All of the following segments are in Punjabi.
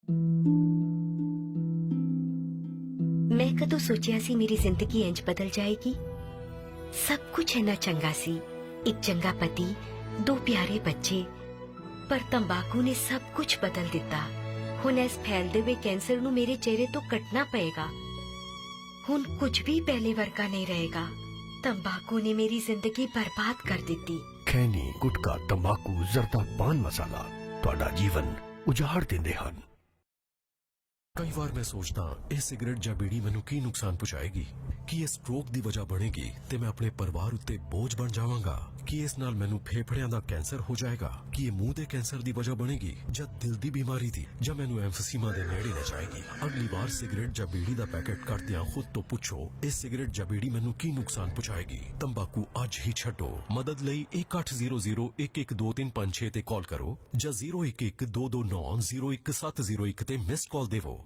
मैं कदों सोचिया सी मेरी जिंदगी इंज बदल जाएगी। सब कुछ इन्ना चंगा सी, एक चंगा पति, 2 प्यारे बच्चे, पर तंबाकू ने सब कुछ बदल दिता। हुण इस फैलदे हुए कैंसर नूं मेरे चेहरे तो कटना पएगा। हुण कुछ भी पहले वर्गा नहीं रहेगा। तंबाकू ने मेरी जिंदगी बर्बाद कर दी। खैनी, गुटका, तंबाकू, जर्दा, पान मसाला ਤੁਹਾਡਾ ਜੀਵਨ ਉਜਾੜ ਦਿੰਦੇ ਹਨ। कई बार मैं सोचता यह सिगरेट ਜਾਂ ਬੀੜੀ ਮੈਨੂੰ ਕੀ ਨੁਕਸਾਨ ਪਹੁੰਚਾਏਗੀ। ਕੀ ਇਹ ਸਟ੍ਰੋਕ ਦੀ ਵਜ੍ਹਾ ਬਣੇਗੀ ਤੇ ਮੈਂ ਆਪਣੇ ਪਰਿਵਾਰ ਉੱਤੇ ਬੋਝ ਬਣ ਜਾਵਾਂਗਾ? ਕੀ ਇਸ ਨਾਲ ਮੈਨੂੰ ਫੇਫੜਿਆਂ ਦਾ ਕੈਂਸਰ ਹੋ ਜਾਏਗਾ? ਕੀ ਇਹ ਮੂੰਹ ਦੇ ਕੈਂਸਰ ਦੀ ਵਜ੍ਹਾ ਬਣੇਗੀ ਜਾਂ ਦਿਲ ਦੀ ਬਿਮਾਰੀ ਦੀ, ਜਾਂ ਮੈਨੂੰ ਐਮਫੀਸੀਮਾ ਦੇ ਨੇੜੇ ਲੈ ਜਾਏਗੀ? ਅਗਲੀ ਵਾਰ ਸਿਗਰਟ ਜਾਂ ਬੀੜੀ ਦਾ ਪੈਕੇਟ ਕੱਟਦਿਆਂ ਖੁਦ ਤੋਂ ਪੁੱਛੋ, ਇਹ ਸਿਗਰਟ ਜਾਂ ਬੀੜੀ ਮੈਨੂੰ ਕੀ ਨੁਕਸਾਨ ਪਹੁੰਚਾਏਗੀ? ਤੰਬਾਕੂ ਅੱਜ ਹੀ ਛੱਡੋ। ਮਦਦ ਲਈ 1800112356 ਤੇ ਕਾਲ ਕਰੋ ਜਾਂ 0112290101 ਤੇ ਮਿਸ ਕਾਲ ਦੇਵੋ।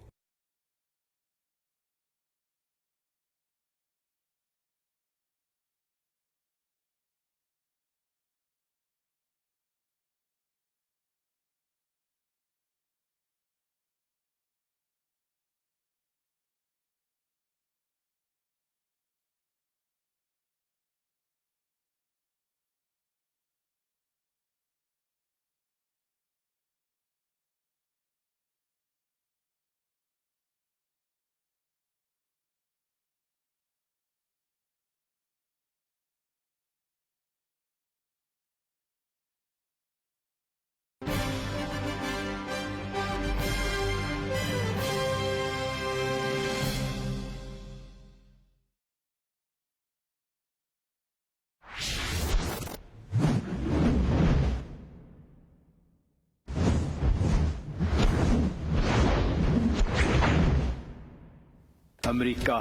अमरीका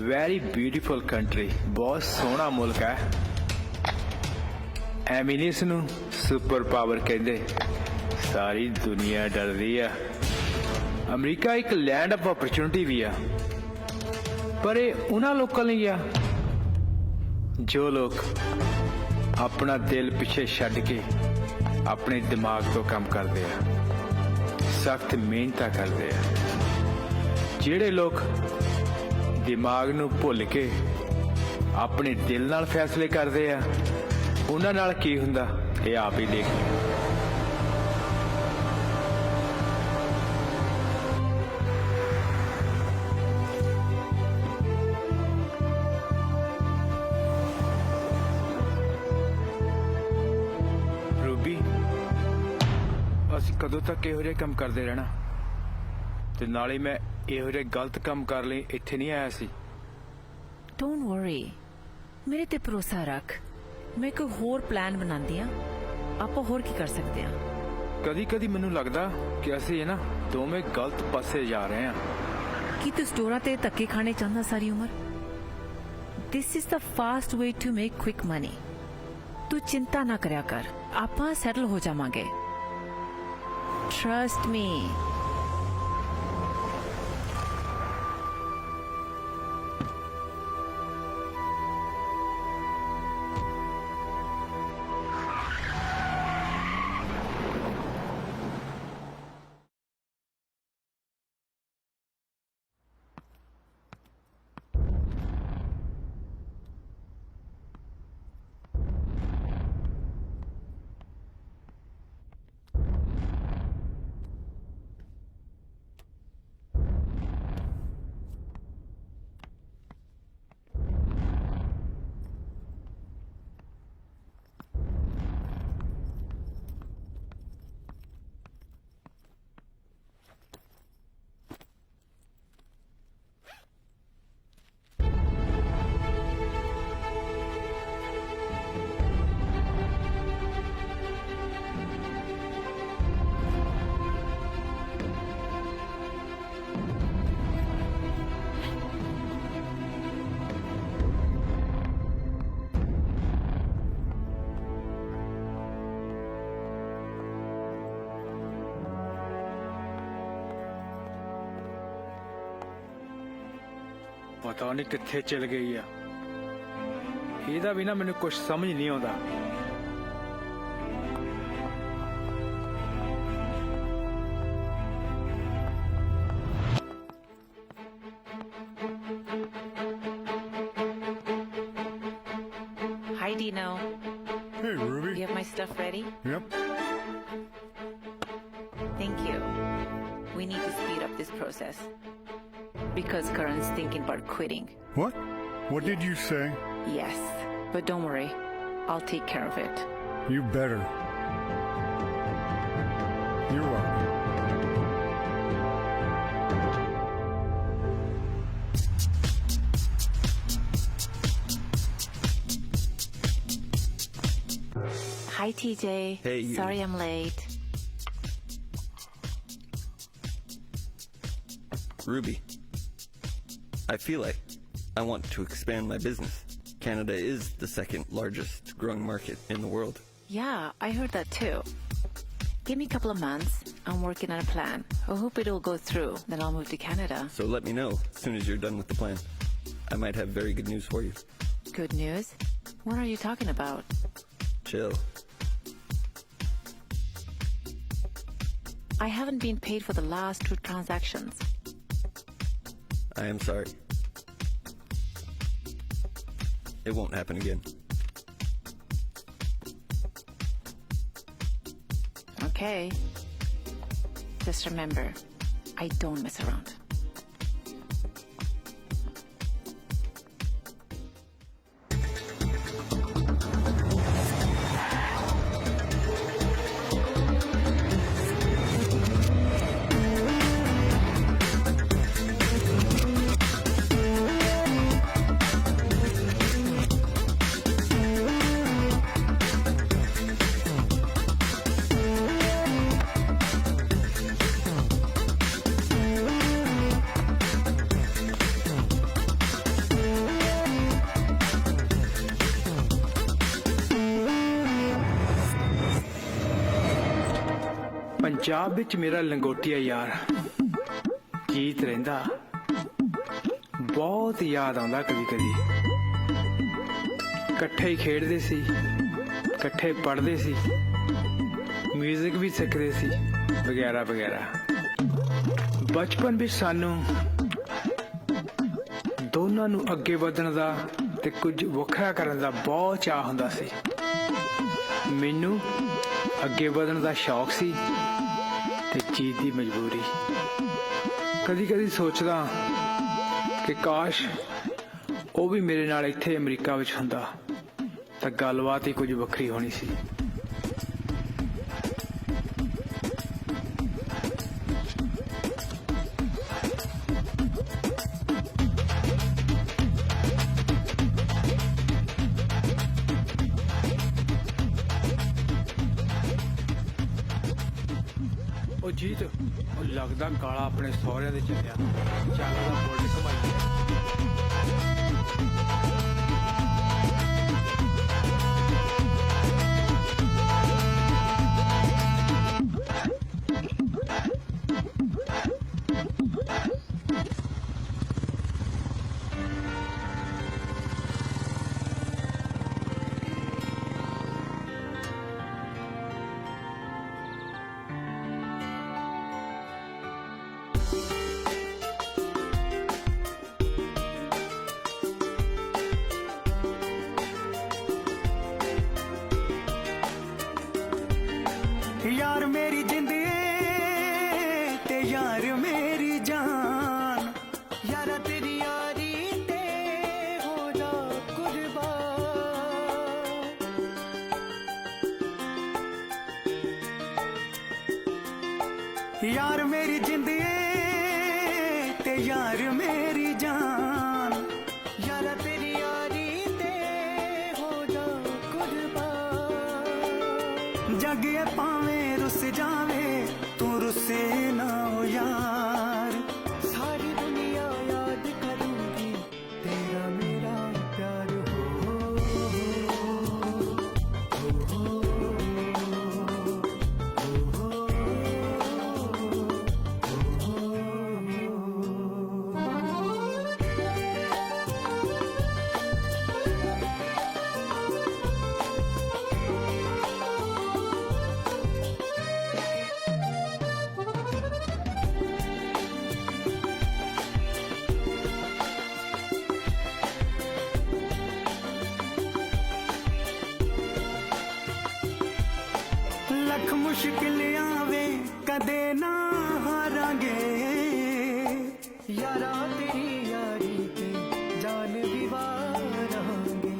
वेरी ब्यूटीफुल कंट्री, बहुत सोहना मुल्क है। एवें इसनूं सुपर पावर कहते, सारी दुनिया डरदी है। अमरीका एक लैंड ऑफ अपॉर्चुनिटी भी है, पर यह उन्हां लोकां लई आ जो लोग अपना दिल पिछे छड्ड के अपने दिमाग तो काम करते हैं, सख्त मेहनत करते हैं। ਜਿਹੜੇ लोग दिमाग नूं भुल के अपने दिल नाल फैसले करते हैं, उन्हां नाल की हुंदा ये आप ही देख लो। रूबी, असीं कदों तक इहो जिहे काम करते रहना? ते नाले मैं ਇਹੋ ਜਿਹੇ ਗਲਤ ਕੰਮ ਕਰ ਲਈ ਇੱਥੇ ਨਹੀਂ ਆਇਆ ਸੀ। डोंट वरी, मेरे ते भरोसा रख। मैं कोई होर प्लान बनांदी आ, ਆਪਾਂ ਹੋਰ ਕੀ ਕਰ ਸਕਦੇ ਆ। ਕਦੀ ਕਦੀ ਮੈਨੂੰ ਲੱਗਦਾ ਕਿ ਅਸੀਂ ਇਹ ਨਾ ਦੋਵੇਂ ਗਲਤ ਪਾਸੇ ਜਾ ਰਹੇ ਹਾਂ। ਕੀ ਤੂੰ ਸਟੋਰਾਂ ਤੇ ਧੱਕੇ ਖਾਣੇ ਚਾਹੁੰਦਾ ਸਾਰੀ ਉਮਰ? This is the fast way to make quick money. ਤੂੰ ਚਿੰਤਾ ਨਾ ਕਰਿਆ ਕਰ, ਆਪਾਂ ਸੈਟਲ ਹੋ ਜਾਵਾਂਗੇ। Trust me. ਪਤਾ ਨਹੀਂ ਕਿੱਥੇ ਚਲ ਗਈ ਆ। ਇਹਦਾ ਵੀ ਨਾ ਮੈਨੂੰ ਕੁਝ ਸਮਝ ਨਹੀਂ ਆਉਂਦਾ। Dino. Hey, Ruby. You have my stuff ready? Yep. Thank you. We need to speed up this process. Because Karan's thinking about quitting. What? What did you say? Yes. But don't worry. I'll take care of it. You better. You're welcome. Hi, TJ. Hey, you. Sorry I'm late. Ruby, I feel like I want to expand my business. Canada is the second largest growing market in the world. Yeah, I heard that too. Give me a couple of months. I'm working on a plan. I hope it'll go through. Then I'll move to Canada. So let me know as soon as you're done with the plan. I might have very good news for you. Good news? What are you talking about? Chill. I haven't been paid for the last 2 transactions. I am sorry. It won't happen again. Okay. Just remember, I don't mess around. Punjab ਵਿੱਚ ਮੇਰਾ ਲੰਗੋਟੀਆ ਯਾਰ ਜੀਤ ਰਹਿੰਦਾ ਬਹੁਤ ਯਾਦ ਆਉਂਦਾ ਕਦੀ ਕਦੀ ਇਕੱਠੇ ਹੀ ਖੇਡਦੇ ਸੀ ਇਕੱਠੇ ਪੜ੍ਹਦੇ ਸੀ ਮਿਊਜ਼ਿਕ ਵੀ ਸਿੱਖਦੇ ਸੀ ਵਗੈਰਾ ਵਗੈਰਾ ਬਚਪਨ ਵਿੱਚ ਸਾਨੂੰ ਦੋਨਾਂ ਨੂੰ ਅੱਗੇ ਵਧਣ ਦਾ ਤੇ ਕੁਝ ਵੱਖਰਾ ਕਰਨ ਦਾ ਬਹੁਤ ਚਾਅ ਹੁੰਦਾ ਸੀ ਮੈਨੂੰ ਅੱਗੇ ਵਧਣ ਦਾ ਸ਼ੌਕ ਸੀ ਤੇ ਚੀਜ਼ ਦੀ ਮਜਬੂਰੀ ਕਦੀ ਕਦੀ ਸੋਚਦਾ ਕਿ ਕਾਸ਼ ਉਹ ਵੀ ਮੇਰੇ ਨਾਲ ਇੱਥੇ ਅਮਰੀਕਾ ਵਿੱਚ ਹੁੰਦਾ ਤਾਂ ਗੱਲਬਾਤ ਹੀ ਕੁਝ ਵੱਖਰੀ ਹੋਣੀ ਸੀ ਉਹ ਜੀਤ ਉਹ ਲੱਗਦਾ ਕਾਲਾ ਆਪਣੇ ਸਹੁਰਿਆਂ ਦੇ ਚੱਲਿਆ ਚੱਲ ਉਹਦਾ ਬੋਲ ਘਮਾਈ यार मेरी जिंद ते यार मेरी जान यारा तेरी यारी ते हो जा कुर्बान यार मेरी जिंद ते यार मेरी जान यारा तेरी यारी ते हो जा कुर्बान जग ये पावे रुस जावे तू रुसे ना हो यार सारी दुनिया याद करूंगी तेरा मेरा प्यार ਲੱਖ ਮੁਸ਼ਕਿਲ ਆਵੇ ਕਦੇ ਨਾ ਹਾਰਾਂਗੇ ਯਾਰਾ ਤੇਰੀ ਯਾਰੀ ਤੇ ਜਾਨ ਵੀ ਵਾਰਾਂਗੇ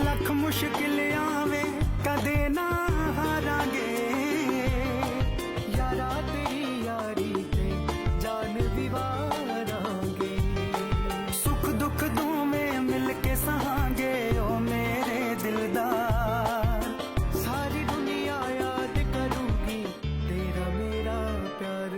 ਲੱਖ ਮੁਸ਼ਕਿਲ ਆਵੇ ਕਦੇ ਨਾ ਹਾਰਾਂਗੇ ਯਾਰਾ ਤੇਰੀ ਯਾਰੀ ਤੇ ਜਾਨ ਵੀ ਵਾਰਾਂਗੇ ਸੁੱਖ ਦੁੱਖ ਦੋਵੇਂ ਮਿਲ ਕੇ ਸਹਾਂਗੇ ਓ ਮੇਰੇ ਦਿਲਦਾਰ ਸਾਰੀ ਦੁਨੀਆ ਯਾਦ ਕਰੂਗੀ ਤੇਰਾ ਮੇਰਾ ਪਿਆਰ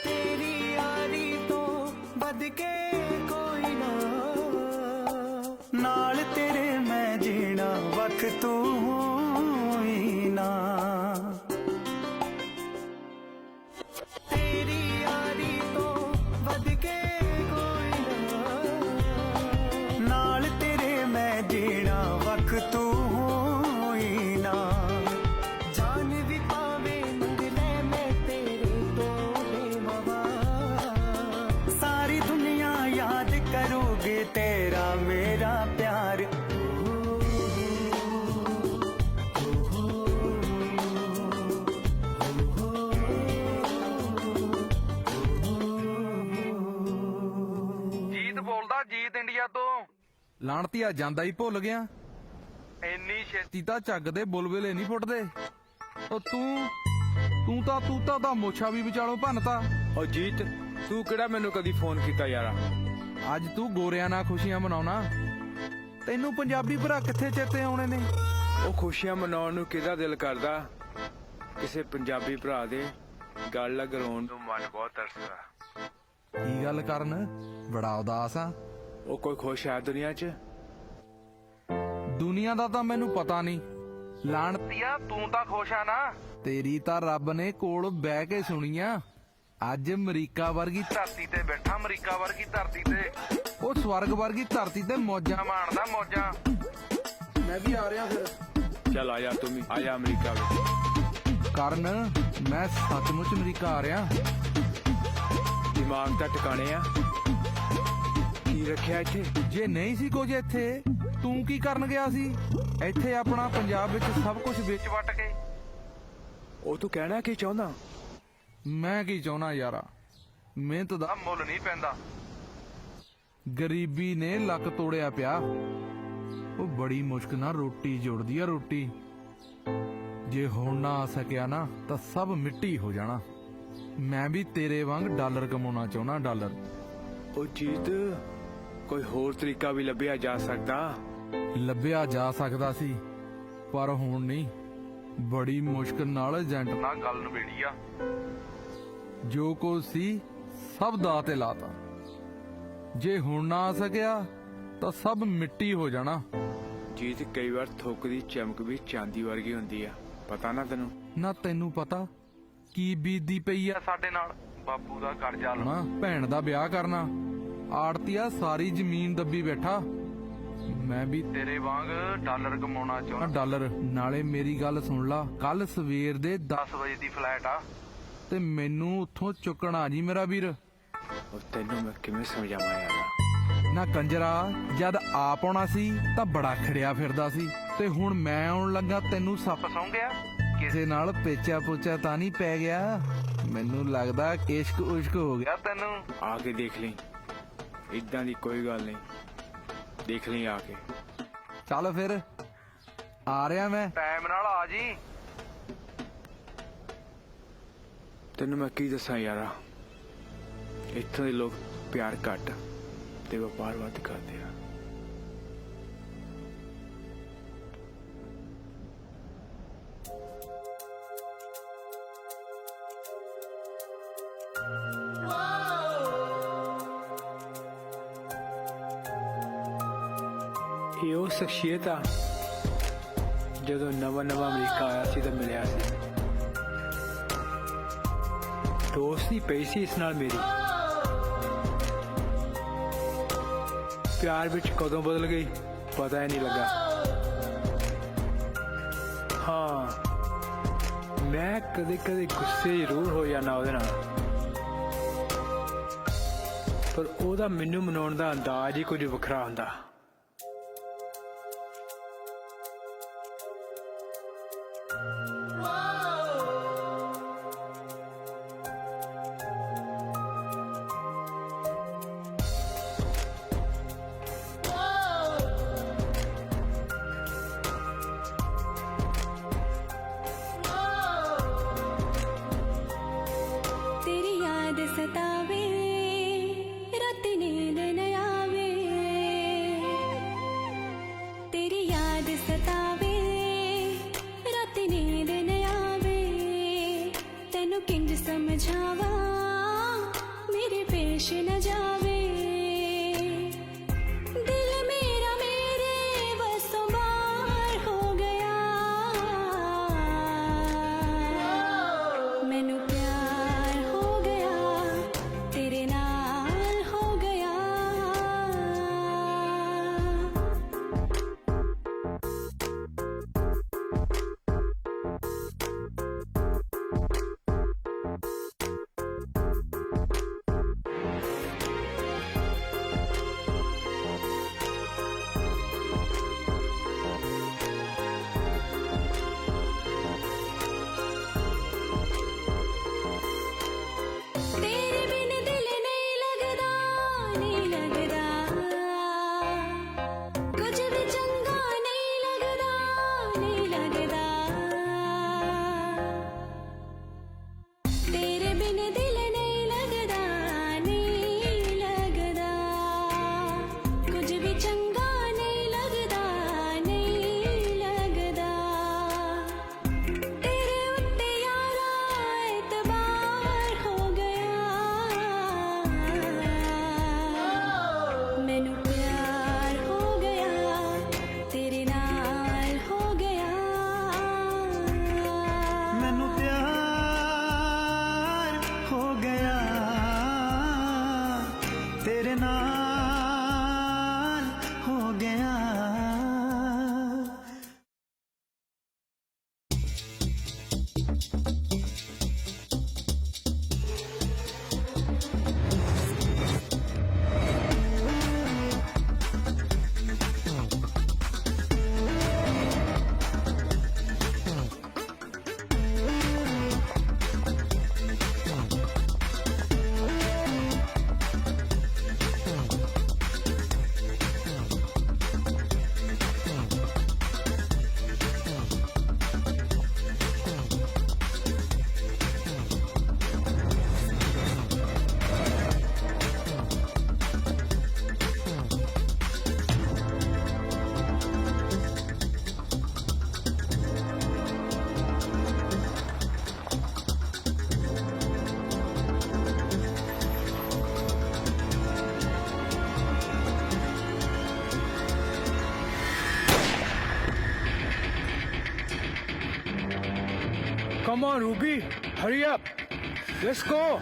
ਤੇਰੀ ਯਾਰੀ ਤੋਂ ਵੱਧ ਕੇ ਕੋਈ ਨਾ ਨਾਲ ਤੇਰੇ ਮੈਂ ਜੀਣਾ ਵਕਤ ਤੂੰ ਹੀ ਨਾ ਤੇਰੀ ਯਾਰੀ ਤੋਂ ਵੱਧ ਕੇ ਕੋਈ ਨਾ ਨਾਲ ਤੇਰੇ ਮੈਂ ਜੀਣਾ ਵਕਤ ਤੂੰ ਹੀ ਨਾ ਜਾਨ ਵੀ ਪਾਵੇ ਮੰਗ ਲੈ ਮੈਂ ਤੇਰੇ ਤੋਂ ਬੇਮਵਾ ਸਾਰੀ ਦੁਨੀਆ ਯਾਦ ਕਰੂਗੀ ਤੇਰਾ ਮੇਰਾ ਪਿਆਰ ਜੀਤ ਬੋਲਦਾ ਜੀਤ ਇੰਡੀਆ ਤੋਂ ਲਾਣਤੀਆ ਜਾਂਦਾ ਹੀ ਭੁੱਲ ਗਿਆ ਇੰਨੀ ਛੇਤੀ ਤਾਂ ਝੱਗ ਦੇ ਬੁਲਬੁਲੇ ਨਹੀਂ ਫੁੱਟਦੇ ਉਹ ਤੂੰ ਤਾਂ ਮੋਛਾ ਵੀ ਵਿਚਾਲੋਂ ਭੰਨਤਾ ਓ ਜੀਤ ਤੂੰ ਕਿਹੜਾ ਮੈਨੂੰ ਕਦੀ ਫੋਨ ਕੀਤਾ ਯਾਰਾ ਅੱਜ ਤੂੰ ਗੋਰਿਆਂ ਨਾਲ ਖੁਸ਼ੀਆਂ ਮਨਾਉਣਾ ਤੈਨੂੰ ਪੰਜਾਬੀ ਭਰਾ ਕਿੱਥੇ ਚੇਤੇ ਆਉਣੇ ਨੇ ਉਹ ਖੁਸ਼ੀਆਂ ਮਨਾਉਣ ਨੂੰ ਕਿਹਦਾ ਦਿਲ ਕਰਦਾ ਕਿਸੇ ਪੰਜਾਬੀ ਭਰਾ ਦੇ ਗੱਲ ਲਗਾਉਣ ਨੂੰ ਮਨ ਬਹੁਤ ਤਰਸਦਾ ਕੀ ਗੱਲ ਕਰਨ ਬੜਾ ਉਦਾਸ ਆ ਉਹ ਕੋਈ ਖੁਸ਼ ਹੈ ਦੁਨੀਆ 'ਚ ਦੁਨੀਆ ਦਾ ਤਾਂ ਮੈਨੂੰ ਪਤਾ ਨਹੀਂ ਲਾਣਤੀਆ ਤੂੰ ਤਾਂ ਖੁਸ਼ ਆ ਨਾ ਤੇਰੀ ਤਾਂ ਰੱਬ ਨੇ ਕੋਲ ਬਹਿ ਕੇ ਸੁਣੀਆਂ ਅੱਜ ਅਮਰੀਕਾ ਵਰਗੀ ਧਰਤੀ ਤੇ ਬੈਠਾ ਅਮਰੀਕਾ ਵਰਗੀ ਧਰਤੀ ਤੇ ਉਹ ਸਵਰਗ ਵਰਗੀ ਧਰਤੀ ਤੇ ਮੌਜਾਂ ਮਾਣਦਾ ਮੌਜਾਂ ਮੈਂ ਵੀ ਆ ਰਿਹਾ ਫਿਰ ਚੱਲ ਆ ਜਾ ਤੂੰ ਵੀ ਆ ਜਾ ਅਮਰੀਕਾ ਵਿੱਚ ਕਰਨ ਮੈਂ ਸੱਚਮੁੱਚ ਅਮਰੀਕਾ ਆ ਰਿਹਾ ਦਿਮਾਗ ਤਾਂ ਟਿਕਾਣੇ ਆ ਕੀ ਰੱਖਿਆ ਇੱਥੇ ਜੇ ਨਹੀਂ ਸੀ ਕੁਝ ਇੱਥੇ ਤੂੰ ਕੀ ਕਰਨ ਗਿਆ ਸੀ ਇੱਥੇ ਆਪਣਾ ਪੰਜਾਬ ਵਿੱਚ ਸਭ ਕੁਝ ਵਿੱਚ ਵੱਟ ਕੇ ਉਹ ਤੂੰ ਕਹਿਣਾ ਕੀ ਚਾਹੁੰਦਾ ਮੈਂ ਕੀ ਚਾਹਣਾ ਯਾਰਾ ਮਿਹਨਤ ਦਾ ਮੁੱਲ ਨਹੀਂ ਪੈਂਦਾ ਗਰੀਬੀ ਨੇ ਲੱਕ ਤੋੜਿਆ ਪਿਆ ਉਹ ਬੜੀ ਮੁਸ਼ਕਿਲ ਨਾਲ ਰੋਟੀ ਜੁੜਦੀ ਆ ਰੋਟੀ ਜੇ ਹੁਣ ਨਾ ਆ ਸਕਿਆ ਨਾ ਤਾਂ ਸਭ ਮਿੱਟੀ ਹੋ ਜਾਣਾ ਮੈਂ ਵੀ ਤੇਰੇ ਵਾਂਗ ਡਾਲਰ ਕਮਾਉਣਾ ਚਾਹੁੰਦਾ ਡਾਲਰ ਉਹ ਜੀਤ ਕੋਈ ਹੋਰ ਤਰੀਕਾ ਵੀ ਲੱਭਿਆ ਜਾ ਸਕਦਾ ਲੱਭਿਆ ਜਾ ਸਕਦਾ ਸੀ ਪਰ ਹੁਣ ਨਹੀਂ ਬੜੀ ਮੁਸ਼ਕਿਲ ਨਾਲ ਏਜੰਟ ਨਾਲ ਗੱਲ ਨਵੇੜੀ ਆ ਜੋ ਕੁਝ ਸੀ ਸਭ ਦਾ ਤੇ ਲਾਤਾ ਜੇ ਹੁਣ ਨਾ ਆ ਸਕਿਆ ਤਾਂ ਸਭ ਮਿੱਟੀ ਹੋ ਜਾਣਾ ਜੀਤ ਕਈ ਵਾਰ ਥੁੱਕ ਦੀ ਚਮਕ ਵੀ ਚਾਂਦੀ ਵਰਗੀ ਹੁੰਦੀ ਆ ਪਤਾ ਨਾ ਤੈਨੂੰ ਨਾ ਤੈਨੂੰ ਪਤਾ ਕੀ ਬੀਤਦੀ ਪਈ ਆ ਸਾਡੇ ਨਾਲ ਬਾਪੂ ਦਾ ਕਰਜ਼ਾ ਲੈਣਾ ਭੈਣ ਦਾ ਵਿਆਹ ਕਰਨਾ ਆੜਤੀਆ ਸਾਰੀ ਜ਼ਮੀਨ ਦੱਬੀ ਬੈਠਾ ਮੈਂ ਵੀ ਤੇਰੇ ਵਾਂਗ ਡਾਲਰ ਕਮਾਉਣਾ ਚਾਹੁੰਦਾ ਡਾਲਰ ਨਾਲੇ ਮੇਰੀ ਗੱਲ ਸੁਣ ਲਾ ਕੱਲ ਸਵੇਰ ਦੇ 10 ਵਜੇ ਦੀ ਫਲਾਈਟ ਆ ਤੇ ਮੈਨੂੰ ਉੱਥੋਂ ਚੁੱਕਣ ਆ ਜੀ ਮੇਰਾ ਵੀਰ ਉਹ ਤੈਨੂੰ ਮੈਂ ਕਿਵੇਂ ਸਮਝਾਵਾਂ ਯਾਰ ਨਾ ਕੰਜਰਾ ਜਦ ਆਪ ਆਉਣਾ ਸੀ ਤਾਂ ਬੜਾ ਖੜਿਆ ਫਿਰਦਾ ਸੀ ਤੇ ਹੁਣ ਮੈਂ ਆਉਣ ਲੱਗਾ ਤੈਨੂੰ ਸੱਪ ਸੌਂ ਗਿਆ ਕਿਸੇ ਨਾਲ ਪੇਚਾ ਪੋਚਾ ਤਾਂ ਨਹੀਂ ਪੈ ਗਿਆ ਮੈਨੂੰ ਲੱਗਦਾ ਇਸ਼ਕ ਉਸ਼ਕ ਹੋ ਗਿਆ ਤੈਨੂੰ ਆ ਕੇ ਦੇਖ ਲਈ ਇਦਾਂ ਦੀ ਕੋਈ ਗੱਲ ਨਹੀਂ ਦੇਖ ਲਈ ਆ ਕੇ ਚੱਲ ਫਿਰ ਆ ਰਿਹਾ ਮੈਂ ਟਾਈਮ ਨਾਲ ਆ ਜੀ ਤੈਨੂੰ ਮੈਂ ਕੀ ਦੱਸਾਂ ਯਾਰਾ ਇੱਥੋਂ ਦੇ ਲੋਕ ਪਿਆਰ ਘੱਟ ਤੇ ਵਪਾਰ ਵੱਧ ਕਰਦੇ ਆ ਇਹ ਉਹ ਸ਼ਖਸੀਅਤ ਆ ਜਦੋਂ ਨਵਾਂ ਅਮਰੀਕਾ ਆਇਆ ਸੀ ਤਾਂ ਮਿਲਿਆ ਸੀ। ਦੋਸਤੀ ਪਈ ਸੀ ਇਸ ਨਾਲ ਮੇਰੀ, ਪਿਆਰ ਵਿੱਚ ਕਦੋਂ ਬਦਲ ਗਈ ਪਤਾ ਹੀ ਨਹੀਂ ਲੱਗਾ। ਹਾਂ, ਮੈਂ ਕਦੇ ਗੁੱਸੇ ਜ਼ਰੂਰ ਹੋ ਜਾਂਦਾ ਉਹਦੇ ਨਾਲ, ਪਰ ਉਹਦਾ ਮੈਨੂੰ ਮਨਾਉਣ ਦਾ ਅੰਦਾਜ਼ ਹੀ ਕੁਝ ਵੱਖਰਾ ਹੁੰਦਾ। तेरी याद सतावे रात नींद न आवे, तेरी याद सतावे रात नींद न आवे, तेनू किंज समझावा मेरे पेश न जावे, दिल मेरा मेरे बसों बाहर हो गया, मैनू प्यार हो गया तेरे नाल हो गया। तेरे बिन दिल नहीं लगदा, नहीं लगदा, कुछ भी चंगा नहीं लगदा, नहीं लगदा, तेरे बिन दिल नहीं लगदा, नहीं लगदा, कुछ भी चंगा नहीं लगदा, नहीं लगदा, तेरे उत्ते यारा एतबार हो गया, मैनू प्यार हो गया तेरे नाल हो गया, मैनू प्यार हो गया तेरे नाल हो गया। Come on, Ruby, hurry up. Let's go.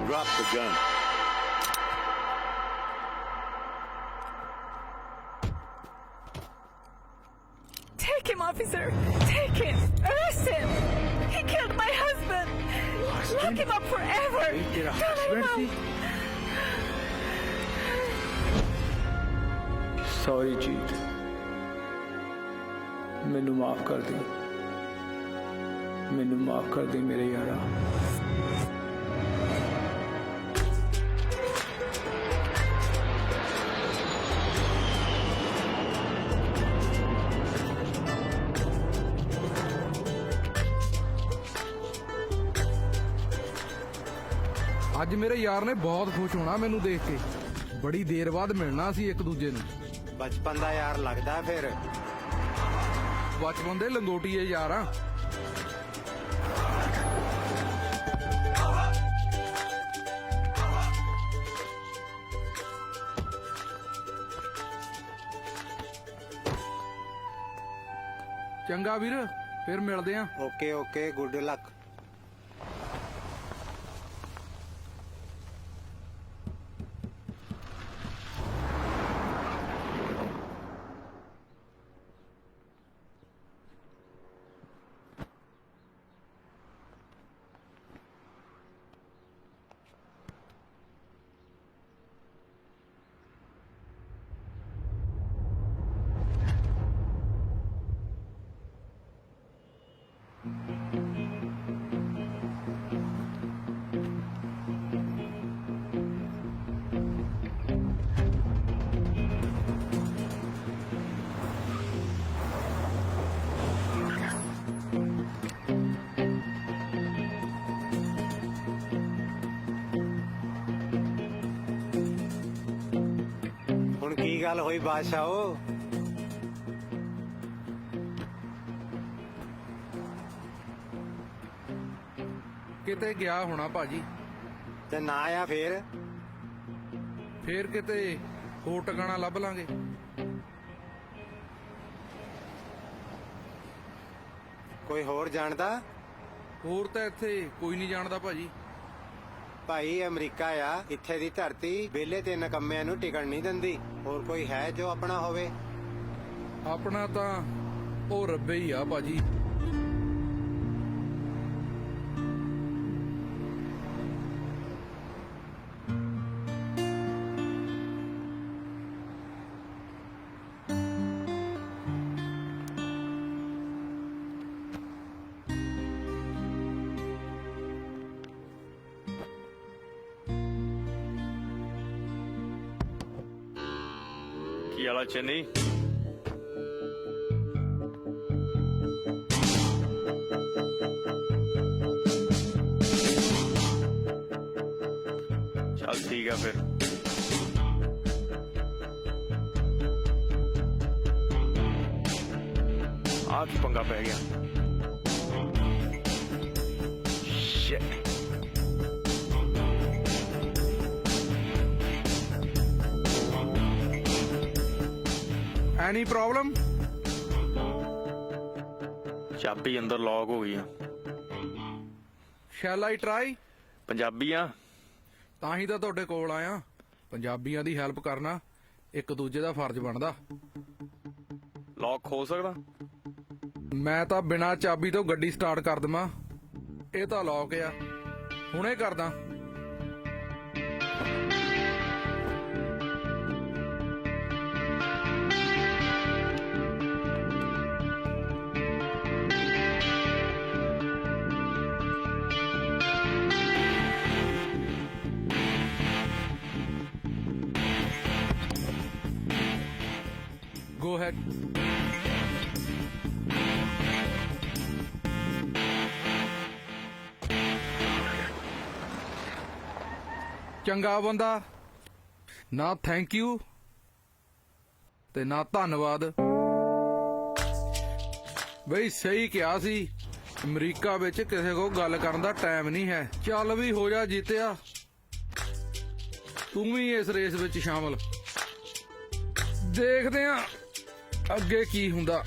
Drop the gun. Take him, officer! Take him! Arrest him! He killed my husband! Lock him up forever! तेरा Don't let him husband out! C? Sorry, जीत, ਮੈਨੂੰ ਮਾਫ ਕਰ ਦੇ, ਮੈਨੂੰ ਮਾਫ ਕਰ ਦੇ ਮੇਰੇ ਯਾਰਾ। ਅੱਜ ਮੇਰੇ ਯਾਰ ਨੇ ਬਹੁਤ ਖੁਸ਼ ਹੋਣਾ ਮੈਨੂੰ ਦੇਖ ਕੇ। ਬੜੀ ਦੇਰ ਬਾਅਦ ਮਿਲਣਾ ਸੀ ਇੱਕ ਦੂਜੇ ਨੂੰ। ਬਚਪਨ ਦਾ ਯਾਰ ਲੱਗਦਾ ਫਿਰ। ਬਚਪਨ ਦੇ ਲੰਗੋਟੀਏ ਯਾਰ ਆ। ਚੰਗਾ ਵੀਰ, ਫਿਰ ਮਿਲਦੇ ਆਂ। Okay okay, good luck. ਹੁਣ ਕੀ ਗੱਲ ਹੋਈ ਬਾਦਸ਼ਾਹੋ? ਕਿਤੇ ਗਿਆ ਹੋਣਾ ਭਾਜੀ, ਤੇ ਨਾ ਆ ਫੇਰ? ਫੇਰ ਕਿਤੇ ਹੋਰ ਟਿਕਾਣਾ ਲੱਭ ਲਾਂਗੇ। ਕੋਈ ਹੋਰ ਜਾਣਦਾ? ਹੋਰ ਤਾਂ ਇੱਥੇ ਕੋਈ ਨਹੀਂ ਜਾਣਦਾ ਭਾਜੀ। ਭਾਈ ਅਮਰੀਕਾ ਆ, ਇੱਥੇ ਦੀ ਧਰਤੀ ਵਿਹਲੇ ਤੇ ਨਕੰਮਿਆਂ ਨੂੰ ਟਿਕਣ ਨਹੀਂ ਦਿੰਦੀ। ਹੋਰ ਕੋਈ ਹੈ ਜੋ ਆਪਣਾ ਹੋਵੇ? ਆਪਣਾ ਤਾਂ ਉਹ ਰੱਬੇ ਹੀ ਆ ਭਾਜੀ। ਕੀ ਵਾਲਾ ਚੰਨੀ? ਚੱਲ ਠੀਕ ਆ ਫਿਰ। ਆ ਕੀ ਪੰਗਾ ਪੈ ਗਿਆ? Shit. ਐਨੀ ਪ੍ਰੋਬਲਮ? ਚਾਬੀ ਅੰਦਰ ਲੌਕ ਹੋ ਗਈ ਆ। Shell I try? ਪੰਜਾਬੀਆਂ ਤਾਂ ਹੀ ਤਾਂ ਤੁਹਾਡੇ ਕੋਲ ਆਇਆ। ਪੰਜਾਬੀਆਂ ਦੀ ਹੈਲਪ ਕਰਨਾ ਇੱਕ ਦੂਜੇ ਦਾ ਫਰਜ਼ ਬਣਦਾ। ਲੌਕ ਹੋ ਸਕਦਾ? ਮੈਂ ਤਾਂ ਬਿਨਾਂ ਚਾਬੀ ਤੋਂ ਗੱਡੀ ਸਟਾਰਟ ਕਰ ਦਵਾਂ। ਇਹ ਤਾਂ ਲੌਕ ਆ, ਹੁਣੇ ਕਰਦਾ। Go ahead. ਚੰਗਾ ਬੰਦਾ, ਨਾ ਥੈਂਕ ਯੂ ਤੇ ਨਾ ਧੰਨਵਾਦ। ਬਈ ਸਹੀ ਕਿਹਾ ਸੀ, ਅਮਰੀਕਾ ਵਿੱਚ ਕਿਸੇ ਕੋ ਗੱਲ ਕਰਨ ਦਾ ਟਾਈਮ ਨਹੀਂ ਹੈ। ਚੱਲ ਵੀ ਹੋ ਜਾ ਜਿੱਤਿਆ, ਤੂੰ ਵੀ ਇਸ ਰੇਸ ਵਿੱਚ ਸ਼ਾਮਲ। ਦੇਖਦੇ ਆਂ ਅੱਗੇ ਕੀ ਹੁੰਦਾ।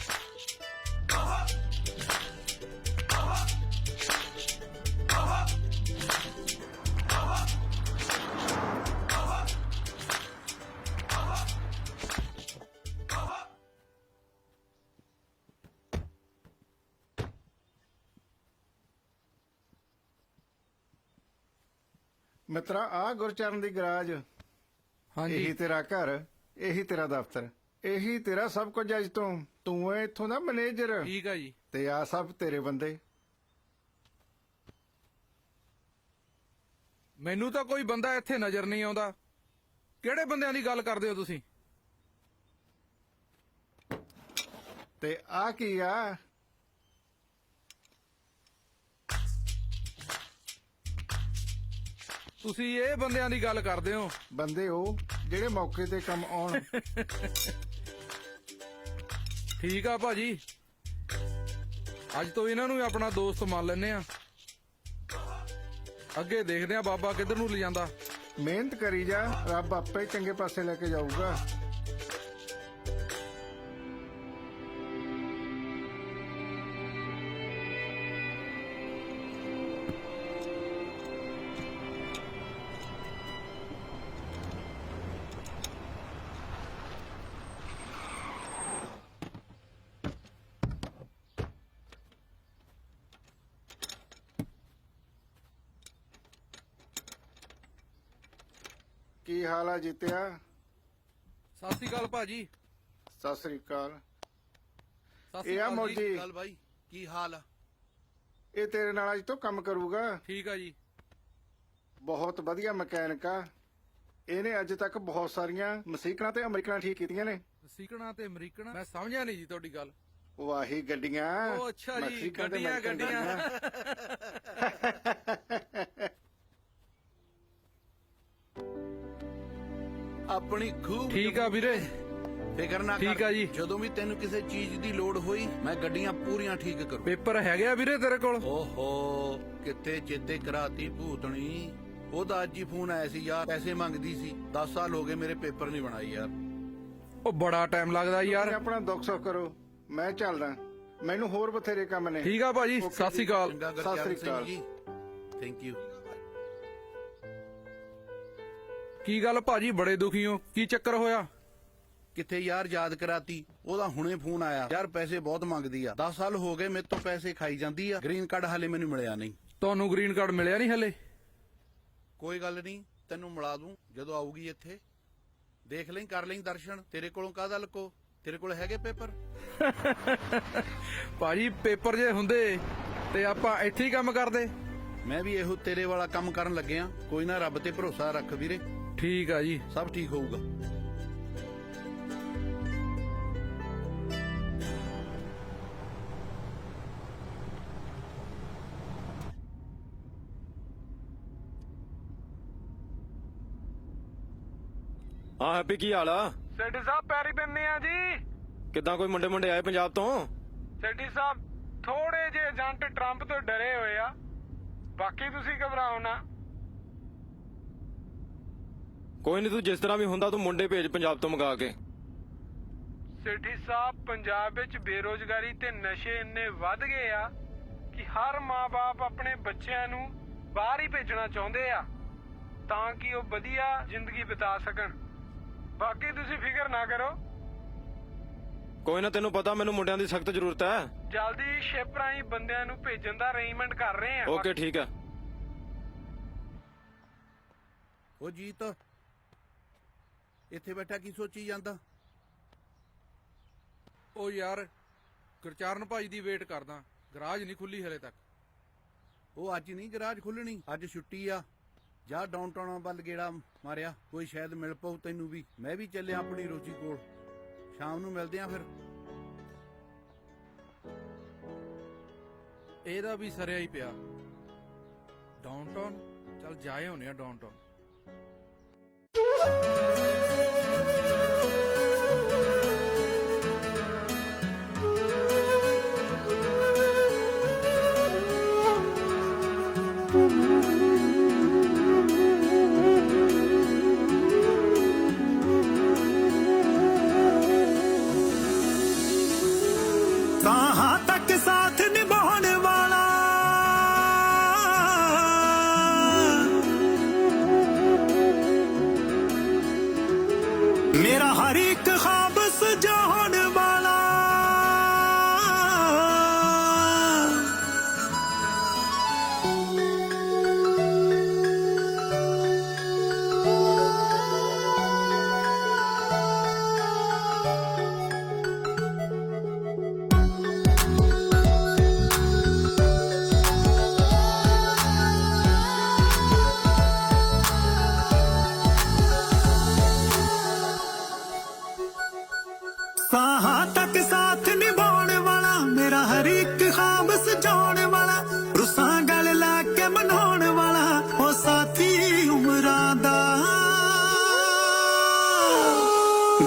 ਮਿੱਤਰਾ, ਆ ਗੁਰਚਰਨ ਦੀ ਗਰਾਜ। ਹਾਂਜੀ ਇਹੀ ਤੇਰਾ ਘਰ, ਇਹੀ ਤੇਰਾ ਦਫ਼ਤਰ, ਇਹੀ ਤੇਰਾ ਸਭ ਕੁਝ। ਅੱਜ ਤੋਂ ਤੂੰ ਹੈ ਇੱਥੋਂ ਦਾ ਮੈਨੇਜਰ। ਠੀਕ ਆ ਜੀ। ਤੇ ਆ ਸਭ ਤੇਰੇ ਬੰਦੇ। ਮੈਨੂੰ ਤਾਂ ਕੋਈ ਬੰਦਾ ਇੱਥੇ ਨਜ਼ਰ ਨਹੀਂ ਆਉਂਦਾ। ਕਿਹੜੇ ਬੰਦਿਆਂ ਦੀ ਗੱਲ ਕਰਦੇ ਹੋ ਤੁਸੀਂ? ਤੇ ਆ ਕੀ ਆ? ਤੁਸੀਂ ਇਹ ਬੰਦਿਆਂ ਦੀ ਗੱਲ ਕਰਦੇ ਹੋ? ਬੰਦੇ ਉਹ ਜਿਹੜੇ ਮੌਕੇ ਤੇ ਕੰਮ ਆਉਣ। ਠੀਕ ਆ ਭਾਜੀ, ਅੱਜ ਤੋਂ ਇਹਨਾਂ ਨੂੰ ਵੀ ਆਪਣਾ ਦੋਸਤ ਮੰਨ ਲੈਨੇ ਆ। ਅੱਗੇ ਦੇਖਦੇ ਆ ਬਾਬਾ ਕਿੱਧਰ ਨੂੰ ਲਿਜਾਂਦਾ। ਮਿਹਨਤ ਕਰੀ ਜਾ, ਰੱਬ ਆਪੇ ਚੰਗੇ ਪਾਸੇ ਲੈ ਕੇ ਜਾਊਗਾ। ਕੀ ਹਾਲ ਆ ਜੀਤਿਆ? ਸਤਿ ਸ਼੍ਰੀ ਅਕਾਲ ਭਾਜੀ। ਸਤਿ ਸ੍ਰੀ ਅਕਾਲ। ਸਤਿ ਸ਼੍ਰੀ ਇਹ ਆ ਅਕਾਲ ਜੀ। ਮੋਦੀ, ਗੱਲ ਬਾਈ, ਕੀ ਹਾਲ ਆ? ਇਹ ਤੇਰੇ ਨਾਲ ਅੱਜ ਤੋਂ ਕੰਮ ਕਰੂਗਾ। ਠੀਕ ਆ ਜੀ। ਬਹੁਤ ਵਧੀਆ ਮਕੈਨਿਕ ਆ। ਇਹਨੇ ਅੱਜ ਤੱਕ ਬਹੁਤ ਸਾਰੀਆਂ ਮਸੀਕਣਾ ਤੇ ਅਮਰੀਕਨਾਂ ਠੀਕ ਕੀਤੀਆਂ ਨੇ। ਸਿੱਕਣਾ ਤੇ ਅਮਰੀਕਣਾ, ਮੈਂ ਸਮਝਿਆ ਨਹੀਂ ਜੀ ਤੁਹਾਡੀ ਗੱਲ। ਵਾਹੀ ਗੱਡੀਆਂ। ਉਹ ਅੱਛਾ ਜੀ, ਮਸੀਕਣ ਤੇ ਗੱਡੀਆਂ ਅਮਰੀਕਨ ਆਪਣੀ ਖੂਬ ਠੀਕ ਆ ਵੀਰੇ। ਫਿਕਰ ਨਾ ਕਰ। ਠੀਕ ਆ ਜੀ। ਜਦੋਂ ਵੀ ਤੈਨੂੰ ਕਿਸੇ ਚੀਜ਼ ਦੀ ਲੋੜ ਹੋਈ ਮੈਂ ਗੱਡੀਆਂ ਪੂਰੀਆਂ ਠੀਕ ਕਰੂ। ਪੇਪਰ ਹੈਗੇ ਆ ਵੀਰੇ ਤੇਰੇ ਕੋਲ? ਓਹੋ ਕਿੱਥੇ ਚੇਤੇ ਕਰਾਤੀ ਭੂਤਣੀ। ਉਹਦਾ ਅੱਜ ਹੀ ਫੋਨ ਆਇਆ ਸੀ ਯਾਰ, ਪੈਸੇ ਮੰਗਦੀ ਸੀ। 10 ਸਾਲ ਹੋ ਗਏ ਮੇਰੇ ਪੇਪਰ ਨਹੀਂ ਬਣਾਈ ਯਾਰ। ਉਹ ਬੜਾ ਟਾਈਮ ਲੱਗਦਾ ਯਾਰ। ਤੁਸੀਂ ਆਪਣਾ ਦੁੱਖ ਸੁੱਖ ਕਰੋ, ਮੈਂ ਚੱਲਦਾ। ਮੈਨੂੰ ਹੋਰ ਬਥੇਰੇ ਕੰਮ ਨੇ। ਠੀਕ ਆ ਭਾਜੀ, ਓਕੇ ਸਤਿ ਸ਼੍ਰੀ ਅਕਾਲ। ਚੰਗਾ ਸਤਿ ਗੁਰਚਰਨ ਸ੍ਰੀ ਸਿੰਘ ਅਕਾਲ। ਜੀ, ਥੈਂਕ ਯੂ। ਕੀ ਗੱਲ ਭਾਜੀ, ਬੜੇ ਦੁਖੀ ਹੋ? ਕੀ ਚੱਕਰ ਹੋਇਆ? ਕਿੱਥੇ ਯਾਰ ਯਾਦ ਕਰਾਤੀ। ਉਹਦਾ ਹੁਣੇ ਫੋਨ ਆਇਆ ਯਾਰ, ਪੈਸੇ ਬਹੁਤ ਮੰਗਦੀ ਆ। 10 ਸਾਲ ਹੋ ਗਏ ਮੇਰੇ ਤੋਂ ਪੈਸੇ ਖਾਈ ਜਾਂਦੀ ਆ। ਗ੍ਰੀਨ ਕਾਰਡ ਹਾਲੇ ਮੈਨੂੰ ਮਿਲਿਆ ਨਹੀਂ। ਤੁਹਾਨੂੰ ਗ੍ਰੀਨ ਕਾਰਡ ਮਿਲਿਆ ਨਹੀਂ ਹਲੇ? ਕੋਈ ਗੱਲ ਨਹੀਂ, ਤੈਨੂੰ ਮਿਲਾ ਦੂੰ ਜਦੋਂ ਆਊਗੀ ਇੱਥੇ। ਦੇਖ ਲਈ, ਕਰ ਲਈ ਦਰਸ਼ਨ। ਤੇਰੇ ਕੋਲੋਂ ਕਾਹਦਾ ਲਕੋ? ਤੇਰੇ ਕੋਲ ਹੈਗੇ ਪੇਪਰ? ਭਾਜੀ ਪੇਪਰ ਜੇ ਹੁੰਦੇ ਤੇ ਆਪਾਂ ਇੱਥੇ ਹੀ ਕੰਮ ਕਰਦੇ। ਮੈਂ ਵੀ ਇਹੋ ਤੇਰੇ ਵਾਲਾ ਕੰਮ ਕਰਨ ਲੱਗਿਆ। ਕੋਈ ਨਾ, ਰੱਬ ਤੇ ਭਰੋਸਾ ਰੱਖ ਵੀਰੇ। ਠੀਕ ਆ ਜੀ। ਸਭ ਠੀਕ ਹੋਊਗਾ। ਹਾਂ ਹੈਪੀ, ਕੀ ਹਾਲ ਆ? ਸੈਠੀ ਸਾਹਿਬ ਪੈਰੀ ਪੈਂਦੇ ਆ ਜੀ। ਕਿੱਦਾਂ, ਕੋਈ ਮੁੰਡੇ ਆਏ ਪੰਜਾਬ ਤੋਂ? ਸੈਠੀ ਸਾਹਿਬ ਥੋੜੇ ਜਿਹੇ ਏਜੰਟ ਟਰੰਪ ਤੋਂ ਡਰੇ ਹੋਏ ਆ, ਬਾਕੀ ਤੁਸੀਂ ਘਬਰਾਓ ਨਾ। ਕੋਈ ਨਹੀਂ, ਤੂੰ ਜਿਸ ਤਰ੍ਹਾਂ ਵੀ ਹੁੰਦਾ ਤੂੰ ਮੁੰਡੇ ਭੇਜ ਪੰਜਾਬ ਤੋਂ ਮੰਗਾ ਕੇ। ਸੇਠੀ ਸਾਹਿਬ ਪੰਜਾਬ ਵਿੱਚ ਬੇਰੋਜ਼ਗਾਰੀ ਤੇ ਨਸ਼ੇ ਇੰਨੇ ਵੱਧ ਗਏ ਆ ਕਿ ਹਰ ਮਾਂ-ਬਾਪ ਆਪਣੇ ਬੱਚਿਆਂ ਨੂੰ ਬਾਹਰ ਹੀ ਭੇਜਣਾ ਚਾਹੁੰਦੇ ਆ ਤਾਂ ਕਿ ਉਹ ਵਧੀਆ ਜ਼ਿੰਦਗੀ ਬਿਤਾ ਸਕਣ। ਬਾਕੀ ਤੁਸੀਂ ਫਿਕਰ ਨਾ ਕਰੋ, ਕੋਈ ਨਾ, ਤੈਨੂੰ ਪਤਾ ਮੈਨੂੰ ਮੁੰਡਿਆਂ ਦੀ ਸਖਤ ਜ਼ਰੂਰਤ ਹੈ। ਜਲਦੀ ਸ਼ਿਪ ਰਾਹੀਂ ਬੰਦਿਆਂ ਨੂੰ ਭੇਜਣ ਦਾ ਅਰੇਂਜਮੈਂਟ ਕਰ ਰਹੇ ਆ। ਓਕੇ ਠੀਕ ਆ। ਉਹ ਜੀਤ ਇੱਥੇ ਬੈਠਾ ਕੀ ਸੋਚੀ ਜਾਂਦਾ? ਉਹ ਯਾਰ ਗੁਰਚਰਨ ਭਾਈ ਦੀ ਵੇਟ ਕਰਦਾ, ਗਰਾਜ ਨਹੀਂ ਖੁੱਲੀ ਹਲੇ ਤੱਕ। ਉਹ ਅੱਜ ਨਹੀਂ ਗਰਾਜ ਖੁੱਲਣੀ, ਅੱਜ ਛੁੱਟੀ ਆ। ਜਾ ਡਾਊਨਟਾਊਨ ਵੱਲ ਗੇੜਾ ਮਾਰਿਆ, ਕੋਈ ਸ਼ਾਇਦ ਮਿਲ ਪਊ ਤੈਨੂੰ ਵੀ। ਮੈਂ ਵੀ ਚੱਲਿਆ ਆਪਣੀ ਰੋਜੀ ਕੋਲ, ਸ਼ਾਮ ਨੂੰ ਮਿਲਦੇ ਆ ਫਿਰ। ਇਹਦਾ ਵੀ ਸਰਿਆ ਹੀ ਪਿਆ। ਡਾਊਨਟਾਊਨ ਚੱਲ ਜਾਏ ਹੋਣੇ ਆ ਡਾਊਨਟਾਊਨ। कहाँ तक साथ निभाने वाला मेरा हर एक ख्वाब सजाने वाला कहाँ तक साथ निभाने वाला मेरा हर एक ख्वाब सजाने वाला रुसा गल लाके मनाने वाला ओ साथी उमरां दा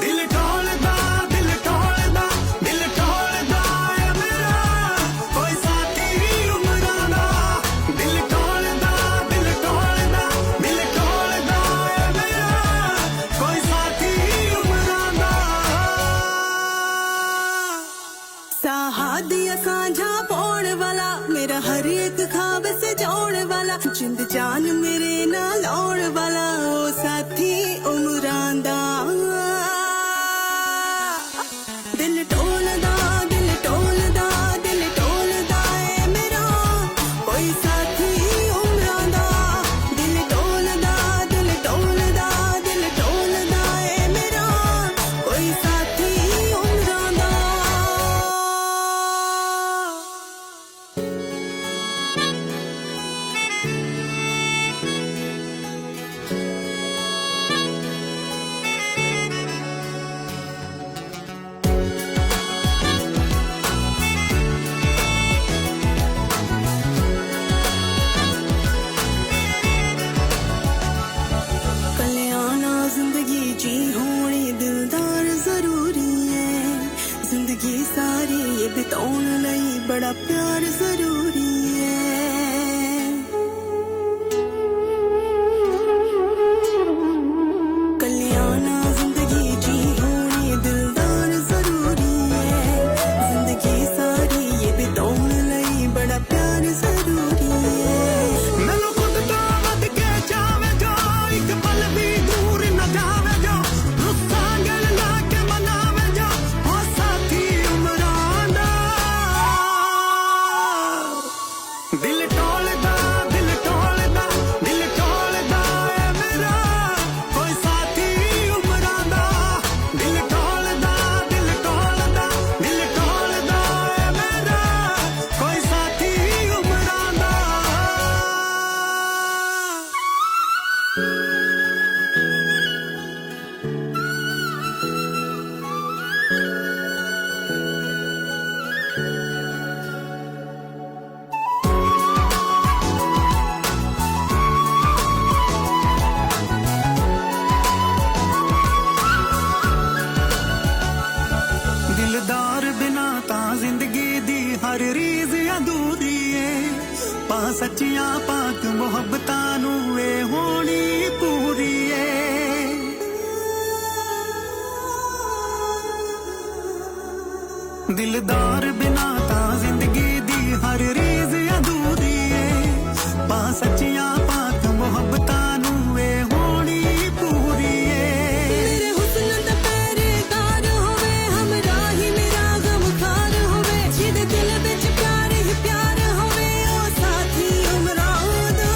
दिल टोलदा दिल टोलदा दिल टोलदा है मेरा कोई साथी उमरां दा दिल टोलदा दिल टोलदा दिल टोलदा है मेरा कोई साथी उमरां दा साहादिया साझा पाउण वाला मेरा हर एक ख्वाब सजाउण वाला जिंद जान मेरे नाल आउण वाला ओ साथी उमरां दा दिल टोलदा दिल टोलदा दिल टोलदा ऐ मेरा कोई साथी उमरां दा दिल टोलदा दिल टोलदा दिल ਬਿਤਾਉਣ ਲਈ ਬੜਾ ਪਿਆਰ ਜ਼ਰੂਰੀ ਹੈ ਕਲਿਆਣਾ ਜ਼ਿੰਦਗੀ ਜੀ ਹੋਣੀ ਦਿਲਦਾਰ ਜ਼ਰੂਰੀ ਹੈ ਜ਼ਿੰਦਗੀ ਸਾਰੀ ਇਹ ਬਿਤਾਉਣ ਲਈ ਬੜਾ ਪਿਆਰ ਜ਼ਰੂਰੀ ਹੈ ਮੈਨੂੰ ਖੁਦ ਤੋਂ ਵੱਧ ਕੇ ਚਾਹਵੇ ਜੋ ਇੱਕ ਪਲ ਵੀ ਦੂਰ ਨਾ ਜਾਵੇ ਜੋ ਰੁੱਸਾਂ ਗਲ ਲਾ ਕੇ ਮਨਾਵੇ ਜੋ ਹੋ ਸਾਥੀ ਉਮਰਾਂ ਦਾ ਦਿਲ ਟੋਲਦਾ ਦਿਲ ਟੋਲਦਾ ਦਿਲ ਟੋਲਦਾ ਏ ਮੇਰਾ ਕੋਈ ਸਾਥੀ ਉਮਰਾਂ ਦਾ ਦਿਲ ਟੋਲਦਾ ਦਿਲ ਟੋਲਦਾ ਦਿਲ ਟੋਲਦਾ ਏ ਮੇਰਾ ਕੋਈ ਸਾਥੀ ਉਮਰਾਂ ਦਾ ਦਿਲਦਾਰ ਬਿਨਾ ਤਾਂ ਜ਼ਿੰਦਗੀ ਦੀ ਹਰ ਰੀਜ਼ ਅਧੂਰੀ ਏ ਪਾ ਸੱਚੀਆਂ ਪਾਕ ਮੁਹੱਬਤਾਂ ਨੂੰ ਏ ਹੋਣੀ ਪੂਰੀ ਏ ਦਿਲਦਾਰ ਬਿਨਾ ਤਾਂ ਜ਼ਿੰਦਗੀ ਦੀ ਹਰ ਰੀਜ਼ ਅਧੂਰੀ ਏ ਪਾ ਸੱਚੀਆਂ ਪਾਕ ਮੁਹੱਬਤਾਂ ਨੂੰ ਏ ਹੋਣੀ ਪੂਰੀ ਏ ਮੇਰੇ ਹੁਸਨ ਦਾ ਪਹਿਰੇਦਾਰ ਹੋਵੇ ਹਮਰਾਹੀ ਮੇਰਾ ਗਮਖਾਰ ਹੋਵੇ ਜਿਹਦੇ ਦਿਲ ਵਿੱਚ ਪਿਆਰ ਹੀ ਪਿਆਰ ਹੋਵੇ ਉਹ ਸਾਥੀ ਉਮਰਾਂ ਦਾ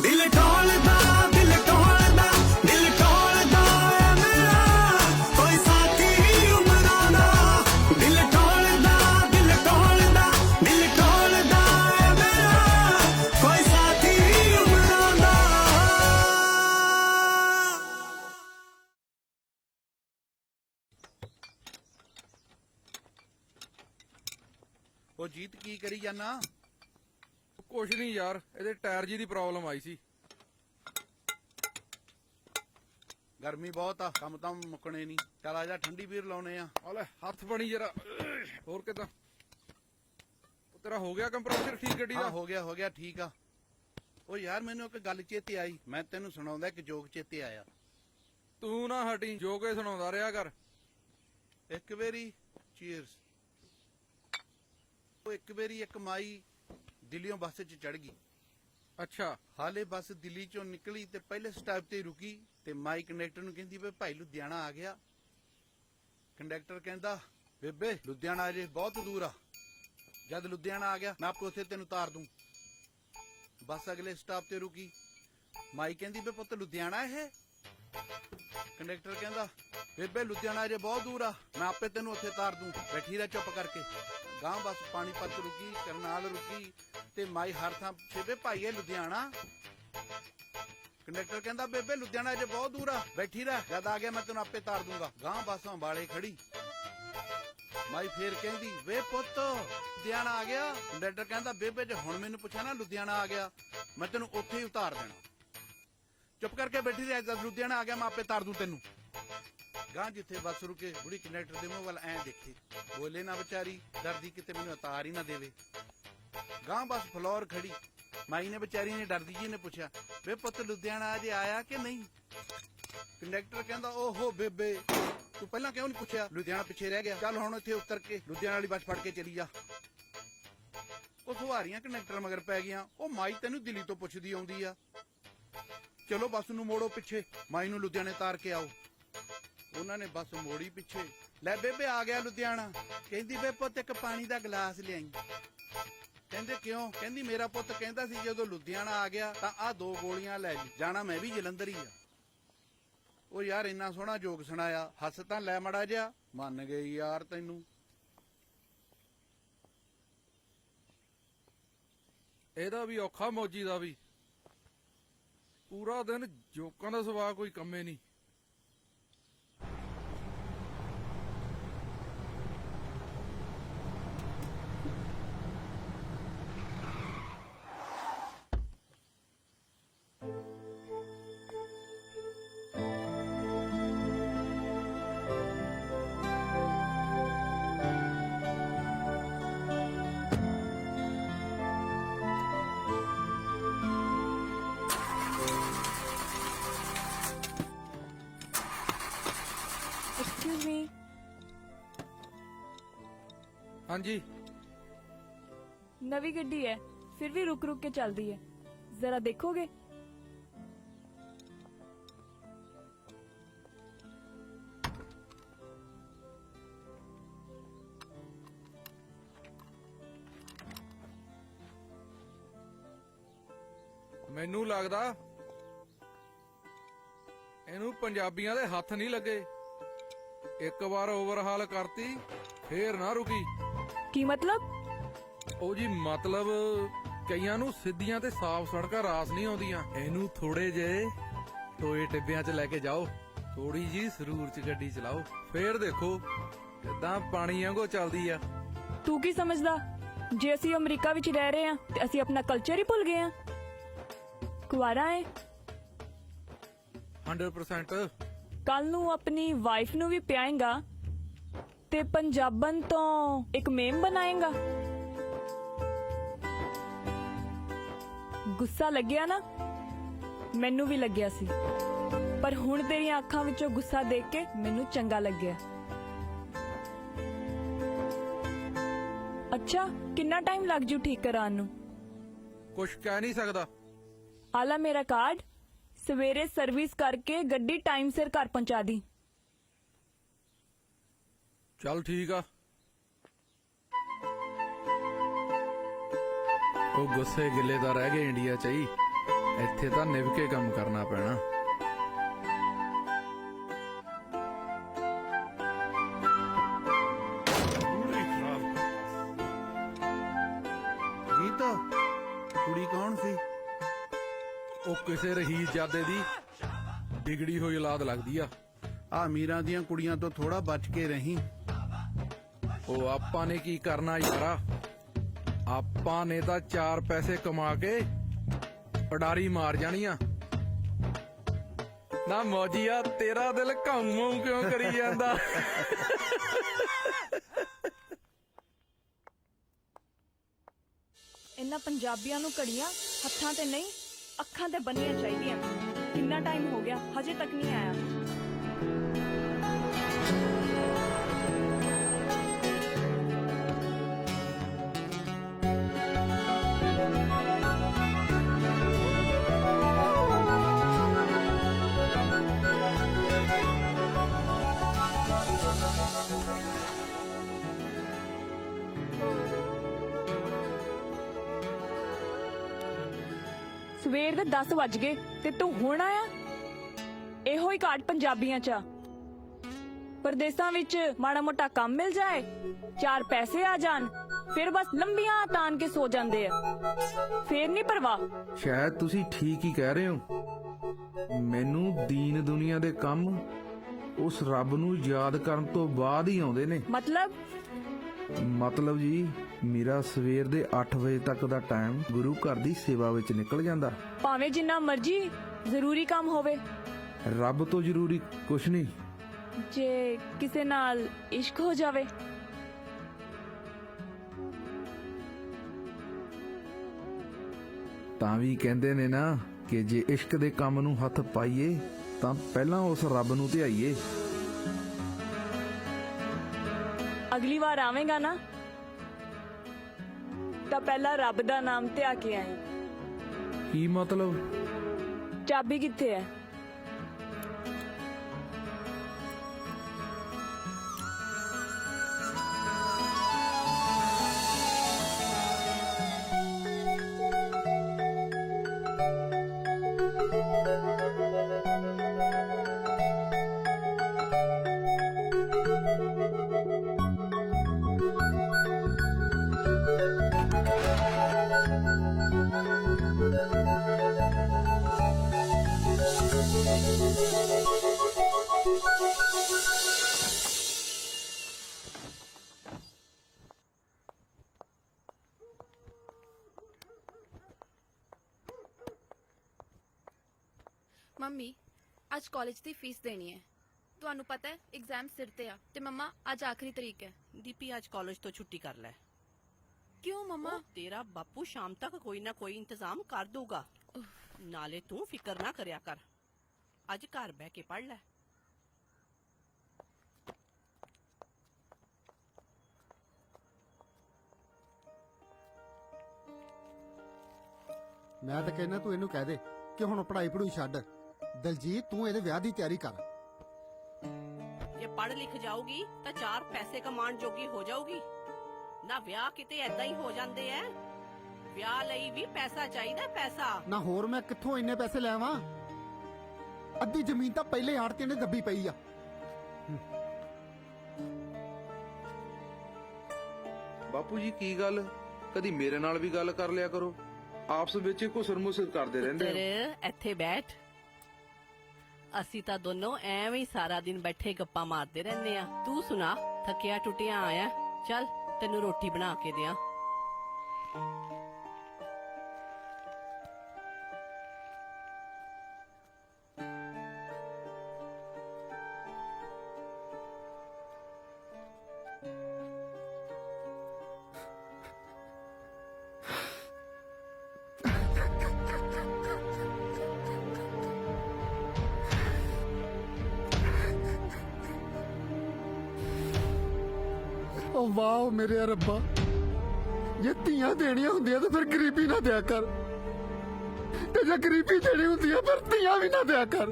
ਦਿਲ ਟੋਲਦਾ ਦਿਲ ਟੋਲਦਾ ਦਿਲ ਟੋਲਦਾ ਏ ਮੇਰਾ ਕੋਈ ਸਾਥੀ ਉਮਰਾਂ ਦਾ ਦਿਲ ਟੋਲਦਾ ਦਿਲ ਟੋਲਦਾ ਦਿਲ ਟੋਲਦਾ ਏ ਮੇਰਾ ਕੋਈ ਸਾਥੀ ਉਮਰਾਂ ਦਾ ਉਹ ਜੀਤ ਕੀ ਕਰੀ ਜਾਨਾ ਕੁਛ ਨਹੀਂ ਯਾਰ, ਇਹਦੇ ਟਾਇਰ ਜੀ ਦੀ ਪ੍ਰੋਬਲਮ ਆਈ ਸੀ। ਗਰਮੀ ਬਹੁਤ ਆ ਕੰਮ ਤਾਂ ਮੁੱਕਣੇ ਨਹੀਂ ਚੱਲ ਆ ਜਾ ਠੰਡੀ ਬੀਰ ਲਾਉਣੇ ਆ ਆ ਲੈ ਹੱਥ ਬਣੀ ਜਰਾ। ਹੋਰ ਕਿਦਾਂ ਤੇਰਾ ਹੋ ਗਿਆ ਕੰਪਰੈਸਰ ਠੀਕ ਗੱਡੀ ਹਾਂ ਦਾ? ਹੋ ਗਿਆ ਠੀਕ ਆ ਉਹ ਯਾਰ ਮੈਨੂੰ ਇੱਕ ਗੱਲ ਚੇਤੇ ਆਈ ਮੈਂ ਤੈਨੂੰ ਸੁਣਾਉਂਦਾ ਇੱਕ ਜੋਕ ਚੇਤੇ ਆਇਆ ਤੂੰ ਨਾ ਹਟੀ, ਜੋ ਕੇ ਸੁਣਾਉਂਦਾ ਰਿਹਾ ਕਰ। ਇੱਕ ਵਾਰੀ ਚੀਅਰਸ ਉਹ ਇੱਕ ਵਾਰੀ ਇੱਕ ਮਾਈ ਦਿੱਲੀੋਂ ਬੱਸ 'ਚ ਚੜ ਗਈ ਅੱਛਾ ਹਾਲੇ ਬੱਸ ਦਿੱਲੀ ਚੋਂ ਨਿਕਲੀ ਤੇ ਪਹਿਲੇ ਸਟਾਪ ਤੇ ਰੁਕੀ ਤੇ ਮਾਈ ਕੰਡਕਟਰ ਨੂੰ ਕਹਿੰਦੀ ਵੇ ਭਾਈ ਲੁਧਿਆਣਾ ਆ ਗਿਆ ਕੰਡਕਟਰ ਕਹਿੰਦਾ ਬੇਬੇ ਲੁਧਿਆਣਾ ਅਜੇ ਬਹੁਤ ਦੂਰ ਆ ਜਦ ਲੁਧਿਆਣਾ ਆ ਗਿਆ ਮੈਂ ਆਪਕੋ ਉੱਥੇ ਤੈਨੂੰ ਉਤਾਰ ਦੂੰ ਬੱਸ ਅਗਲੇ ਸਟਾਪ ਤੇ ਰੁਕੀ ਮਾਈ ਕਹਿੰਦੀ ਵੇ ਪੁੱਤ ਲੁਧਿਆਣਾ ਇਹ ਕੰਡਕਟਰ ਕਹਿੰਦਾ ਬੇਬੇ ਲੁਧਿਆਣਾ ਅਜੇ ਬਹੁਤ ਦੂਰ ਆ ਮੈਂ ਆਪੇ ਤੈਨੂੰ ਉੱਥੇ ਉਤਾਰ ਦੂੰ ਬੈਠੀ ਰਹਿ ਚੁੱਪ ਕਰਕੇ ਗਾਂ ਬੱਸ ਪਾਣੀਪਤ ਰੁਕੀ ਕਰਨਾਲ ਰੁਕੀ ਤੇ ਮਾਈ ਹਰ ਥਾਂ ਪੁੱਛੇ ਵੇ ਭਾਈ ਇਹ ਲੁਧਿਆਣਾ ਕੰਡਕਟਰ ਕਹਿੰਦਾ ਬੇਬੇ ਲੁਧਿਆਣਾ ਅਜੇ ਬਹੁਤ ਦੂਰ ਆ ਬੈਠੀ ਰਹਿ ਜਦ ਆ ਗਿਆ ਮੈਂ ਤੈਨੂੰ ਆਪੇ ਤਾਰ ਦੂੰਗਾ ਗਾਂ ਬੱਸ ਅੰਬਾਲੇ ਖੜੀ ਮਾਈ ਫੇਰ ਕਹਿੰਦੀ ਵੇ ਪੁੱਤ ਲੁਧਿਆਣਾ ਆ ਗਿਆ ਕੰਡਕਟਰ ਕਹਿੰਦਾ ਬੇਬੇ ਜੇ ਹੁਣ ਮੈਨੂੰ ਪੁੱਛਿਆ ਨਾ ਲੁਧਿਆਣਾ ਆ ਗਿਆ ਮੈਂ ਤੈਨੂੰ ਉੱਥੇ ਹੀ ਉਤਾਰ ਦੇਣਾ ਚੁੱਪ ਕਰਕੇ ਬੈਠੀ ਰਹਿ ਜਦ ਲੁਧਿਆਣਾ ਆ ਗਿਆ ਮੈਂ ਆਪੇ ਤਾਰ ਦੂੰ ਤੈਨੂੰ ਗਾਂ ਜਿੱਥੇ ਬੱਸ ਰੁਕੇ ਬੁੜੀ ਕੰਡਕਟਰ ਦੇ ਮੂੰਹ ਵੱਲ ਐਂ ਦੇਖੇ ਬੋਲੇ ਨਾ ਵਿਚਾਰੀ ਡਰਦੀ ਕਿਤੇ ਮੈਨੂੰ ਉਤਾਰ ਹੀ ਨਾ ਦੇਵੇ ਗਾਂ ਬੱਸ ਫਲੋਰ ਖੜੀ ਮਾਈ ਨੇ ਵਿਚਾਰੀ ਨੇ ਡਰਦੀ ਜੀ ਨੇ ਪੁੱਛਿਆ ਵੇ ਪੁੱਤ ਲੁਧਿਆਣਾ ਅਜੇ ਆਇਆ ਕਿ ਨਹੀਂ ਕੰਡਕਟਰ ਕਹਿੰਦਾ ਓਹੋ ਬੇਬੇ ਤੂੰ ਪਹਿਲਾਂ ਕਿਉਂ ਨਹੀਂ ਪੁੱਛਿਆ ਲੁਧਿਆਣਾ ਪਿੱਛੇ ਰਹਿ ਗਿਆ ਚੱਲ ਹੁਣ ਇੱਥੇ ਉਤਰ ਕੇ ਲੁਧਿਆਣਾ ਵਾਲੀ ਬੱਸ ਫੜ ਕੇ ਚਲੀ ਜਾ ਉਹ ਸਵਾਰੀਆਂ ਕੰਡਕਟਰ ਮਗਰ ਪੈ ਗਈਆਂ ਉਹ ਮਾਈ ਤੈਨੂੰ ਦਿੱਲੀ ਤੋਂ ਪੁੱਛਦੀ ਆਉਂਦੀ ਆ ਚਲੋ ਬੱਸ ਨੂੰ ਮੋੜੋ ਪਿੱਛੇ ਮਾਈ ਨੂੰ ਲੁਧਿਆਣੇ ਤਾਰ ਕੇ ਆਓ ਉਹਨਾਂ ਨੇ ਬੱਸ ਮੋੜੀ ਪਿੱਛੇ ਲੈ ਬੇਬੇ ਆ ਗਿਆ ਲੁਧਿਆਣਾ ਕਹਿੰਦੀ ਵੇ ਪੁੱਤ ਇੱਕ ਪਾਣੀ ਦਾ ਗਲਾਸ ਲਿਆਈ ਕਹਿੰਦੇ ਕਿਉਂ ਕਹਿੰਦੀ ਮੇਰਾ ਪੁੱਤ ਕਹਿੰਦਾ ਸੀ ਜਦੋਂ ਲੁਧਿਆਣਾ ਆ ਗਿਆ ਤਾਂ ਆਹ 2 ਗੋਲੀਆਂ ਲੈ ਲਈ ਜਾਣਾ ਮੈਂ ਵੀ ਜਲੰਧਰ ਹੀ ਆ ਉਹ ਯਾਰ ਇੰਨਾ ਸੋਹਣਾ ਜੋਕ ਸੁਣਾਇਆ ਹੱਸ ਤਾਂ ਲੈ ਮੜਾ ਜਿਹਾ ਮੰਨ ਗਈ ਯਾਰ ਤੈਨੂੰ ਇਹਦਾ ਵੀ ਔਖਾ ਮੌਜੀ ਦਾ ਵੀ ਪੂਰਾ ਦਿਨ ਜੋਕਾਂ ਦਾ ਸੁਭਾਅ ਕੋਈ ਕੰਮੇ ਨਹੀਂ। ਹਾਂਜੀ नवी गड्डी है, फिर भी रुक रुक के चलती है, जरा देखोगे? ਮੈਨੂੰ ਲੱਗਦਾ ਇਹਨੂੰ ਪੰਜਾਬੀਆਂ ਦੇ ਹੱਥ ਨਹੀਂ ਲੱਗੇ। ਇੱਕ ਵਾਰ ਓਵਰਹਾਲ ਕਰਤੀ ਫੇਰ ਨਾ ਰੁਕੀ। की मतलब? ਉਹ ਜੀ ਮਤਲਬ ਕਈਆਂ ਨੂੰ ਸਿੱਧੀਆਂ ਤੇ ਸਾਫ਼ ਸੜਕਾਂ ਰਾਸ ਨਹੀਂ ਆਉਂਦੀਆਂ। ਇਹਨੂੰ ਥੋੜੇ ਜਿਹੇ ਟੋਏ ਟਿੱਬਿਆਂ 'ਚ ਲੈ ਕੇ ਜਾਓ, ਥੋੜੀ ਜੀ ਸਰੂਰ 'ਚ ਗੱਡੀ ਚਲਾਓ, ਫੇਰ ਦੇਖੋ ਕਿੱਦਾਂ ਪਾਣੀ ਵਾਂਗੂ ਚੱਲਦੀ ਆ। तू की समझदा? जे असी अमरीका विच रह रहे हैं ते असी अपना कल्चर ही भुल गए हैं। कुवारा है, 100%। कल नू अपनी वाइफ नू भी प्याएगा ते पंजाबन तो एक मेम बनाएगा। गुस्सा लग्या ना? मैनू भी लग्या सी, पर हुण तेरियां अखां विचों गुस्सा देख के मैनू चंगा लग्या। अच्छा, कितना टाइम लग जू ठीक करान नू? ਕੁਛ ਕਹਿ ਨਹੀਂ ਸਕਦਾ। आला मेरा कार्ड, सवेरे सर्विस करके गड्डी टाइम सिर घर पहुंचा दी। ਚੱਲ ਠੀਕ ਆ। ਉਹ ਗੁੱਸੇ ਗਿੱਲੇ ਦਾ ਰਹਿ ਗਏ ਇੰਡੀਆ 'ਚ ਹੀ, ਇੱਥੇ ਤਾਂ ਨਿਭ ਕੇ ਕੰਮ ਕਰਨਾ ਪੈਣਾ। ਗੀਤ ਕੁੜੀ ਕੌਣ ਸੀ? ਉਹ ਕਿਸੇ ਰਹੀਜ਼ਾਦੇ ਦੀ ਵਿਗੜੀ ਹੋਈ ਔਲਾਦ ਲੱਗਦੀ ਆ। ਆ ਅਮੀਰਾਂ ਦੀਆਂ ਕੁੜੀਆਂ ਤੋਂ ਥੋੜਾ ਬਚ ਕੇ ਰਹੀਂ। ਉਹ ਆਪਾਂ ਨੇ ਕੀ ਕਰਨਾ ਯਾਰਾ, ਆਪਾਂ ਨੇ ਤਾਂ 4 ਪੈਸੇ ਕਮਾ ਕੇ ਉਡਾਰੀ ਮਾਰ ਜਾਣੀ ਆ। ਨਾ ਮੌਜੀਆ, ਤੇਰਾ ਦਿਲ ਘਾਉਂ ਕਿਉਂ ਕਰੀ ਜਾਂਦਾ? इन्ना पंजाबियां नू घड़ियां हत्थां ते नहीं अखां ते बननियां चाहिदियां। कितना टाइम हो गया हजे तक नहीं आया। ਸਵੇਰ ਦੇ 10 ਵੱਜ ਗਏ ਤੇ ਤੂੰ ਹੁਣ ਆਇਆ? ਇਹੋ ਹੀ ਘਾਟ ਪੰਜਾਬੀਆਂ 'ਚ ਆ। ਪਰਦੇਸਾਂ ਵਿੱਚ ਮਾੜਾ ਮੋਟਾ ਕੰਮ ਮਿਲ ਜਾਏ, 4 ਪੈਸੇ ਆ ਜਾਣ, ਫਿਰ ਬਸ ਲੰਬੀਆਂ ਤਾਨ ਕੇ ਸੋ ਜਾਂਦੇ ਆ, ਫੇਰ ਨਹੀਂ ਪਰਵਾਹ। ਸ਼ਾਇਦ ਤੁਸੀਂ ਠੀਕ ਹੀ ਕਹਿ ਰਹੇ ਹੋ। ਮੈਨੂੰ ਦੀਨ ਦੁਨੀਆ ਦੇ ਕੰਮ ਉਸ ਰੱਬ ਨੂੰ ਯਾਦ ਕਰਨ ਤੋਂ ਬਾਅਦ ਹੀ ਆਉਂਦੇ ਨੇ। ਮਤਲਬ ਜੀ, ਮੇਰਾ ਸਵੇਰ ਦੇ 8 ਵਜੇ ਤੱਕ ਦਾ ਟਾਈਮ ਗੁਰੂ ਘਰ ਦੀ ਸੇਵਾ ਵਿੱਚ ਨਿਕਲ ਜਾਂਦਾ। ਭਾਵੇਂ ਜਿੰਨਾ ਮਰਜੀ ਜ਼ਰੂਰੀ ਕੰਮ ਹੋਵੇ। ਰੱਬ ਤੋਂ ਜ਼ਰੂਰੀ ਕੁਛ ਨਹੀਂ। ਜੇ ਕਿਸੇ ਨਾਲ ਇਸ਼ਕ ਹੋ ਜਾਵੇ? ਤਾਂ ਵੀ ਕਹਿੰਦੇ ਨੇ ਨਾ ਕਿ ਜੇ ਇਸ਼ਕ ਦੇ ਕੰਮ ਨੂੰ ਹੱਥ ਪਾਈਏ ਤਾਂ ਪਹਿਲਾਂ ਉਸ ਰੱਬ ਨੂੰ ਧਿਆਈਏ। ਅਗਲੀ ਵਾਰ ਆਵੇਂਗਾ ਨਾ ਤਾਂ ਪਹਿਲਾਂ ਰੱਬ ਦਾ ਨਾਮ ਧਿਆ ਕੇ ਆਏ। ਕੀ ਮਤਲਬ? ਚਾਬੀ ਕਿੱਥੇ ਹੈ? ਮੰਮੀ ਅੱਜ ਕਾਲਜ ਦੀ ਫੀਸ ਦੇਣੀ ਹੈ। ਤੁਹਾਨੂੰ ਪਤਾ ਹੈ ਐਗਜ਼ਾਮ ਸਿਰ ਤੇ ਆ ਤੇ ਮੰਮਾ ਅੱਜ ਆਖਰੀ ਤਰੀਕ ਹੈ। ਦੀਪੀ ਅੱਜ ਕਾਲਜ ਤੋਂ ਛੁੱਟੀ ਕਰ ਲੈ। ਕਿਉਂ ਮੰਮਾ? ਤੇਰਾ ਬਾਪੂ ਸ਼ਾਮ ਤੱਕ ਕੋਈ ਨਾ ਕੋਈ ਇੰਤਜ਼ਾਮ ਕਰ ਦੂਗਾ। ਨਾਲੇ ਤੂੰ ਫਿਕਰ ਨਾ ਕਰਿਆ ਕਰ, ਅੱਜ ਘਰ ਬਹਿ ਕੇ ਪੜ ਲੈ। ਮੈਂ ਤਾਂ ਕਹਿੰਦਾ ਤੂੰ ਇਹਨੂੰ ਕਹਿ ਦੇ ਕਿ ਹੁਣ ਪੜ੍ਹਾਈ ਪੜੂਈ ਛੱਡ। ਦਲਜੀਤ ਤੂੰ ਇਹਦੇ ਵਿਆਹ ਦੀ ਤਿਆਰੀ ਕਰ। ਜੇ ਪੜ੍ਹ ਲਿਖ ਜਾਊਗੀ ਤਾਂ 4 ਪੈਸੇ ਕਮਾਉਣ ਜੋਗੀ ਹੋ ਜਾਊਗੀ ਨਾ। ਵਿਆਹ ਕਿਤੇ ਐਦਾਂ ਹੀ ਹੋ ਜਾਂਦੇ ਐ, ਵਿਆਹ ਲਈ ਵੀ ਪੈਸਾ ਚਾਹੀਦਾ, ਪੈਸਾ। ਨਾ ਹੋਰ ਮੈਂ ਕਿੱਥੋਂ ਇੰਨੇ ਪੈਸੇ ਲੈ ਆਵਾਂ? ਅੱਧੀ ਜ਼ਮੀਨ ਤਾਂ ਪਹਿਲੇ ਆੜਤੀਆਂ ਨੇ ਦੱਬੀ ਪਈ ਆ। ਬਾਪੂ ਜੀ ਕੀ ਗੱਲ, ਕਦੀ ਮੇਰੇ ਨਾਲ ਵੀ ਗੱਲ ਕਰ ਲਿਆ ਕਰੋ, ਆਪਸ ਵਿੱਚ ਘੁਸਰ ਮੁਸਰ ਕਰਦੇ ਰਹਿੰਦੇ ਪੁੱਤਰ ਇੱਥੇ ਬੈਠ। ਅਸੀਂ ਤਾਂ ਦੋਨੋਂ ਐਵੇਂ ਹੀ ਸਾਰਾ ਦਿਨ ਬੈਠੇ ਗੱਪਾਂ ਮਾਰਦੇ ਰਹਿੰਦੇ ਆ। ਤੂੰ ਸੁਣਾ, ਥੱਕਿਆ ਟੁੱਟਿਆ ਆਇਆ? ਚੱਲ ਤੈਨੂੰ ਰੋਟੀ ਬਣਾ ਕੇ ਦਿਆਂ। ਓ ਵਾਹ ਮੇਰੇ ਰੱਬਾ, ਜੇ ਧੀਆਂ ਦੇਣੀਆਂ ਹੁੰਦੀਆਂ ਤਾਂ ਫਿਰ ਗਰੀਬੀ ਨਾ ਦਿਆ ਕਰ, ਤੇ ਜੇ ਗਰੀਬੀ ਦੇਣੀ ਹੁੰਦੀ ਆ ਫਿਰ ਧੀਆਂ ਵੀ ਨਾ ਦਿਆ ਕਰ।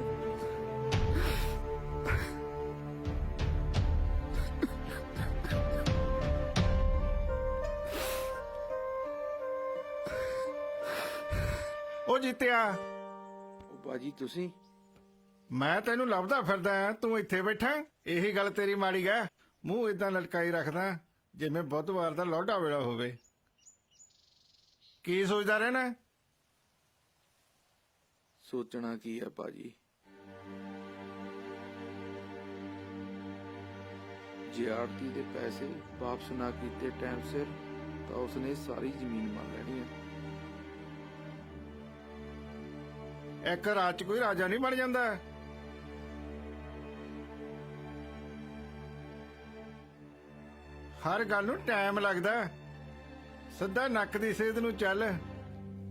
ਓ ਜੀਤਿਆ। ਉਹ ਬਾਜੀ ਤੁਸੀਂ? ਮੈਂ ਤੈਨੂੰ ਲੱਭਦਾ ਫਿਰਦਾ, ਤੂੰ ਇੱਥੇ ਬੈਠਾ। ਇਹੀ ਗੱਲ ਤੇਰੀ ਮਾੜੀ ਗਾ, ਮੂੰਹ ਇਦਾਂ ਲਟਕਾਈ ਰੱਖਦਾ ਜਿਵੇਂ ਬੁੱਧਵਾਰ ਦਾ ਲੋਢਾ ਵੇਲਾ ਹੋਵੇ। ਕੀ ਸੋਚਦਾ ਰਹਿਣਾ? ਸੋਚਣਾ ਕੀ ਹੈ ਬਾਜੀ, ਜੇ ਆੜਤੀ ਦੇ ਪੈਸੇ ਵਾਪਸ ਨਾ ਕੀਤੇ ਟਾਈਮ ਸਿਰ ਤਾਂ ਉਸਨੇ ਸਾਰੀ ਜ਼ਮੀਨ ਮੰਗ ਲੈਣੀ ਹੈ। ਇੱਕ ਰਾਤ 'ਚ ਕੋਈ ਰਾਜਾ ਨਹੀਂ ਬਣ ਜਾਂਦਾ। ਹਰ ਗੱਲ ਨੂੰ ਟਾਈਮ ਲੱਗਦਾ। ਸਿੱਧਾ ਨੱਕ ਦੀ ਸੇਧ ਨੂੰ ਚੱਲ,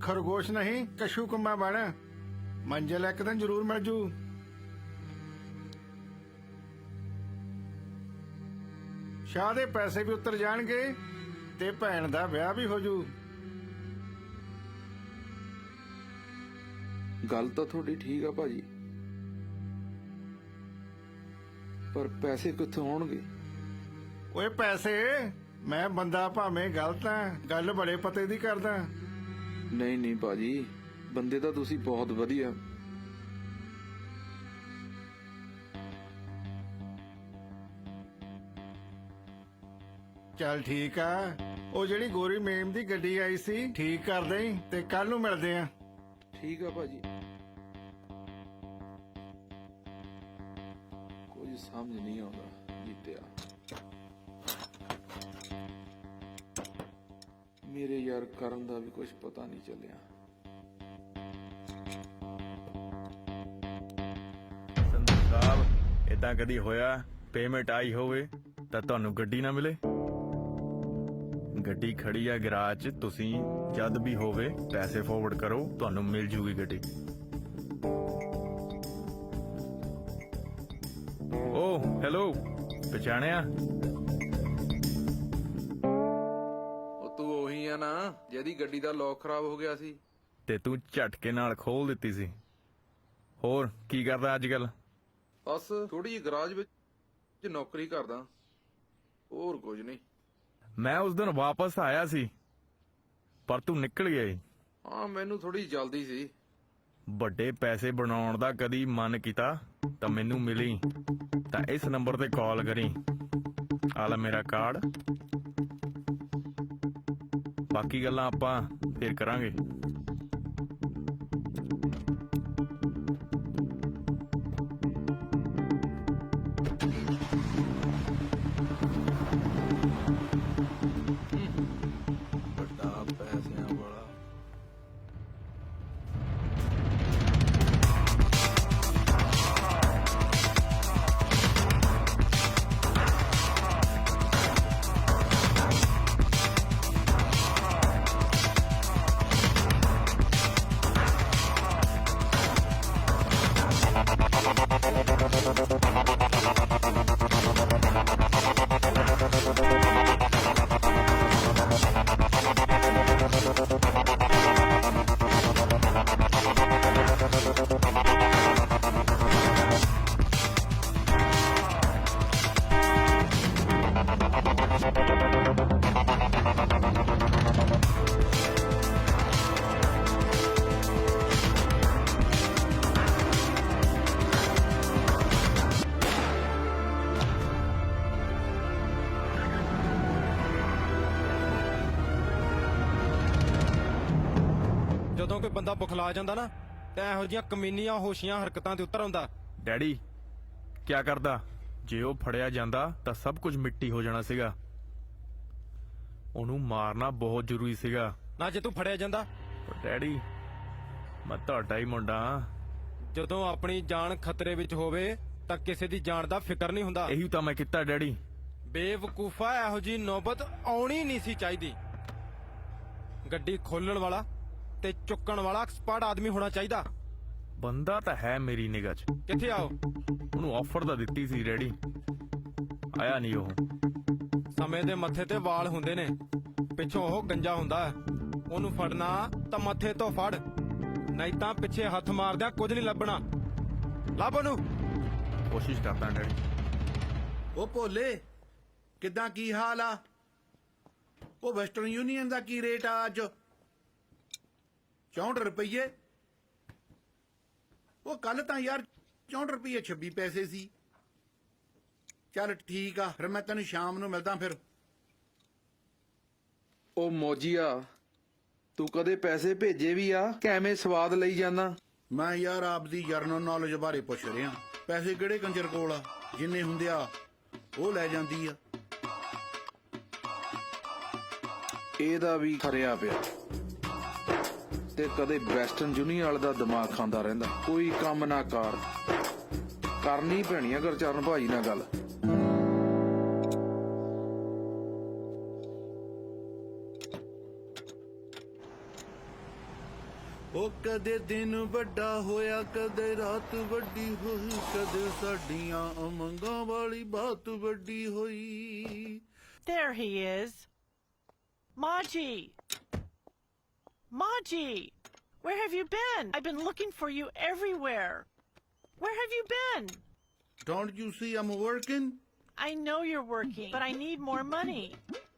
ਖਰਗੋਸ਼ ਨਹੀਂ ਕਸ਼ੂ ਕੁੰਮਾ ਬਣ। ਮੰਜ਼ਿਲ ਇੱਕ ਦਿਨ ਜ਼ਰੂਰ ਮਿਲ ਜੂ। ਸ਼ਾਹ ਦੇ ਪੈਸੇ ਵੀ ਉਤਰ ਜਾਣਗੇ ਤੇ ਭੈਣ ਦਾ ਵਿਆਹ ਵੀ ਹੋ ਜੂ। ਗੱਲ ਤਾਂ ਤੁਹਾਡੀ ਠੀਕ ਆ ਭਾਜੀ, ਪਰ ਪੈਸੇ ਕਿੱਥੋਂ ਆਉਣਗੇ? ਓਏ ਪੈਸੇ, ਮੈਂ ਬੰਦਾ ਭਾਵੇਂ ਗਲਤ ਆ, ਗੱਲ ਬੜੇ ਪਤੇ ਦੀ ਕਰਦਾ। ਨਹੀਂ ਨਹੀਂ ਭਾਜੀ, ਬੰਦੇ ਤਾਂ ਤੁਸੀਂ ਬਹੁਤ ਵਧੀਆ। ਚੱਲ ਠੀਕ ਆ, ਉਹ ਜਿਹੜੀ ਗੋਰੀ ਮੇਮ ਦੀ ਗੱਡੀ ਆਈ ਸੀ ਠੀਕ ਕਰ ਦੇਈਂ ਤੇ ਕੱਲ ਨੂੰ ਮਿਲਦੇ ਆ। ਠੀਕ ਆ ਭਾਜੀ। ਕੁਝ ਸਮਝ ਨਹੀਂ ਆਉਂਦਾ ਜੀਤਿਆ, ਮੇਰੇ ਯਾਰ ਕਰਨ ਦਾ ਵੀ ਕੁਝ ਪਤਾ ਨਹੀਂ ਚੱਲਿਆ। ਸੰਧੂ ਸਾਹਿਬ, ਇਦਾਂ ਕਦੀ ਹੋਇਆ ਪੇਮੈਂਟ ਆਈ ਹੋਵੇ ਤਾਂ ਤੁਹਾਨੂੰ ਗੱਡੀ ਨਾ ਮਿਲੇ? ਗੱਡੀ ਖੜੀ ਆ ਗਰਾਜ 'ਚ, ਤੁਸੀਂ ਜਦ ਵੀ ਹੋਵੇ ਪੈਸੇ ਫਾਰਵਰਡ ਕਰੋ, ਤੁਹਾਨੂੰ ਮਿਲ ਜੂਗੀ ਗੱਡੀ। ਓ ਹੈਲੋ, ਪਛਾਣਿਆ? ਉਹ ਤੂੰ ਉਹੀ ਆ ਨਾ ਜਿਹਦੀ ਗੱਡੀ ਦਾ ਲੋਕ ਖਰਾਬ ਹੋ ਗਿਆ ਸੀ ਤੇ ਤੂੰ ਝਟਕੇ ਨਾਲ ਖੋਲ ਦਿੱਤੀ ਸੀ। ਹੋਰ ਕੀ ਕਰਦਾ ਅੱਜ ਕੱਲ? ਬਸ ਥੋੜੀ ਜਿਹੀ ਗਰਾਜ ਵਿੱਚ ਨੌਕਰੀ ਕਰਦਾ, ਹੋਰ ਕੁਝ ਨਹੀਂ। ਮੈਂ ਉਸ ਦਿਨ ਵਾਪਸ ਆਇਆ ਸੀ ਪਰ ਤੂੰ ਨਿਕਲ ਗਿਆ ਈ। ਹਾਂ, ਮੈਨੂੰ ਥੋੜੀ ਜਲਦੀ ਸੀ। ਵੱਡੇ ਪੈਸੇ ਬਣਾਉਣ ਦਾ ਕਦੀ ਮਨ ਕੀਤਾ ਤਾਂ ਮੈਨੂੰ ਮਿਲੀ ਤਾਂ ਇਸ ਨੰਬਰ ਤੇ ਕਾਲ ਕਰੀ। ਆ ਲੈ ਮੇਰਾ ਕਾਰਡ, ਬਾਕੀ ਗੱਲਾਂ ਆਪਾਂ ਫਿਰ ਕਰਾਂਗੇ। ਵੱਡਾ ਪੈਸਿਆਂ ਵਾਲਾ। ਕੋਈ ਬੰਦਾ ਬੁਖਲਾ ਜਾਂਦਾ ਨਾ ਤੇ ਇਹੋ ਜਿਹੀਆਂ ਕਮੀਨੀਆਂ ਹੋਸ਼ੀਆਂ ਹਰਕਤਾਂ ਤੇ ਉਤਰ ਆਉਂਦਾ। ਡੈਡੀ ਕਿਆ ਕਰਦਾ? ਜੇ ਉਹ ਫੜਿਆ ਜਾਂਦਾ ਤਾਂ ਸਭ ਕੁਝ ਮਿੱਟੀ ਹੋ ਜਾਣਾ ਸੀਗਾ। ਉਹਨੂੰ ਮਾਰਨਾ ਬਹੁਤ ਜ਼ਰੂਰੀ ਸੀਗਾ। ਨਾ ਜੇ ਤੂੰ ਫੜਿਆ ਜਾਂਦਾ। ਡੈਡੀ ਮੈਂ ਤੁਹਾਡਾ ਹੀ ਮੁੰਡਾ ਹਾਂ। ਜਦੋਂ ਆਪਣੀ ਜਾਨ ਖਤਰੇ ਵਿੱਚ ਹੋਵੇ ਤਾਂ ਕਿਸੇ ਦੀ ਜਾਨ ਦਾ ਫਿਕਰ ਨਹੀਂ ਹੁੰਦਾ। ਇਹੀ ਤਾਂ ਮੈਂ ਕੀਤਾ ਡੈਡੀ। ਬੇਵਕੂਫਾ, ਇਹੋ ਜੀ ਨੌਬਤ ਆਉਣੀ ਨਹੀਂ ਸੀ ਚਾਹੀਦੀ। ਗੱਡੀ ਖੋਲਣ ਵਾਲਾ ਤੇ ਚੁੱਕਣ ਵਾਲਾ ਐਕਸਪਰਟ ਆਦਮੀ ਹੋਣਾ ਚਾਹੀਦਾ। ਬੰਦਾ ਤਾਂ ਹੈ ਮੇਰੀ ਨਿਗਾਹ 'ਚ। ਕਿੱਥੇ ਆਓ? ਉਹਨੂੰ ਆਫਰ ਤਾਂ ਦਿੱਤੀ ਸੀ ਡੈਡੀ, ਆਇਆ ਨਹੀਂ ਉਹ। ਸਮੇਂ ਦੇ ਮੱਥੇ ਤੇ ਵਾਲ ਹੁੰਦੇ ਨੇ, ਪਿੱਛੋਂ ਉਹ ਗੰਜਾ ਹੁੰਦਾ ਹੈ। ਉਹਨੂੰ ਫੜਨਾ ਤਾਂ ਮੱਥੇ ਤੋਂ ਫੜ, ਨਹੀਂ ਤਾਂ ਪਿੱਛੇ ਹੱਥ ਮਾਰਦਿਆਂ ਕੁਝ ਨਹੀਂ ਲੱਭਣਾ। ਲੱਭ ਉਹਨੂੰ। ਕੋਸ਼ਿਸ਼ ਕਰਦਾ ਡੈਡੀ। ਉਹ ਭੋਲੇ ਕਿੱਦਾਂ, ਕੀ ਹਾਲ ਆ? ਉਹ ਵੈਸਟਰਨ ਯੂਨੀਅਨ ਦਾ ਕੀ ਰੇਟ ਆ ਅੱਜ? 64 ਰੁਪਏ। ਉਹ ਕੱਲ ਤਾਂ ਯਾਰ 64 ਰੁਪਏ 26 ਪੈਸੇ ਸੀ। ਚੱਲ ਠੀਕ ਆ, ਫਿਰ ਮੈਂ ਤੈਨੂੰ ਸ਼ਾਮ ਨੂੰ ਮਿਲਦਾ ਫਿਰ। ਉਹ ਮੋਜੀਆ, ਤੂੰ ਕਦੇ ਪੈਸੇ ਭੇਜੇ ਵੀ ਆ ਕਿ ਐਵੇਂ ਸਵਾਦ ਲਈ ਜਾਂਦਾ? ਮੈਂ ਯਾਰ ਆਪਦੀ ਜਰਨਲ ਨੌਲੇਜ ਬਾਰੇ ਪੁੱਛ ਰਿਹਾ। ਪੈਸੇ ਕਿਹੜੇ ਕੰਜਰ ਕੋਲ ਆ? ਜਿੰਨੇ ਹੁੰਦੇ ਆ ਉਹ ਲੈ ਜਾਂਦੀ ਆ। ਇਹਦਾ ਵੀ ਖਰਿਆ ਪਿਆ ਤੇ ਕਦੇ ਵੈਸਟਰਨ ਯੂਨੀਅਨ ਵਾਲੇ ਦਾ ਦਿਮਾਗ ਖਾਂਦਾ ਰਹਿੰਦਾ। ਕੋਈ ਕੰਮ ਨਾ ਕਾਰ ਕਰਨੀ ਪੈਣੀ ਆ ਗੁਰਚਰਨ ਭਾਜੀ ਨਾਲ ਗੱਲ। ਉਹ ਕਦੇ ਦਿਨ ਵੱਡਾ ਹੋਇਆ, ਕਦੇ ਰਾਤ ਵੱਡੀ ਹੋਈ, ਕਦੇ ਸਾਡੀਆਂ ਉਮੰਗਾਂ ਵਾਲੀ ਬਾਤ ਵੱਡੀ ਹੋਈ। There he is. Maji! Maji! Where have you been? I've been looking for you everywhere. Where have you been? Don't you see I'm working? I know you're working, but I need more money.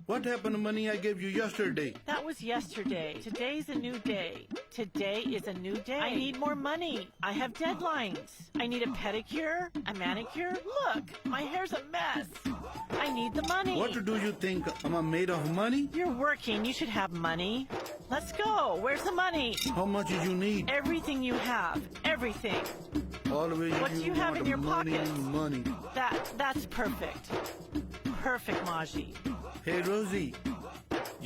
What happened to money I gave you yesterday? That was yesterday. Today's a new day. Today is a new day. I need more money. I have deadlines. I need a pedicure, a manicure. Look, my hair's a mess. I need the money. What do you think? I'm made of money? You're working. You should have money. Let's go. Where's the money? How much do you need? Everything you have. Everything. Always What do you have in your money, pockets? money. That's perfect. Perfect, Maji. Hey, Rosie,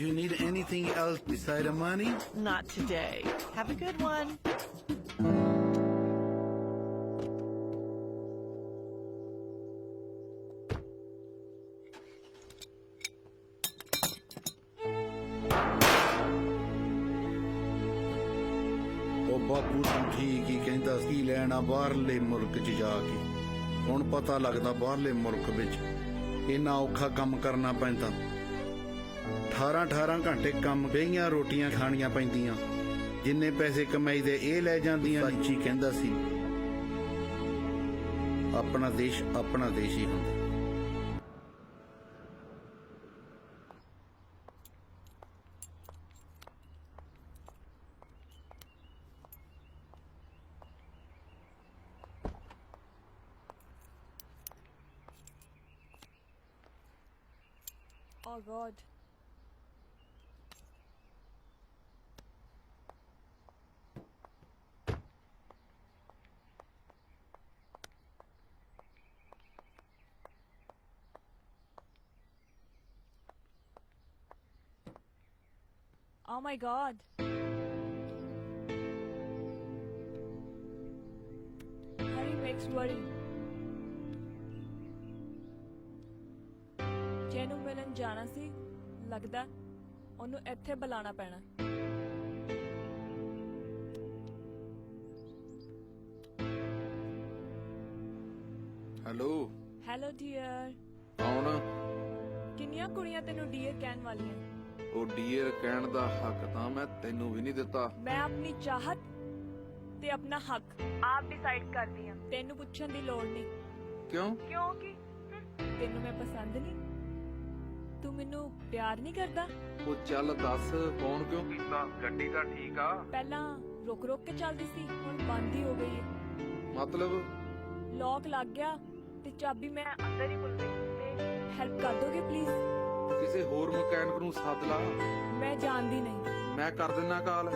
you need anything else besides money? Not today. Have a good one. ਉਹ ਬਾਪੂ ਤੂੰ ਠੀਕ ਹੀ ਕਹਿੰਦਾ ਸੀ, ਲੈਣਾ ਬਾਹਰਲੇ ਮੁਲਕ 'ਚ ਜਾ ਕੇ। ਹੁਣ ਪਤਾ ਲੱਗਦਾ ਬਾਹਰਲੇ ਮੁਲਕ ਵਿੱਚ ਇੰਨਾ ਔਖਾ ਕੰਮ ਕਰਨਾ ਪੈਂਦਾ। 18 ਘੰਟੇ ਕੰਮ, ਬਈਆਂ ਰੋਟੀਆਂ ਖਾਣੀਆਂ ਪੈਂਦੀਆਂ। ਜਿੰਨੇ ਪੈਸੇ ਕਮਾਈ ਦੇ ਇਹ ਲੈ ਜਾਂਦੀਆਂ। ਸੱਚੀ ਕਹਿੰਦਾ ਸੀ, ਆਪਣਾ ਦੇਸ਼ ਹੀ ਹੁੰਦਾ। Oh God. Oh my God. Harry makes worry. ਜਿਹਨੂੰ ਮਿਲਣ ਜਾਣਾ ਸੀ, ਲੱਗਦਾ ਉਹਨੂੰ ਇੱਥੇ ਬੁਲਾਣਾ ਪੈਣਾ। Hello hello dear. ਕੌਣ? ਕਿੰਨੀਆਂ ਕੁੜੀਆਂ ਤੈਨੂੰ ਡੀਅਰ ਕਹਿਣ ਵਾਲੀਆਂ? ਉਹ ਡੀਅਰ ਕਹਿਣ ਦਾ ਹੱਕ ਤਾਂ ਮੈਂ ਤੈਨੂੰ ਵੀ ਨਹੀਂ ਦਿੱਤਾ। ਮੈਂ ਆਪਣੀ ਚਾਹਤ ਤੇ ਆਪਣਾ ਹੱਕ ਆਪ ਡਿਸਾਈਡ ਕਰਦੀ ਹਾਂ। ਤੈਨੂੰ ਪੁੱਛਣ ਦੀ ਲੋੜ ਨਹੀਂ। ਕਿਉਂ? ਕਿਉਂਕਿ ਤੈਨੂੰ ਮੈਂ ਪਸੰਦ ਨਹੀਂ। ਤੂੰ ਮੈਨੂੰ ਪਿਆਰ ਨਹੀਂ ਕਰਦਾ। ਉਹ ਚੱਲ ਦੱਸ, ਫੋਨ ਕਿਉਂ ਕੀਤਾ? ਗੱਡੀ ਤਾਂ ਠੀਕ ਆ। ਪਹਿਲਾਂ ਰੁਕ ਰੁਕ ਕੇ ਚੱਲਦੀ ਸੀ, ਹੁਣ ਬੰਦ ਹੀ ਹੋ ਗਈ ਹੈ। ਮਤਲਬ? ਲੌਕ ਲੱਗ ਗਿਆ ਤੇ ਚਾਬੀ ਮੈਂ ਅੰਦਰ ਹੀ ਭੁੱਲ ਗਈ। ਹੈਲਪ ਕਰ ਦੋਗੇ ਪਲੀਜ਼? ਕਿਸੇ ਹੋਰ ਮਕੈਨਿਕ ਨੂੰ ਸੱਦ ਲਾ। ਮੈਂ ਜਾਣਦੀ ਨਹੀਂ। ਮੈਂ ਕਰ ਦਿੰਨਾ ਕਾਲ।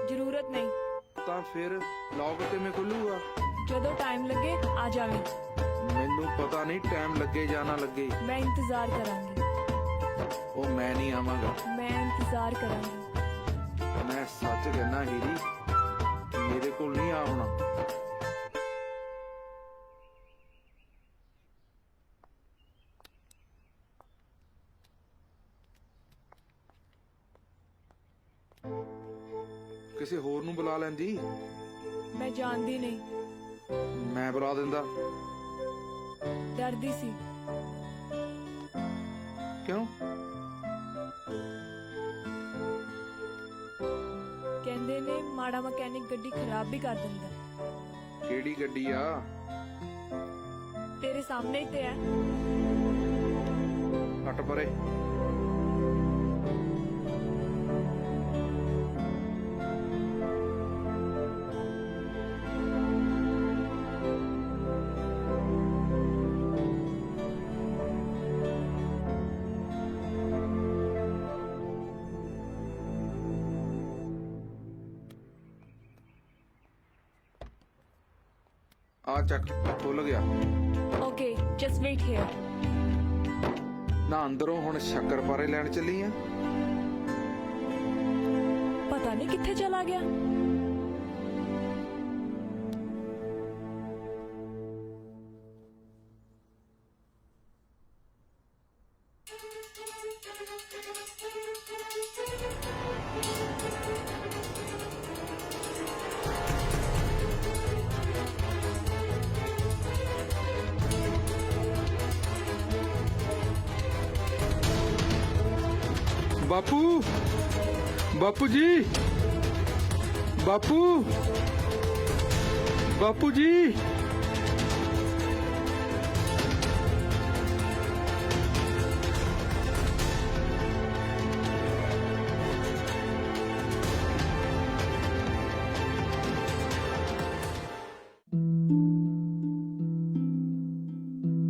ਜ਼ਰੂਰਤ ਨਹੀਂ। ਤਾਂ ਫਿਰ ਲੌਕ ਕਿਵੇਂ ਖੁੱਲੂਗਾ? ਜਦੋਂ ਟਾਈਮ ਲੱਗੇ ਆ ਜਾਵੇਂ। ਮੈਨੂੰ ਪਤਾ ਨਹੀਂ ਟਾਈਮ ਲੱਗੇ ਜਾਂ ਨਾ ਲੱਗੇ। ਮੈਂ ਇੰਤਜ਼ਾਰ ਕਰਾਂਗੀ। ਉਹ ਮੈਂ ਨਹੀਂ ਆਵਾਂਗਾ। ਮੈਂ ਇੰਤਜ਼ਾਰ ਕਰਾਂਗੀ। ਮੈਂ ਸੱਚ ਕਹਿਣਾ ਹੀਰੀ, ਮੇਰੇ ਕੋਲ ਨਹੀਂ ਆਉਣਾ। ਕਿਸੇ ਹੋਰ ਨੂੰ ਬੁਲਾ ਲੈਂਦੀ। ਮੈਂ ਜਾਣਦੀ ਨਹੀਂ। ਮੈਂ ਬੁਲਾ ਦਿੰਦਾ। ਡਰਦੀ ਸੀ। ਕਿਉਂ? ਕਹਿੰਦੇ ਨੇ ਮਾੜਾ ਮਕੈਨਿਕ ਗੱਡੀ ਖਰਾਬ ਵੀ ਕਰ ਦਿੰਦਾ। ਕਿਹੜੀ ਗੱਡੀ ਆ? ਤੇਰੇ ਸਾਹਮਣੇ ਹੀ ਤੇ ਹੈ। ਹਟ ਪਰੇ। ਆ ਚੱਕ, ਖੁੱਲ ਗਿਆ। Okay, just wait here. ਨਾ ਅੰਦਰੋਂ ਹੁਣ ਸ਼ੱਕਰਪਾਰੇ ਲੈਣ ਚੱਲੀ ਆ? ਪਤਾ ਨਹੀਂ ਕਿੱਥੇ ਚਲਾ ਗਿਆ। बापू, बापू जी, बापू, बापू जी।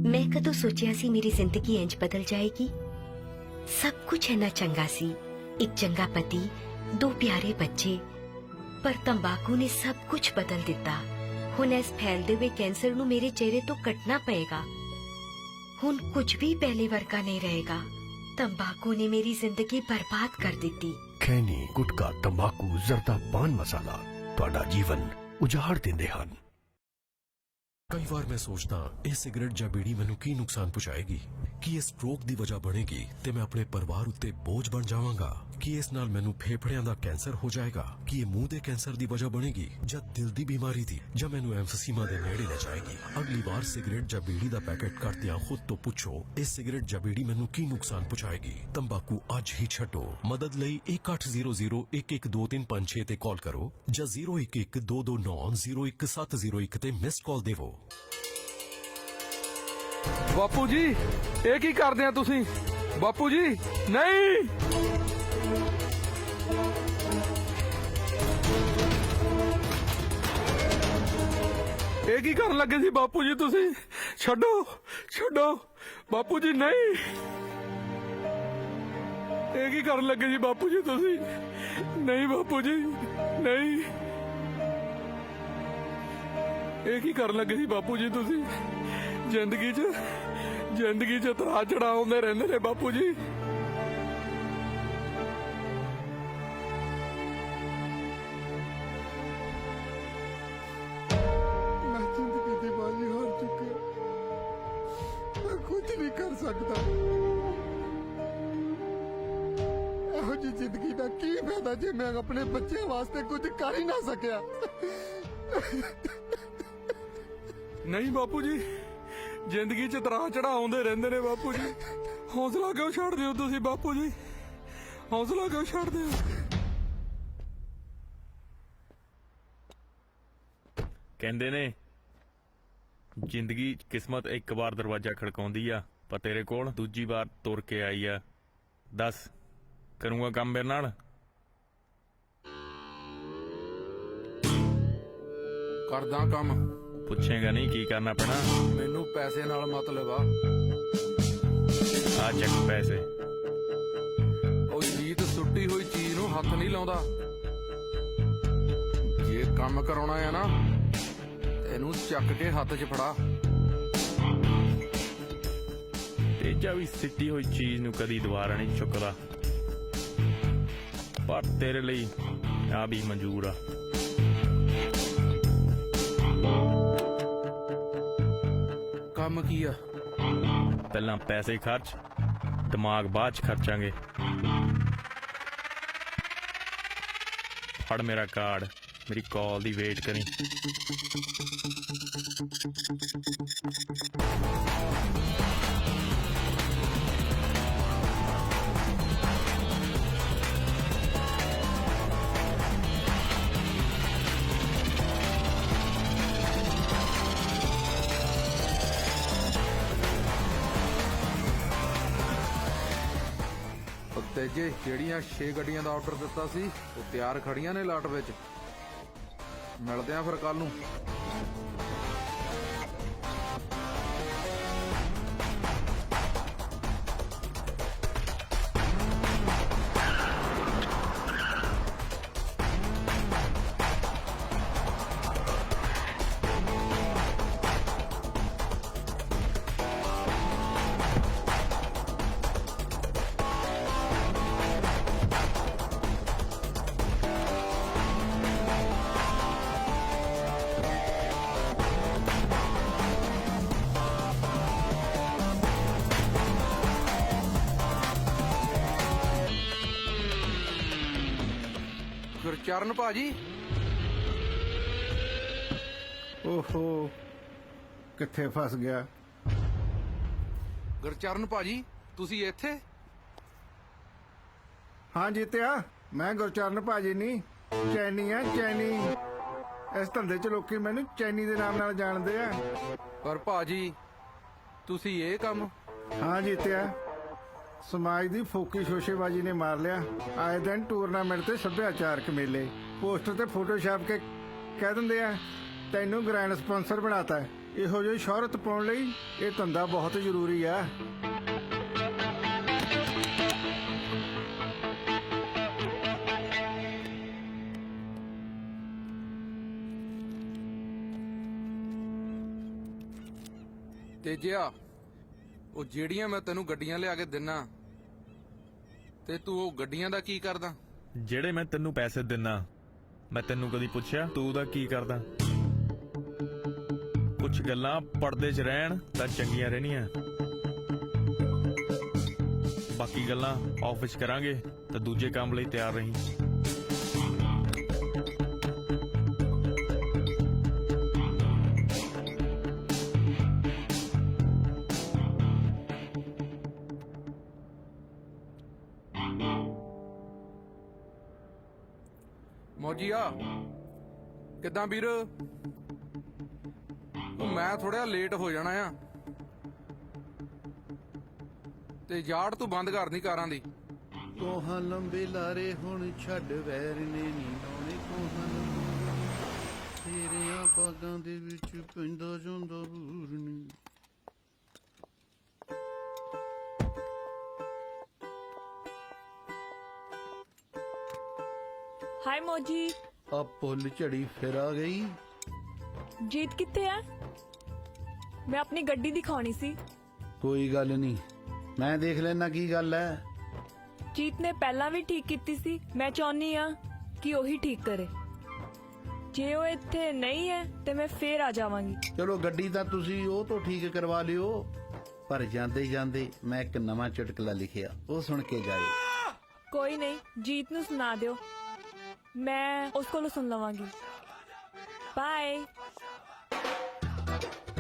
मैं कदों सोचिया सी मेरी जिंदगी इंज बदल जाएगी। सब कुछ इन्ना चंगा सी, एक चंगा पति, 2 प्यारे बच्चे, पर तंबाकू ने सब कुछ बदल दिता। हुण इस फैलदे हुए कैंसर नू मेरे चेहरे तो कटना पएगा। हुण कुछ भी पहले वर्गा नहीं रहेगा। तंबाकू ने मेरी जिंदगी बर्बाद कर दी। खैनी, गुटका, तंबाकू, जर्दा, पान मसाला ਤੁਹਾਡਾ ਜੀਵਨ ਉਜਾੜ ਦਿੰਦੇ ਹਨ। ਕਈ ਵਾਰ ਮੈਂ ਸੋਚਦਾ ਇਹ ਸਿਗਰਟ ਜਾਂ ਬੀੜੀ ਮੈਨੂੰ ਕੀ ਨੁਕਸਾਨ ਪਹੁੰਚਾਏਗੀ। ਕੀ ਇਹ ਸਟ੍ਰੋਕ ਦੀ ਵਜ੍ਹਾ ਬਣੇਗੀ ਤੇ ਮੈਂ ਆਪਣੇ ਪਰਿਵਾਰ ਉੱਤੇ ਬੋਝ ਬਣ ਜਾਵਾਂਗਾ? ਕੀ ਇਸ ਨਾਲ ਮੈਨੂੰ ਫੇਫੜਿਆਂ ਦਾ ਕੈਂਸਰ ਹੋ ਜਾਏਗਾ? ਕੀ ਇਹ ਮੂੰਹ ਦੇ ਕੈਂਸਰ ਦੀ ਵਜ੍ਹਾ ਬਣੇਗੀ ਜਾਂ ਦਿਲ ਦੀ ਬਿਮਾਰੀ ਦੀ, ਜਾਂ ਮੈਨੂੰ ਐਮਫੀਸੀਮਾ ਦੇ ਨੇੜੇ ਲੈ ਜਾਏਗੀ? ਅਗਲੀ ਵਾਰ ਸਿਗਰਟ ਜਾਂ ਬੀੜੀ ਦਾ ਪੈਕੇਟ ਕੱਟਦਿਆਂ ਖੁਦ ਤੋਂ ਪੁੱਛੋ, ਇਹ ਸਿਗਰਟ ਜਾਂ ਬੀੜੀ ਮੈਨੂੰ ਕੀ ਨੁਕਸਾਨ ਪਹੁੰਚਾਏਗੀ? ਤੰਬਾਕੂ ਅੱਜ ਹੀ ਛੱਡੋ। ਮਦਦ ਲਈ 1800112356 ਤੇ ਕਾਲ ਕਰੋ ਜਾਂ 0112290170 ਤੇ ਮਿਸ ਕਾਲ ਦੇਵੋ। बापू जी, ਇਹ ਕੀ ਕਰਦੇ ਆ ਤੁਸੀਂ? ਬਾਪੂ ਜੀ, ਨਹੀਂ। ਇਹ ਕੀ ਕਰਨ ਲੱਗੇ ਸੀ ਬਾਪੂ ਜੀ ਤੁਸੀਂ? ਛੱਡੋ, ਛੱਡੋ ਬਾਪੂ ਜੀ, ਨਹੀਂ। ਇਹ ਕੀ ਕਰਨ ਲੱਗੇ ਸੀ ਬਾਪੂ ਜੀ ਤੁਸੀਂ? ਨਹੀਂ ਬਾਪੂ ਜੀ, ਨਹੀਂ। ਇਹ ਕੀ ਕਰਨ ਲੱਗੇ ਸੀ ਬਾਪੂ ਜੀ ਤੁਸੀਂ? ਜ਼ਿੰਦਗੀ 'ਚ ਤਰਾ ਚੜਾਉਂਦੇ ਰਹਿੰਦੇ ਨੇ ਬਾਪੂ ਜੀ। ਮੈਂ ਜ਼ਿੰਦਗੀ ਦੀ ਬਾਜੀ ਹਾਰ ਚੁੱਕਿਆ। ਮੈਂ ਕੁਝ ਨਹੀਂ ਕਰ ਸਕਦਾ। ਇਹੋ ਜਿਹੀ ਜ਼ਿੰਦਗੀ ਦਾ ਕੀ ਫਾਇਦਾ ਜੇ ਮੈਂ ਆਪਣੇ ਬੱਚਿਆਂ ਵਾਸਤੇ ਕੁਝ ਕਰ ਹੀ ਨਾ ਸਕਿਆ। ਨਹੀਂ ਬਾਪੂ ਜੀ, ਜ਼ਿੰਦਗੀ 'ਚ ਤਰਾ ਚੜਾਉਂਦੇ ਰਹਿੰਦੇ ਨੇ ਬਾਪੂ ਜੀ। ਹੌਸਲਾ ਕਿਉਂ ਛੱਡਦੇ ਹੋ ਤੁਸੀਂ ਬਾਪੂ ਜੀ? ਹੌਸਲਾ ਕਿਉਂ ਛੱਡਦੇ ਹੋ? ਕਹਿੰਦੇ ਨੇ ਜ਼ਿੰਦਗੀ ਕਿਸਮਤ ਇੱਕ ਵਾਰ ਦਰਵਾਜ਼ਾ ਖੜਕਾਉਂਦੀ ਆ, ਪਰ ਤੇਰੇ ਕੋਲ ਦੂਜੀ ਵਾਰ ਤੁਰ ਕੇ ਆਈ ਆ। ਦੱਸ, ਕਰੂੰਗਾ ਕੰਮ ਮੇਰੇ ਨਾਲ? ਕਰਦਾ ਕੰਮ। ਪੁੱਛੇਗਾ ਨਹੀਂ ਕੀ ਕਰਨਾ ਪੈਣਾ? ਮੈਨੂੰ ਪੈਸੇ ਨਾਲ ਮਤਲਬ ਆ। ਆ ਚੱਕ ਪੈਸੇ। ਉਹ ਜੀਤ ਸੁੱਟੀ ਹੋਈ ਚੀਜ਼ ਨੂੰ ਹੱਥ ਨਹੀਂ ਲਾਉਂਦਾ। ਕੰਮ ਕਰਾਉਣਾ ਆ ਨਾ, ਇਹਨੂੰ ਚੱਕ ਕੇ ਹੱਥ 'ਚ ਫੜਾ। ਤੇਜਾ ਵੀ ਸਿੱਟੀ ਹੋਈ ਚੀਜ਼ ਨੂੰ ਕਦੀ ਦੁਬਾਰਾ ਨਹੀਂ ਚੁੱਕਦਾ, ਪਰ ਤੇਰੇ ਲਈ ਆ ਵੀ ਮਨਜ਼ੂਰ ਆ। ਕੰਮ ਕੀ ਆ? ਪਹਿਲਾਂ ਪੈਸੇ ਖਰਚ, ਦਿਮਾਗ ਬਾਅਦ ਚ ਖਰਚਾਂਗੇ। ਫੜ ਮੇਰਾ ਕਾਰਡ, ਮੇਰੀ ਕਾਲ ਦੀ ਵੇਟ ਕਰੀ। ਤੇਜੇ, ਜਿਹੜੀਆਂ 6 ਗੱਡੀਆਂ ਦਾ ਆਰਡਰ ਦਿੱਤਾ ਸੀ ਉਹ ਤਿਆਰ ਖੜੀਆਂ ਨੇ ਲਾਟ ਵਿੱਚ। ਮਿਲਦੇ ਆ ਫਿਰ ਕੱਲ ਨੂੰ। ਗੁਰਚਰਨ ਭਾਜੀ। ਓਹੋ, ਕਿੱਥੇ ਫਸ ਗਿਆ? ਗੁਰਚਰਨ ਭਾਜੀ, ਤੁਸੀਂ ਇੱਥੇ? ਹਾਂ ਜੀਤਿਆ, ਮੈਂ ਗੁਰਚਰਨ ਭਾਜੀ ਨਹੀਂ, ਚੈਨੀ ਆ, ਚੈਨੀ। ਇਸ ਧੰਦੇ 'ਚ ਲੋਕੀ ਮੈਨੂੰ ਚੈਨੀ ਦੇ ਨਾਮ ਨਾਲ ਜਾਣਦੇ ਆ। ਪਰ ਭਾਜੀ, ਤੁਸੀਂ ਇਹ ਕੰਮ? ਹਾਂ ਜੀਤਿਆ, ਸਮਾਜ ਦੀ ਫੋਕੀ ਸ਼ੋਸ਼ੇਬਾਜ਼ੀ ਨੇ ਮਾਰ ਲਿਆ। ਆਏ ਦਿਨ ਟੂਰਨਾਮੈਂਟ ਤੇ ਸੱਭਿਆਚਾਰਕ ਮੇਲੇ, ਪੋਸਟਰ ਤੇ ਫੋਟੋ ਛਾਪ ਕੇ ਕਹਿ ਦਿੰਦੇ ਆ ਤੈਨੂੰ ਗ੍ਰੈਂਡ ਸਪਾਂਸਰ ਬਣਾਤਾ। ਇਹੋ ਜਿਹੀ ਸ਼ੋਹਰਤ ਪਾਉਣ ਲਈ ਇਹ ਧੰਦਾ ਬਹੁਤ ਜ਼ਰੂਰੀ ਆ। ਤੇਜਿਆ, ਉਹ ਜਿਹੜੀਆਂ ਮੈਂ ਤੈਨੂੰ ਗੱਡੀਆਂ ਲਿਆ ਕੇ ਦਿੰਨਾ, ਤੇ ਤੂੰ ਉਹ ਗੱਡੀਆਂ ਦਾ ਕੀ ਕਰਦਾ? ਜਿਹੜੇ ਮੈਂ ਤੈਨੂੰ ਪੈਸੇ ਦਿੰਨਾ, ਮੈਂ ਤੈਨੂੰ ਕਦੀ ਪੁੱਛਿਆ ਤੂੰ ਉਹਦਾ ਕੀ ਕਰਦਾ? ਕੁਝ ਗੱਲਾਂ ਪਰਦੇ 'ਚ ਰਹਿਣ ਤਾਂ ਚੰਗੀਆਂ ਰਹਿਣੀਆਂ, ਬਾਕੀ ਗੱਲਾਂ ਆਫਿਸ ਕਰਾਂਗੇ ਤਾਂ ਦੂਜੇ ਕੰਮ ਲਈ ਤਿਆਰ ਰਹੀਂ। ਮੌਜੀਆ, ਕਿੱਦਾਂ ਵੀਰ? ਮੈਂ ਥੋੜਾ ਲੇਟ ਹੋ ਜਾਣਾ ਆ, ਤੇ ਯਾਰ ਤੂੰ ਬੰਦ ਕਰਨੀ ਕਾਰਾਂ ਦੀ। ਕੋਹਾਂ ਲੰਬੇ ਲਾਰੇ ਹੁਣ ਛੱਡ ਵੈਰ ਨੇ ਨੀ ਲਾਉਣੇ। ਕੋਹਾਂ ਤੇਰਿਆਂ ਬਾਗਾਂ ਦੇ ਵਿੱਚ ਪੈਂਦਾ ਜਾਂਦਾ ਬੂਰ ਨੀ। ਹਾਏ ਮੋਜੀ। ਆ ਪੁੱਲ ਝੜੀ ਫਿਰ ਆ ਗਈ। ਜੀਤ ਕਿੱਥੇ ਆ? ਮੈਂ ਆਪਣੀ ਗੱਡੀ ਦਿਖਾਉਣੀ ਸੀ। ਕੋਈ ਗੱਲ ਨਹੀਂ, ਮੈਂ ਦੇਖ ਲੈਣਾ ਕੀ ਗੱਲ ਹੈ। ਜੀਤ ਨੇ ਪਹਿਲਾਂ ਵੀ ਠੀਕ ਕੀਤੀ ਸੀ, ਮੈਂ ਚਾਹੁੰਨੀ ਆ ਕਿ ਉਹੀ ਠੀਕ ਕਰੇ। ਜੇ ਉਹ ਇੱਥੇ ਨਹੀਂ ਹੈ ਤੇ ਮੈਂ ਫੇਰ ਆ ਜਾਵਾਂਗੀ। ਚਲੋ ਗੱਡੀ ਤਾਂ ਤੁਸੀਂ ਉਹ ਤੋਂ ਠੀਕ ਕਰਵਾ ਲਿਓ, ਪਰ ਜਾਂਦੇ ਜਾਂਦੇ ਮੈਂ ਇੱਕ ਨਵਾਂ ਚੁਟਕਲਾ ਲਿਖਿਆ, ਉਹ ਸੁਣ ਕੇ ਜਾਇਓ। ਕੋਈ ਨਹੀਂ, ਜੀਤ ਨੂੰ ਸੁਣਾ ਦਿਓ, ਮੈਂ ਉਸ ਕੋਲੋਂ ਸੁਣ ਲਵਾਂਗੀ। ਬਾਏ।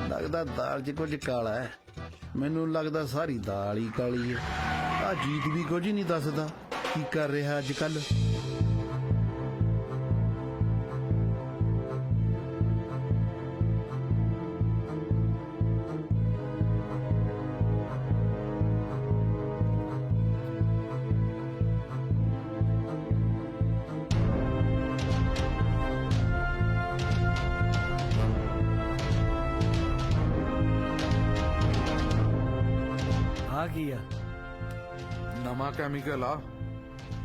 ਲੱਗਦਾ ਦਾਲ 'ਚ ਕੁਝ ਕਾਲਾ ਹੈ। ਮੈਨੂੰ ਲੱਗਦਾ ਸਾਰੀ ਦਾਲ ਹੀ ਕਾਲੀ ਹੈ। ਆ ਜੀਤ ਵੀ ਕੁਝ ਨਹੀਂ ਦੱਸਦਾ ਕੀ ਕਰ ਰਿਹਾ ਅੱਜ ਕੱਲ। ਕੀ ਆ? ਨਵਾਂ ਕੈਮੀਕਲ ਆ,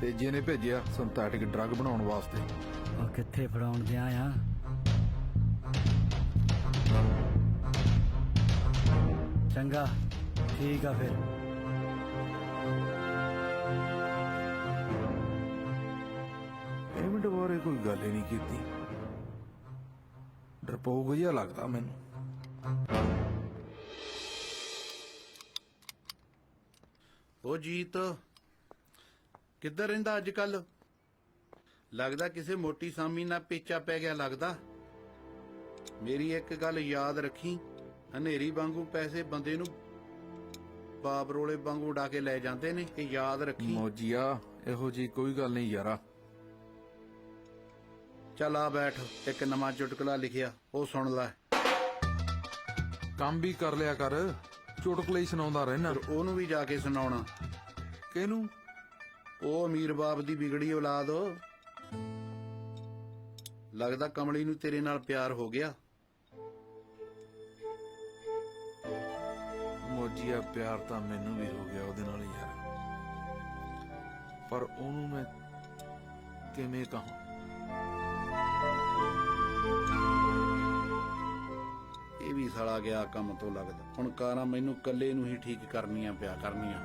ਤੇਜੇ ਨੇ ਭੇਜਿਆ ਸਿੰਥੈਟਿਕ ਡਰੱਗ ਬਣਾਉਣ ਵਾਸਤੇ। ਉਹ ਕਿੱਥੇ ਫੜਾਉਣ ਦਿਆਂ ਆ ਚੰਗਾ ਠੀਕ ਆ ਫਿਰ ਪੇਮੈਂਟ ਬਾਰੇ ਕੋਈ ਗੱਲ ਹੀ ਨਹੀਂ ਕੀਤੀ ਡਰਪੋਕ ਜਿਹਾ ਲੱਗਦਾ ਮੈਨੂੰ ਉਹ ਜੀਤ ਕਿੱਧਰ ਰਹਿੰਦਾ ਅੱਜ ਕੱਲ ਲੱਗਦਾ ਕਿਸੇ ਮੋਟੀ ਸਾਮੀ ਨਾਲ ਪੇਚਾ ਪੈ ਗਿਆ ਲੱਗਦਾ ਮੇਰੀ ਇੱਕ ਗੱਲ ਯਾਦ ਰੱਖੀ ਹਨੇਰੀ ਵਾਂਗੂ ਪੈਸੇ ਬੰਦੇ ਨੂੰ ਬਾਬ ਰੋਲੇ ਵਾਂਗੂ ਉਡਾ ਕੇ ਲੈ ਜਾਂਦੇ ਨੇ ਇਹ ਯਾਦ ਰੱਖੀ ਮੋਜੀਆ ਇਹੋ ਜੀ ਕੋਈ ਗੱਲ ਨਹੀਂ ਯਾਰਾ ਚੱਲ ਆ ਬੈਠ ਇੱਕ ਨਵਾਂ ਚੁਟਕਲਾ ਲਿਖਿਆ ਉਹ ਸੁਣ ਲੈ ਕੰਮ ਵੀ ਕਰ ਲਿਆ ਕਰ ਚੁਟਕਲੇ ਹੀ ਸੁਣਾਉਂਦਾ ਰਹਿਣਾ ਉਹਨੂੰ ਵੀ ਜਾ ਕੇ ਸੁਣਾਉਣਾ ਕਿਹਨੂੰ ਉਹ ਅਮੀਰ ਬਾਪ ਦੀ ਵਿਗੜੀ ਔਲਾਦ ਲੱਗਦਾ ਕਮਲੀ ਨੂੰ ਤੇਰੇ ਨਾਲ ਪਿਆਰ ਹੋ ਗਿਆ ਮੋਜੀਆ ਪਿਆਰ ਤਾਂ ਮੈਨੂੰ ਵੀ ਹੋ ਗਿਆ ਉਹਦੇ ਨਾਲ ਯਾਰ ਪਰ ਉਹਨੂੰ ਮੈਂ ਕਿਵੇਂ ਕਹਾਂ ਇਹ ਵੀ ਸਾਲਾ ਗਿਆ ਕੰਮ ਤੋਂ ਲੱਗਦਾ ਹੁਣ ਕਾਰਾਂ ਮੈਨੂੰ ਇਕੱਲੇ ਨੂੰ ਹੀ ਠੀਕ ਕਰਨੀਆਂ ਪਿਆ ਕਰਨੀਆਂ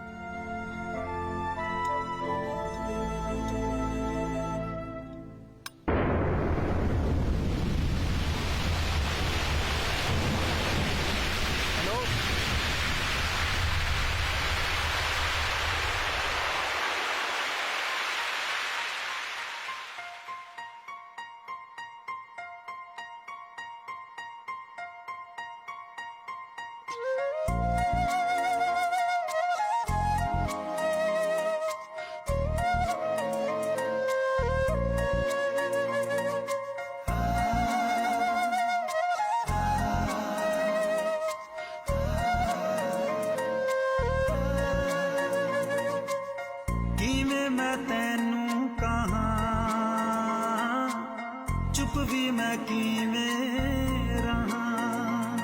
ਕਿਵੇਂ ਮੈਂ ਤੈਨੂੰ ਕਹਾਂ ਚੁੱਪ ਵੀ ਮੈਂ ਕਿਵੇਂ ਰਹਾਂ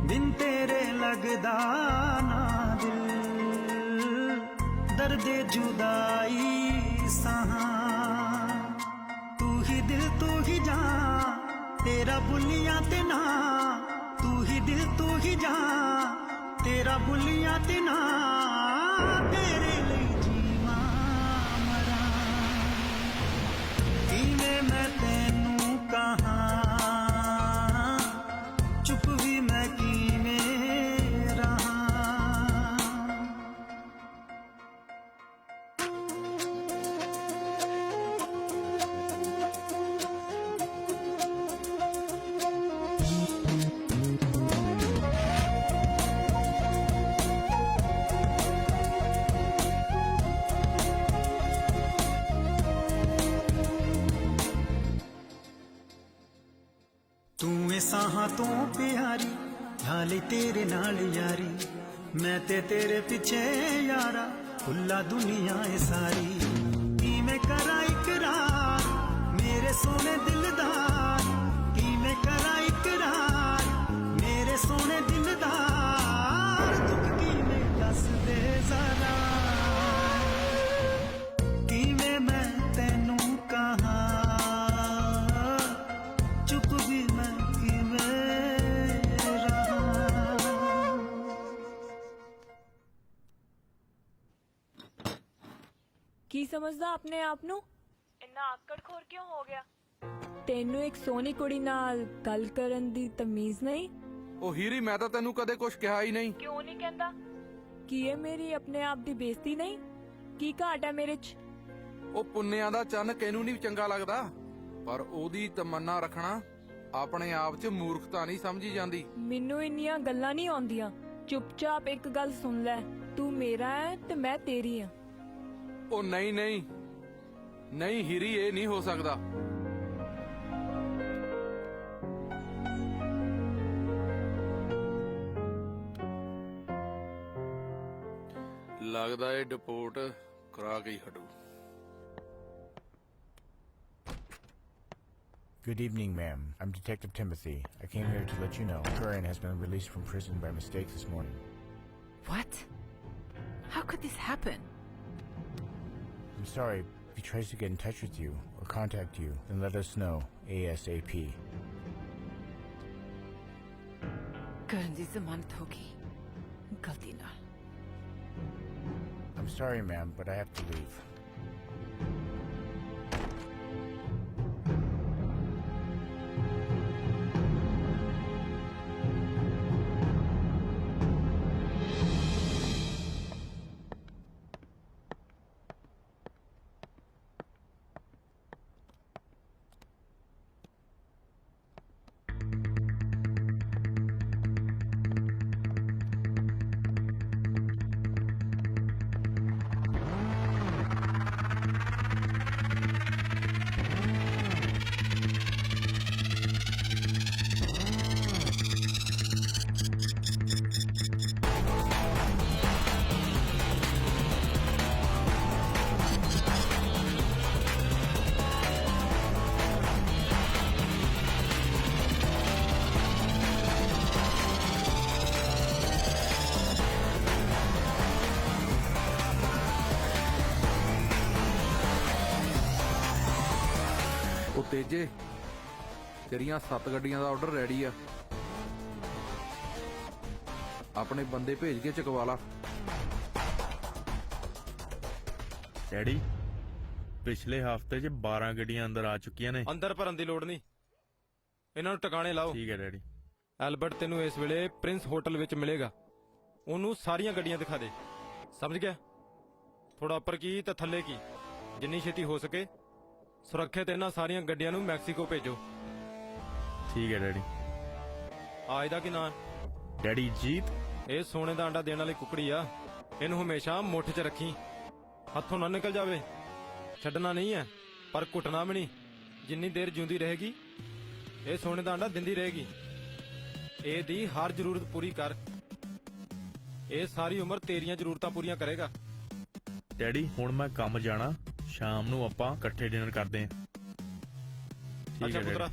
ਬਿਨ ਤੇਰੇ ਲੱਗਦਾ ਨਾ ਦਿਲ ਦਰਦੇ ਜੁਦਾਈ ਸਹਾਂ ਤੂੰ ਹੀ ਦਿਲ ਤੂੰ ਹੀ ਜਾਨ ਤੇਰਾ ਬੁੱਲੀਆਂ ਤੇ ਨਾ ਤੂੰ ਹੀ ਦਿਲ ਤੂੰ ਹੀ ਜਾਨ ਤੇਰਾ ਬੁੱਲੀਆਂ ਤੇ ਨਾ ਤੇਰੇ ਲਈ ਜੀਵਾਂ ਮਰਾਂ ਕਿਵੇਂ ਮੈਂ ਤੈਨੂੰ ਕਹਾਂ ਚੁੱਪ ਵੀ ਮੈਂ ਕਿਵੇਂ ਰਹਾਂ ਤੂੰ ਏ ਸਾਹਾਂ ਤੋਂ ਪਿਆਰੀ ਹਾਲੇ ਤੇਰੇ ਨਾਲ ਯਾਰੀ ਮੈਂ ਤੇ ਤੇਰੇ ਪਿੱਛੇ ਯਾਰਾ ਖੁੱਲਾ ਦੁਨੀਆ ਏ ਸਾਰੀ ਕਿਵੇਂ ਕਰਾਂ ਇਕਰਾਰ ਮੇਰੇ ਸੋਹਣੇ ਦਿਲਦਾਰ ਕਿਵੇਂ ਕਰਾਂ ਇਕਰਾਰ ਮੇਰੇ ਸੋਹਣੇ ਦਿਲਦਾਰ ਦੁੱਖ ਕਿਵੇਂ ਦੱਸ ਦੇ ਜ਼ਰਾ ਕਿਵੇਂ ਮੈਂ ਤੈਨੂੰ ਕਹਾਂ ਚੁੱਪ ਵੀ ਮੈਂ ਕਿਵੇਂ ਰਹਾਂ ਕੀ ਸਮਝਦਾ ਆਪਣੇ ਆਪ ਨੂੰ ਇੰਨਾ ਆਕੜ ਖੋਰ ਕਿਉਂ ਹੋ ਗਿਆ ਤੈਨੂੰ ਇੱਕ ਸੋਹਣੀ ਕੁੜੀ ਨਾਲ ਗੱਲ ਕਰਨ ਦੀ ਤਮੀਜ਼ ਨਹੀਂ ਉਹ ਹੀਰੀ ਮੈਂ ਤਾਂ ਤੈਨੂੰ ਕਦੇ ਕੁਝ ਕਿਹਾ ਹੀ ਨਹੀਂ ਕਿਉਂ ਨਹੀਂ ਕਹਿੰਦਾ ਕੀ ਇਹ ਮੇਰੀ ਆਪਣੇ ਆਪ ਦੀ ਬੇਇੱਜ਼ਤੀ ਨਹੀਂ ਕੀ ਘਾਟ ਹੈ ਮੇਰੇ 'ਚ ਉਹ ਪੁੰਨਿਆਂ ਦਾ ਚੰਨ ਕਿਹਨੂੰ ਨਹੀਂ ਚੰਗਾ ਲੱਗਦਾ ਪਰ ਉਹਦੀ ਤਮੰਨਾ ਰੱਖਣਾ ਆਪਣੇ ਆਪ 'ਚ ਮੂਰਖਤਾ ਨਹੀਂ ਸਮਝੀ ਜਾਂਦੀ ਮੈਨੂੰ ਇੰਨੀਆਂ ਗੱਲਾਂ ਨਹੀਂ ਆਉਂਦੀਆਂ ਚੁੱਪਚਾਪ ਇੱਕ ਗੱਲ ਸੁਣ ਲੈ ਤੂੰ ਮੇਰਾ ਹੈ ਤੇ ਮੈਂ ਤੇਰੀ ਹਾਂ ਉਹ ਨਹੀਂ ਨਹੀਂ ਨਹੀਂ ਹੀਰੀ ਇਹ ਨਹੀਂ ਹੋ ਸਕਦਾ ਲੱਗਦਾ ਇਹ ਡਿਪੋਰਟ ਕਰਾ ਕੇ ਹੀ ਹਟੂ Good evening, ma'am. I'm Detective Timothy. I came here to let you know Curran has been released from prison by mistake this morning. What? How could this happen? I'm sorry if he tries to get in touch with you or or contact you, then let us know ASAP. ਕਰਨ ਦੀ ਜ਼ਮਾਨਤ ਹੋ ਗਈ ਗਲਤੀ ਨਾਲ। I'm sorry, ma'am, but I have to leave. ਉਹ ਤੇਜੇ ਤੇਰੀਆਂ 7 ਗੱਡੀਆਂ ਦਾ ਆਰਡਰ ਰੈਡੀ ਆ, ਆਪਣੇ ਬੰਦੇ ਭੇਜ ਕੇ ਚਕਵਾ ਲਾ। ਡੈਡੀ ਪਿਛਲੇ ਹਫਤੇ 'ਚ 12 ਗੱਡੀਆਂ ਅੰਦਰ ਆ ਚੁੱਕੀਆਂ ਨੇ। ਅੰਦਰ ਭਰਨ ਦੀ ਲੋੜ ਨਹੀਂ, ਇਹਨਾਂ ਨੂੰ ਟਿਕਾਣੇ ਲਾਓ। ਠੀਕ ਹੈ ਡੈਡੀ। ਐਲਬਰਟ ਤੈਨੂੰ ਇਸ ਵੇਲੇ ਪ੍ਰਿੰਸ ਹੋਟਲ ਵਿੱਚ ਮਿਲੇਗਾ, ਉਹਨੂੰ ਸਾਰੀਆਂ ਗੱਡੀਆਂ ਦਿਖਾ ਦੇ, ਸਮਝ ਗਿਆ? ਥੋੜਾ ਉੱਪਰ ਕੀ ਤੇ ਥੱਲੇ ਕੀ, ਜਿੰਨੀ ਛੇਤੀ ਹੋ ਸਕੇ ਸੁਰੱਖਿਅਤ ਇਹਨਾਂ ਸਾਰੀਆਂ ਗੱਡੀਆਂ ਨੂੰ ਮੈਕਸੀਕੋ ਭੇਜੋ। ਠੀਕ ਹੈ ਡੈਡੀ। ਆ ਇਹਦਾ ਕੀ ਨਾਂ? ਡੈਡੀ ਜੀਤ। ਇਹ ਸੋਨੇ ਦਾ ਅੰਡਾ ਦੇਣ ਵਾਲੀ ਕੁਕੜੀ ਆ, ਇਹਨੂੰ ਹਮੇਸ਼ਾ ਮੁੱਠ 'ਚ ਰੱਖੀ, ਹੱਥੋਂ ਨਾ ਨਿਕਲ ਜਾਵੇ। ਛੱਡਣਾ ਨਹੀਂ ਹੈ ਪਰ ਘੁੱਟਣਾ ਵੀ ਨਹੀਂ। ਜਿੰਨੀ ਦੇਰ ਜਿਉਂਦੀ ਰਹੇਗੀ ਇਹ ਸੋਨੇ ਦਾ ਅੰਡਾ ਦਿੰਦੀ ਰਹੇਗੀ। ਇਹਦੀ ਹਰ ਜ਼ਰੂਰਤ ਪੂਰੀ ਕਰ, ਇਹ ਸਾਰੀ ਉਮਰ ਤੇਰੀਆਂ ਜ਼ਰੂਰਤਾਂ ਪੂਰੀਆਂ ਕਰੇਗਾ। ਡੈਡੀ ਹੁਣ ਮੈਂ ਕੰਮ ਜਾਣਾ, ਸ਼ਾਮ ਨੂੰ ਆਪਾਂ ਇਕੱਠੇ ਡਿਨਰ ਕਰਦੇ ਹਾਂ। ਠੀਕ ਅੱਛਾ ਹੈ ਪੁੱਤਰਾ।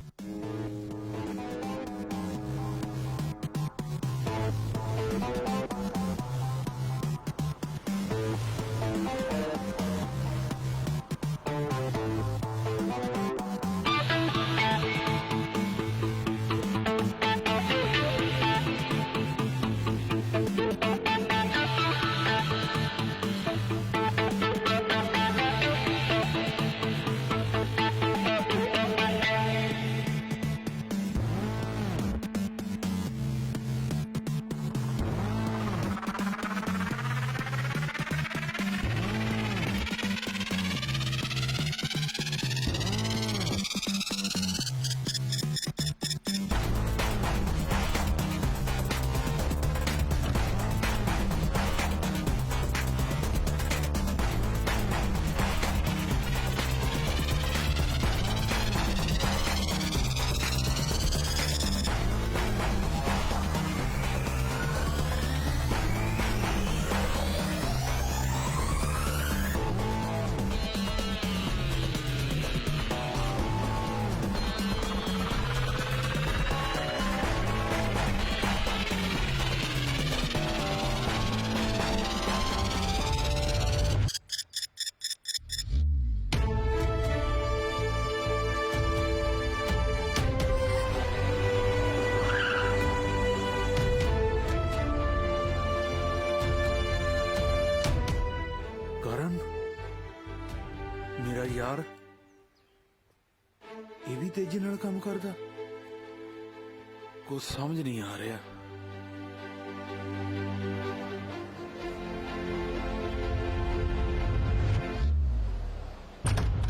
ਮੇਰਾ ਯਾਰ ਇਹ ਵੀ ਤੇਜ਼ੀ ਨਾਲ ਕੰਮ ਕਰਦਾ, ਕੁਝ ਸਮਝ ਨਹੀਂ ਆ ਰਿਹਾ।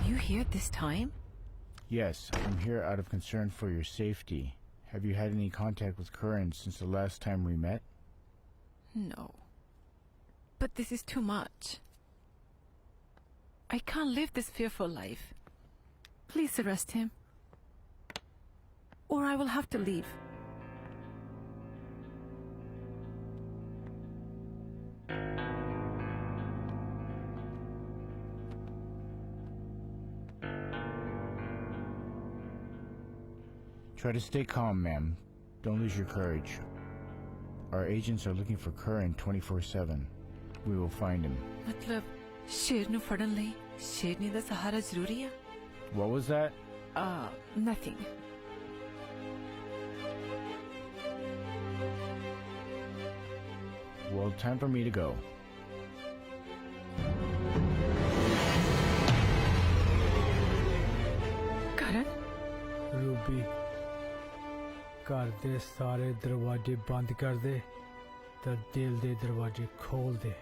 You here this time? Yes, I'm here out of concern for your safety. Have you had any contact with Curran since the last time we met? No. But this is too much. I can't live this fearful life. Please arrest him, or I will have to leave. Try to stay calm, ma'am. Don't lose your courage. Our agents are looking for Curran 24/7. We will find him. मतलब शेर ਨੂੰ ਫੜਨ ਲਈ ਸ਼ੇਰਨੀ ਦਾ ਸਹਾਰਾ ਜ਼ਰੂਰੀ ਆ? What was that? Nothing. Well, time for me to go. Karan? Ruby घर दे सारे दरवाजे बंद कर दे तो दिल दे दरवाजे खोल दे।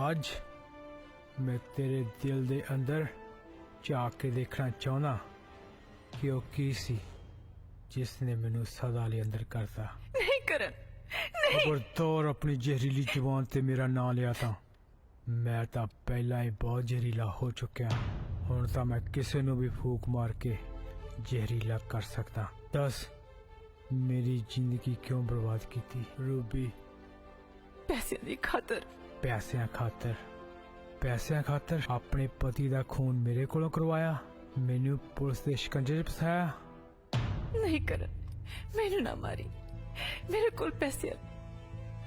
आज मैं तेरे दिल दे अंदर झाक के देखना चाहना कि वो की सी जिसने मैनू सदा ले अंदर करता। नहीं करण, नहीं। खबरदार अपनी जहरीली जुबान ते मेरा नाम लिया था। मैं तो पहला ही बहुत जहरीला हो चुका हुण तो मैं किसी नू भी फूक मार के जहरीला कर सकता। दस मेरी जिंदगी क्यों बर्बाद की थी रूबी? पैसे दी खातर। पैसिਆਂ खातर? पैसिਆਂ खातर अपने पति दा खून मेरे कोलों करवाया, मैनू पुलिस दे शिकंजे च फसाया। नहीं करण, मैनू ना मारी। मेरे कोल पैसे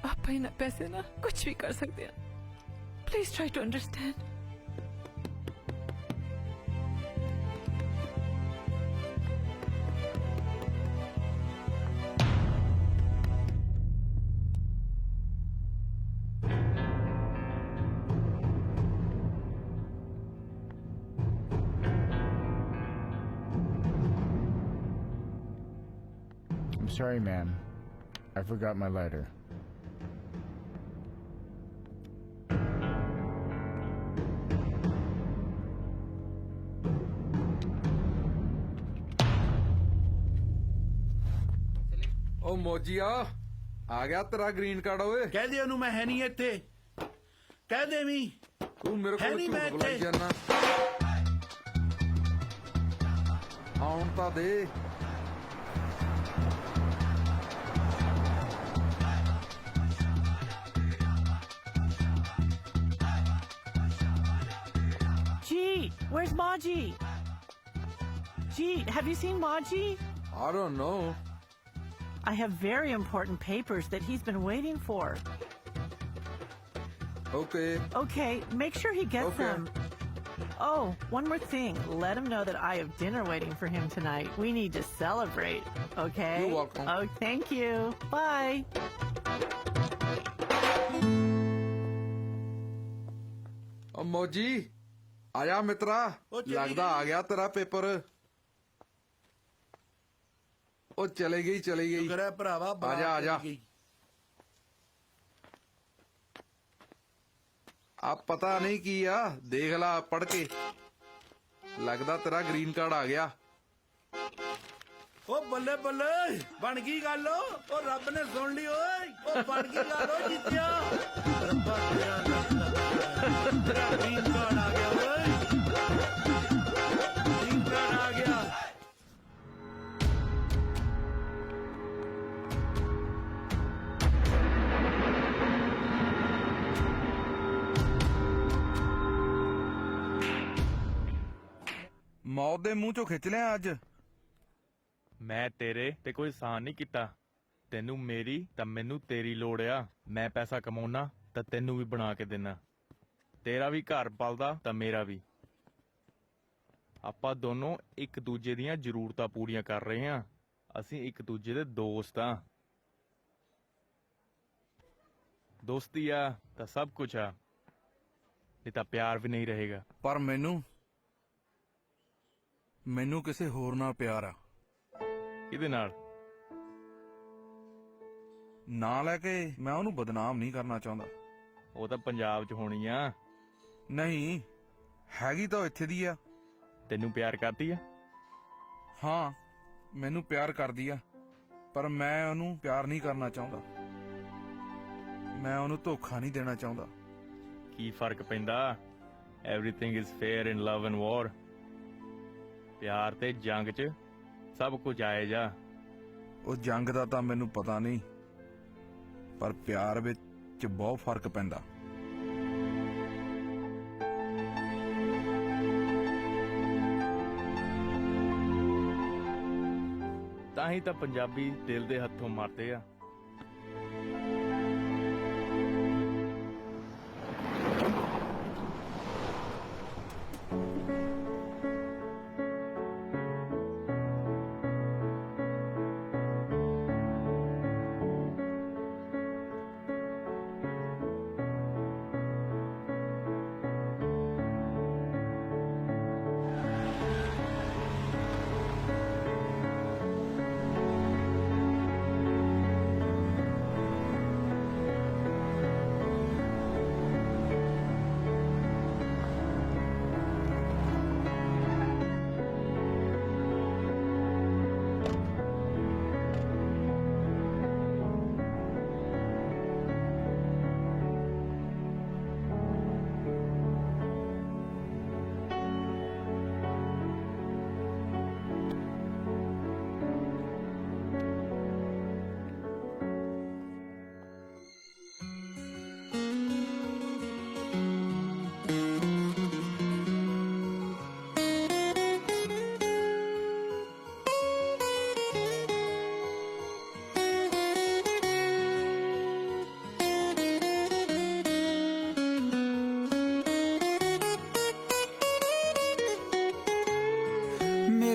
आप ही ना पैसे ना कुछ भी कर सकते हैं। Please try to understand. I'm sorry, ma'am. I forgot my lighter. ਓ ਮੋਜੀਆ ਆ ਗਿਆ ਤੇਰਾ ਗ੍ਰੀਨ ਕਾਰਡ ਓਏ। ਕਹਿ ਦੇ ਉਹਨੂੰ ਮੈਂ ਹੈ ਨਹੀਂ ਇੱਥੇ। ਕਹਿ ਦੇ ਵੀ ਤੂੰ ਮੇਰੇ ਹੈ ਕੋਲ ਨਹੀਂ ਮੈਂ ਝੂਠ ਬੋਲੀ ਇੱਥੇ। ਜਾਨਾ। ਆਉਣ ਤਾਂ ਦੇ। Gee, where's Maji? Gee, have you seen Maji? I don't know. I have very important papers that he's been waiting for. Okay. Okay, make sure he gets Okay. them. Oh, one more thing. Let him know that I have dinner waiting for him tonight. We need to celebrate, okay? You're welcome. Oh, thank you. Bye. ਓ ਮੋਜੀ ਆਇਆ ਮਿੱਤਰਾ, ਲੱਗਦਾ ਆ ਗਿਆ ਤੇਰਾ ਪੇਪਰ। ਉਹ ਚਲੇ ਗਈ ਚਲੀ ਗਈ। ਸ਼ੁਕਰ ਹੈ ਭਰਾਵਾ, ਆ ਜਾ ਆ ਜਾ। ਆ ਪਤਾ ਨਹੀਂ ਕੀ ਆ, ਦੇਖ ਲਾ ਪੜ ਕੇ। ਲੱਗਦਾ ਤੇਰਾ ਗ੍ਰੀਨ ਕਾਰਡ ਆ ਗਿਆ। ਓ ਬੱਲੇ ਬੱਲੇ, ਬਣ ਗਈ ਗੱਲ। ਓ ਰੱਬ ਨੇ ਸੁਣ ਲਈ ਓਏ। ਓ ਬਣ ਗਈ ਗੱਲ। ਓ ਜਿੱਤਿਆ ਰੱਬਾ ਤੇਰਾ ਤੇਰਾ ਗ੍ਰੀਨ ਕਾਰਡ ਆ ਗਿਆ ਓਏ। ਗ੍ਰੀਨ ਕਾਰਡ ਆ ਗਿਆ। ਮੌਤ ਦੇ ਮੂੰਹ ਚੋਂ ਖਿੱਚ ਲਿਆ ਅੱਜ। ਮੈਂ ਤੇਰੇ ਤੇ ਕੋਈ ਸਾਨ ਨਹੀਂ ਕੀਤਾ। ਤੈਨੂੰ ਮੇਰੀ ਤਾਂ ਮੈਨੂੰ ਤੇਰੀ ਲੋੜ ਆ। ਮੈਂ ਪੈਸਾ ਕਮਾਉਣਾ ਤਾਂ ਤੈਨੂੰ ਵੀ ਬਣਾ ਕੇ ਦੇਣਾ। ਤੇਰਾ ਵੀ ਘਰ ਪਲਦਾ ਤਾਂ ਮੇਰਾ ਵੀ। ਆਪਾਂ ਦੋਨੋਂ ਇੱਕ ਦੂਜੇ ਦੀਆਂ ਜ਼ਰੂਰਤਾਂ ਪੂਰੀਆਂ ਕਰ ਰਹੇ ਹਾਂ। ਅਸੀਂ ਇੱਕ ਦੂਜੇ ਦੇ ਦੋਸਤ ਆ। ਦੋਸਤੀ ਆ ਤਾਂ ਸਭ ਕੁਝ ਆ, ਨਹੀਂ ਤਾਂ ਪਿਆਰ ਵੀ ਨਹੀਂ ਰਹੇਗਾ। ਪਰ ਮੈਨੂੰ ਕਿਸੇ ਹੋਰ ਨਾਲ ਪਿਆਰ ਆ। ਕਿਹਦੇ ਨਾਲ? ਨਾਂ ਲੈ ਕੇ ਮੈਂ ਉਹਨੂੰ ਬਦਨਾਮ ਨਹੀਂ ਕਰਨਾ ਚਾਹੁੰਦਾ। ਉਹ ਤਾਂ ਪੰਜਾਬ 'ਚ ਹੋਣੀ ਆ। ਨਹੀਂ, ਹੈਗੀ ਤਾਂ ਇੱਥੇ ਦੀ ਆ। ਤੈਨੂੰ ਪਿਆਰ ਕਰਦੀ ਆ? ਹਾਂ, ਮੈਨੂੰ ਪਿਆਰ ਕਰਦੀ ਆ, ਪਰ ਮੈਂ ਉਹਨੂੰ ਪਿਆਰ ਨਹੀਂ ਕਰਨਾ ਚਾਹੁੰਦਾ। ਮੈਂ ਉਹਨੂੰ ਧੋਖਾ ਨਹੀਂ ਦੇਣਾ ਚਾਹੁੰਦਾ। ਕੀ ਫਰਕ ਪੈਂਦਾ? Everything is fair in love and war. ਪਿਆਰ ਤੇ ਜੰਗ 'ਚ ਸਭ ਕੁਝ ਜਾਇਜ਼ ਆ। ਉਹ ਜੰਗ ਦਾ ਤਾਂ ਮੈਨੂੰ ਪਤਾ ਨਹੀਂ, ਪਰ ਪਿਆਰ ਵਿੱਚ ਬਹੁਤ ਫਰਕ ਪੈਂਦਾ। ਤਾਂ ਹੀ ਤਾਂ ਪੰਜਾਬੀ ਦਿਲ ਦੇ ਹੱਥੋਂ ਮਰਦੇ ਆ।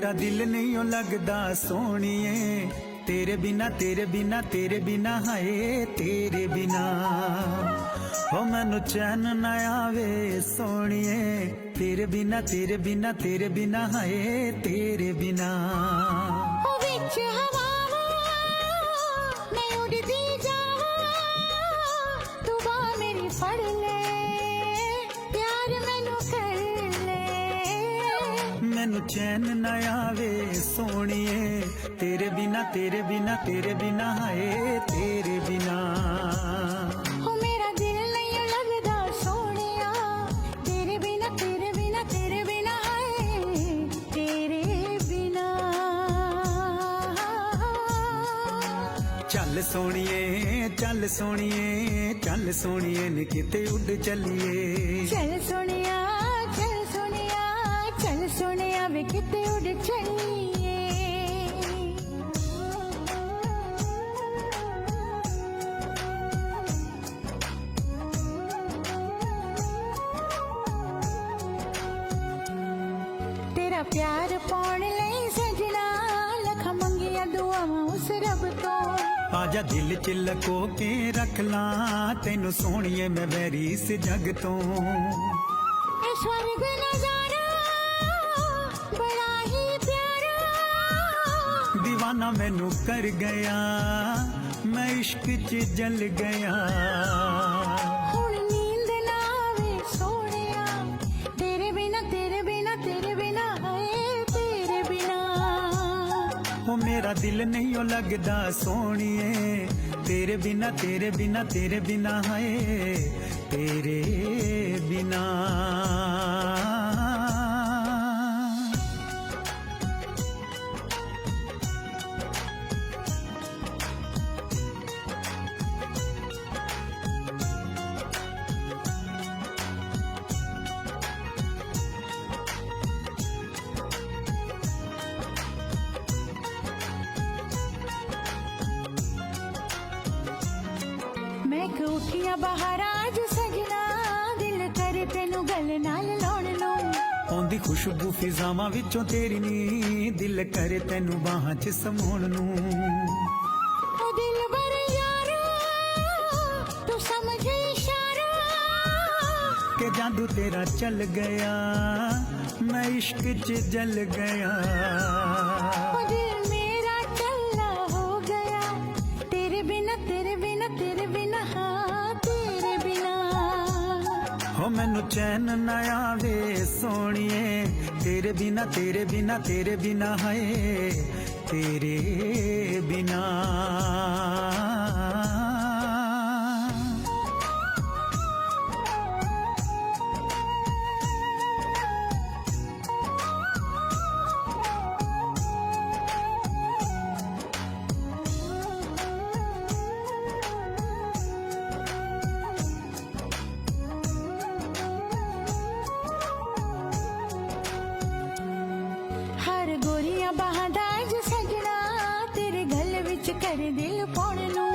मेरा दिल नहीं ओ लगदा सोनिए तेरे बिना तेरे बिना तेरे बिना हाय तेरे बिना हो मैनू चैन ना आवे सोनिए तेरे बिना तेरे बिना तेरे बिना हाय तेरे बिना विच हवावां मैं उड़दी जावां तू बाह मेरी फड़ ले प्यार मैनू कर ले मैनू चैन ना आवे सोनिए तेरे बिना तेरे बिना तेरे बिना हाय तेरे बिना हो मेरा दिल नहीं लगदा सोनिया तेरे बिना तेरे बिना तेरे बिना हाय तेरे बिना चल सोनिए चल सोनिए चल सोनिए नी किते उड़ चलिए चल सोनिया चल सोनिया वे किते उड़ चलिए तेरा प्यार पाउण लई सजना लख मंगिया दुआवां उस रब तो आजा दिल च लको के रख ला तेनू सोनिए मैं वैरी इस जग तो ए स्वर्ग नजारा बड़ा ही प्यारा दीवाना मैनू कर गया मैं इश्क च जल गया हुण नींद ना आवे सोनिया तेरे बिना तेरे बिना तेरे बिना हाय तेरे बिना ओ मेरा दिल नहीं ओ लगदा सोनिए तेरे बिना तेरे बिना तेरे बिना हाय तेरे बिना मैं उठिया बाहर आज सजना दिल करे तेनू गल नाल लाउण लूं आउंदी खुशबू फिजावां विचों तेरी नी दिल करे तेनू बाहां च समाउण नूं ओ दिल बर यारा तू समझ इशारा के जादू तेरा चल गया मैं इश्क च जल गया ओ दिल मेरा चल्ला हो गया तेरे बिना तेरे बिना तेरे बिना हाँ तेरे बिना हो मैनू चैन ना आवे सोनिए तेरे बिना तेरे बिना तेरे बिना हाय तेरे बिना हर गोरिया बहादाज सजना तेरे गल विच कर दिल पाउण नूं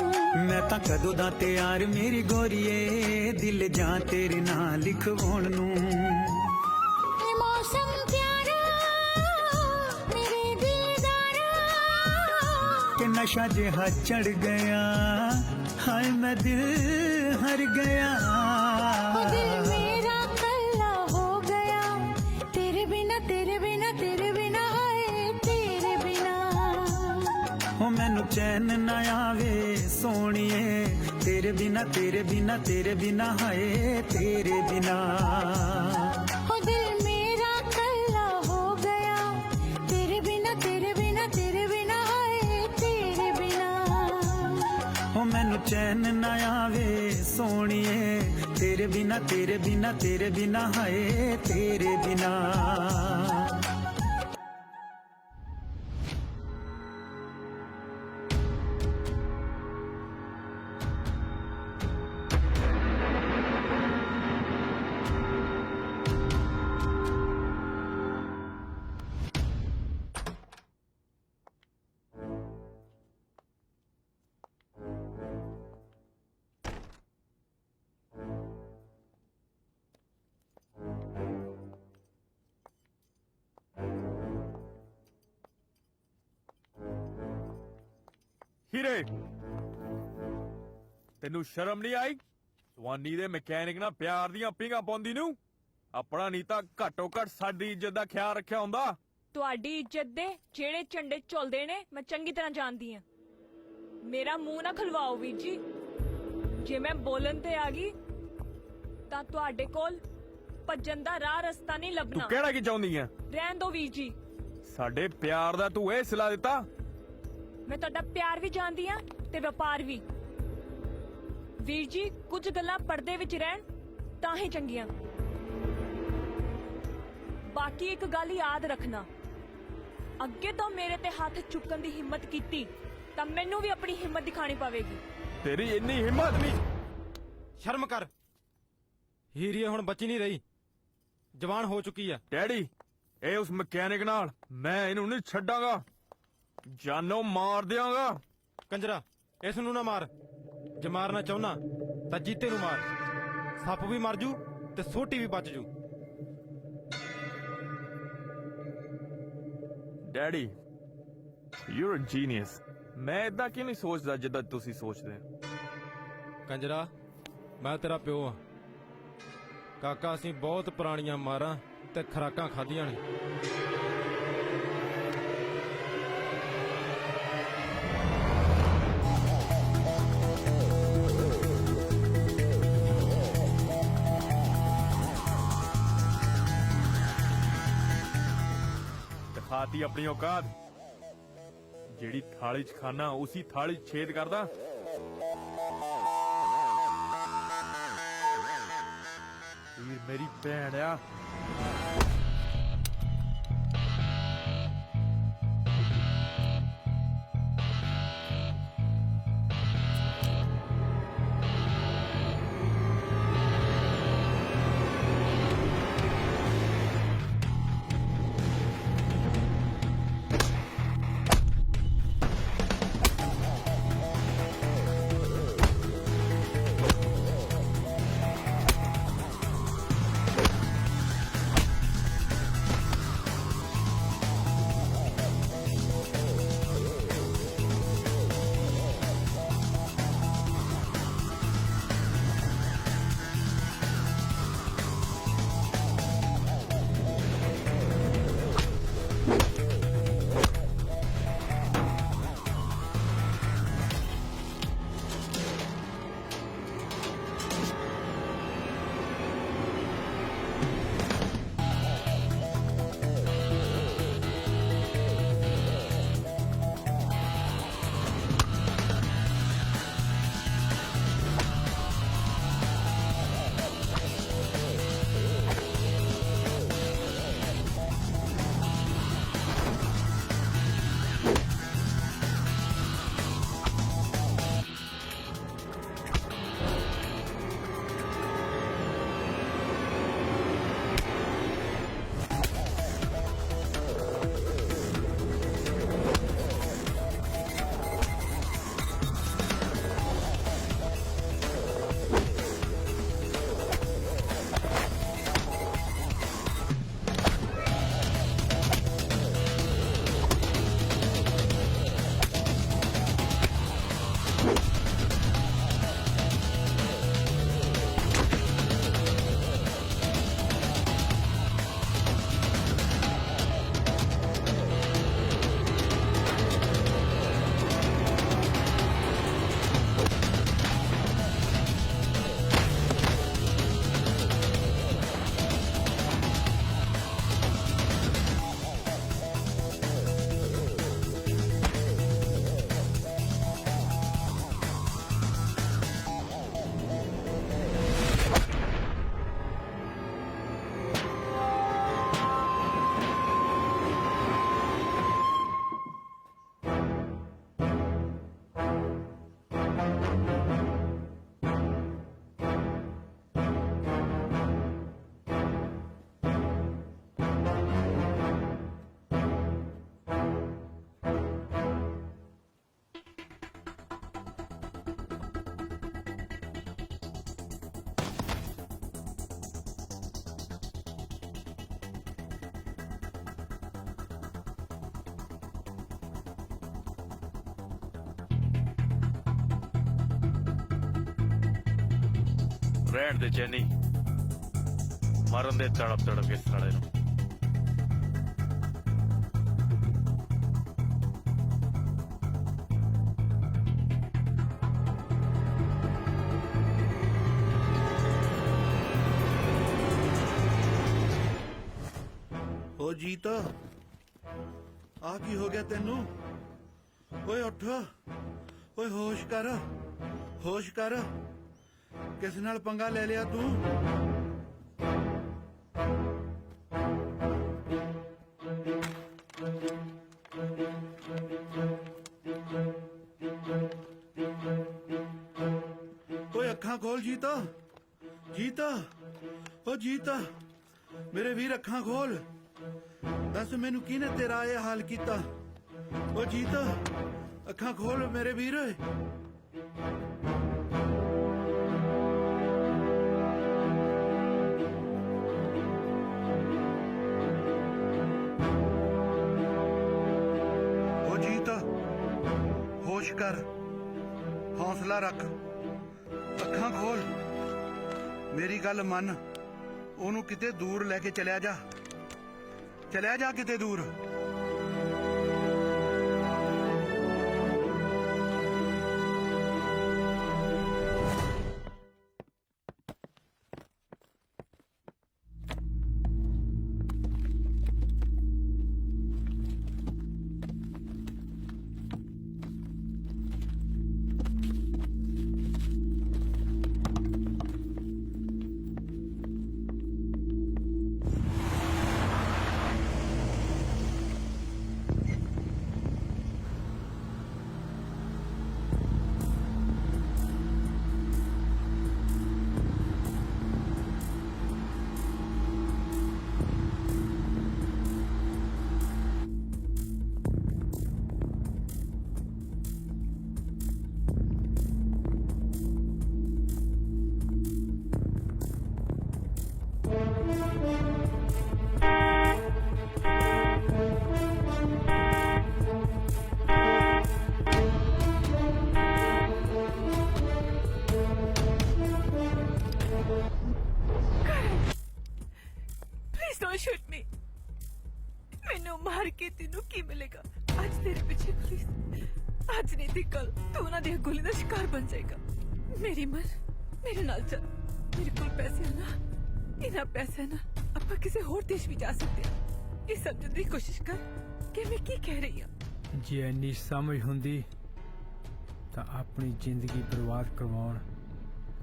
मैं तां कदों दा तैयार मेरी गोरीए दिल जां तेरे नाल लिखवाउण नूं ए मौसम प्यारा मेरे दिलदारा कि नशा जिहा चढ़ गया हाय मैं दिल हर गया ओ दिल मेरा कल्ला हो गया तेरे बिना तेरे बिना तेरे बिना हाय तेरे बिना हो मैनू चैन ना आवे सोनिए तेरे बिना तेरे बिना तेरे बिना हाय तेरे बिना ओ दिल मेरा कल्ला हो गया तेरे बिना तेरे बिना तेरे बिना हाय तेरे बिना हो मैनू चैन ना आवे सोनिए तेरे बिना तेरे बिना तेरे बिना हाय तेरे बिना ਤੈਨੂੰ ਸ਼ਰਮ ਨਹੀਂ ਆਈ ਜਵਾਨੀ ਦੇ ਮਕੈਨਿਕ ਨਾਲ ਪਿਆਰ ਦੀਆਂ ਪੀਂਘਾਂ ਪਾਉਂਦੀ ਨੂੰ ਆਪਣਾ ਨਹੀਂ ਤਾਂ ਘੱਟੋ ਘੱਟ ਸਾਡੀ ਇੱਜ਼ਤ ਦਾ ਖਿਆਲ ਰੱਖਿਆ ਹੁੰਦਾ। ਤੁਹਾਡੀ ਇੱਜ਼ਤ ਦੇ ਜਿਹੜੇ ਝੰਡੇ ਝੁਲਦੇ ਨੇ ਮੈਂ ਚੰਗੀ ਤਰ੍ਹਾਂ ਜਾਣਦੀ ਆ। ਮੇਰਾ ਮੂੰਹ ਨਾ ਖਲਵਾਓ ਵੀਰ ਜੀ, ਜੇ ਮੈਂ ਬੋਲਣ ਤੇ ਆ ਗਈ ਤਾਂ ਤੁਹਾਡੇ ਕੋਲ ਭੱਜਣ ਦਾ ਰਾਹ ਰਸਤਾ ਨਹੀਂ ਲੱਭਣਾ। ਤੂੰ ਕਿਹੜਾ ਕੀ ਚਾਹੁੰਦੀ ਆ? ਰਹਿਣ ਦੋ ਵੀਰ ਜੀ। ਸਾਡੇ ਪਿਆਰ ਦਾ ਤੂੰ ਇਹ ਸਿਲਾ ਦਿੱਤਾ। ਮੈਂ ਤੁਹਾਡਾ ਪਿਆਰ ਵੀ ਜਾਣਦੀ ਆ ਤੇ ਵਪਾਰ ਵੀ। ਵੀਰ ਜੀ ਕੁਝ ਗੱਲਾਂ ਪਰਦੇ ਵਿੱਚ ਰਹਿਣ ਤਾਂ ਹੀ ਚੰਗੀਆਂ। ਬਾਕੀ ਇੱਕ ਗੱਲ ਯਾਦ ਰੱਖਣਾ, ਅੱਗੇ ਤੋਂ ਮੇਰੇ ਤੇ ਹੱਥ ਚੁੱਕਣ ਦੀ ਹਿੰਮਤ ਕੀਤੀ ਤਾਂ ਮੈਨੂੰ ਵੀ ਆਪਣੀ ਹਿੰਮਤ ਦਿਖਾਣੀ ਪਵੇਗੀ। ਤੇਰੀ ਇੰਨੀ ਹਿੰਮਤ ਨਹੀਂ। ਸ਼ਰਮ ਕਰ। ਹੀਰੀਏ ਹੁਣ ਬੱਚੀ ਨਹੀਂ ਰਹੀ, ਜਵਾਨ ਹੋ ਚੁੱਕੀ ਆ। ਡੈਡੀ ਇਹ ਉਸ ਮਕੈਨਿਕ ਨਾਲ ਮੈਂ ਇਹਨੂੰ ਨਹੀਂ ਛੱਡਾਂਗਾ, ਜਾਨੋਂ ਮਾਰ ਦਿਆਂਗਾ। ਕੰਜਰਾ ਇਸ ਨੂੰ ਨਾ ਮਾਰ, ਜੇ ਮਾਰਨਾ ਚਾਹੁੰਨਾ ਤਾਂ ਜੀਤੇ ਨੂੰ ਮਾਰ। ਸੱਪ ਵੀ ਮਰ ਜੂ ਤੇ ਸੋਟੀ ਵੀ ਬਚ ਜੂ। Daddy you are genius. ਮੈਂ ਇਦਾਂ ਕਿਉਂ ਨਹੀਂ ਸੋਚਦਾ ਜਿੱਦਾਂ ਤੁਸੀਂ ਸੋਚਦੇ ਹੋ। ਕੰਜਰਾ ਮੈਂ ਤੇਰਾ ਪਿਓ ਆ ਕਾਕਾ, ਅਸੀਂ ਬਹੁਤ ਪੁਰਾਣੀਆਂ ਮਾਰਾਂ ਤੇ ਖਰਾਕਾਂ ਖਾਧੀਆਂ ਨੇ। ਦਿਖਾਤੀ ਆਪਣੀ ਔਕਾਤ। ਜਿਹੜੀ ਥਾਲੀ 'ਚ ਖਾਣਾ ਉਸੀ ਥਾਲੀ 'ਚ ਛੇਦ ਕਰਦਾ। ਵੀਰ ਮੇਰੀ ਭੈਣ ਆ। ਰਹਿਣ ਦੇ ਚੈਨੀ, ਮਰਨ ਦੇ ਤੜਪ ਤੜਪ ਕੇ ਸਾਲੇ ਨੂੰ। ਓ ਜੀਤ, ਆ ਕੀ ਹੋ ਗਿਆ ਤੈਨੂੰ? ਓਏ ਉੱਠ, ਓਏ ਹੋਸ਼ ਕਰ, ਹੋਸ਼ ਕਰ। ਕਿਸ ਨਾਲ ਪੰਗਾ ਲੈ ਲਿਆ ਤੂੰ? ਓਏ ਅੱਖਾਂ ਖੋਲ ਜੀਤ, ਜੀਤ, ਓ ਜੀਤ, ਮੇਰੇ ਵੀਰ ਅੱਖਾਂ ਖੋਲ। ਦੱਸ ਮੈਨੂੰ ਕਿਹਨੇ ਤੇਰਾ ਇਹ ਹਾਲ ਕੀਤਾ? ਓ ਜੀਤ, ਅੱਖਾਂ ਖੋਲ ਮੇਰੇ ਵੀਰ। ਓ ਜੀਤ, ਹੋਸ਼ ਕਰ, ਹੌਸਲਾ ਰੱਖ, ਅੱਖਾਂ ਖੋਲ, ਮੇਰੀ ਗੱਲ ਮੰਨ। ਉਹਨੂੰ ਕਿਤੇ ਦੂਰ ਲੈ ਕੇ ਚਲਿਆ ਜਾ, ਚਲਿਆ ਜਾ ਕਿਤੇ ਦੂਰ। shoot me. ਮੈਨੂੰ ਮਾਰ ਕੇ ਤੈਨੂੰ ਕੀ ਮਿਲੇਗਾ? ਅੱਜ ਤੇਰੇ ਪਿੱਛੇ ਪੁਲਿਸ, ਅੱਜ ਨਹੀਂ ਤੇ ਕੱਲ ਤੂੰ ਉਹਨਾਂ ਦੀ ਗੋਲੀ ਦਾ ਸ਼ਿਕਾਰ ਬਣ ਜਾਏਗਾ। ਮੇਰੀ ਮਨ ਮੇਰੇ ਨਾਲ ਚੱਲ, ਮੇਰੇ ਕੋਲ ਪੈਸੇ ਨਾ, ਇਹਨਾਂ ਪੈਸੇ ਨਾ ਆਪਾਂ ਕਿਸੇ ਹੋਰ ਦੇਸ਼ ਵੀ ਜਾ ਸਕਦੇ ਹਾਂ। ਇਹ ਸਮਝਣ ਦੀ ਕੋਸ਼ਿਸ਼ ਕਰ ਕਿ ਮੈਂ ਕੀ ਕਹਿ ਰਹੀ ਹਾਂ। ਜੇ ਇੰਨੀ ਸਮਝ ਹੁੰਦੀ ਤਾਂ ਆਪਣੀ ਜ਼ਿੰਦਗੀ ਬਰਬਾਦ ਕਰਵਾਉਣ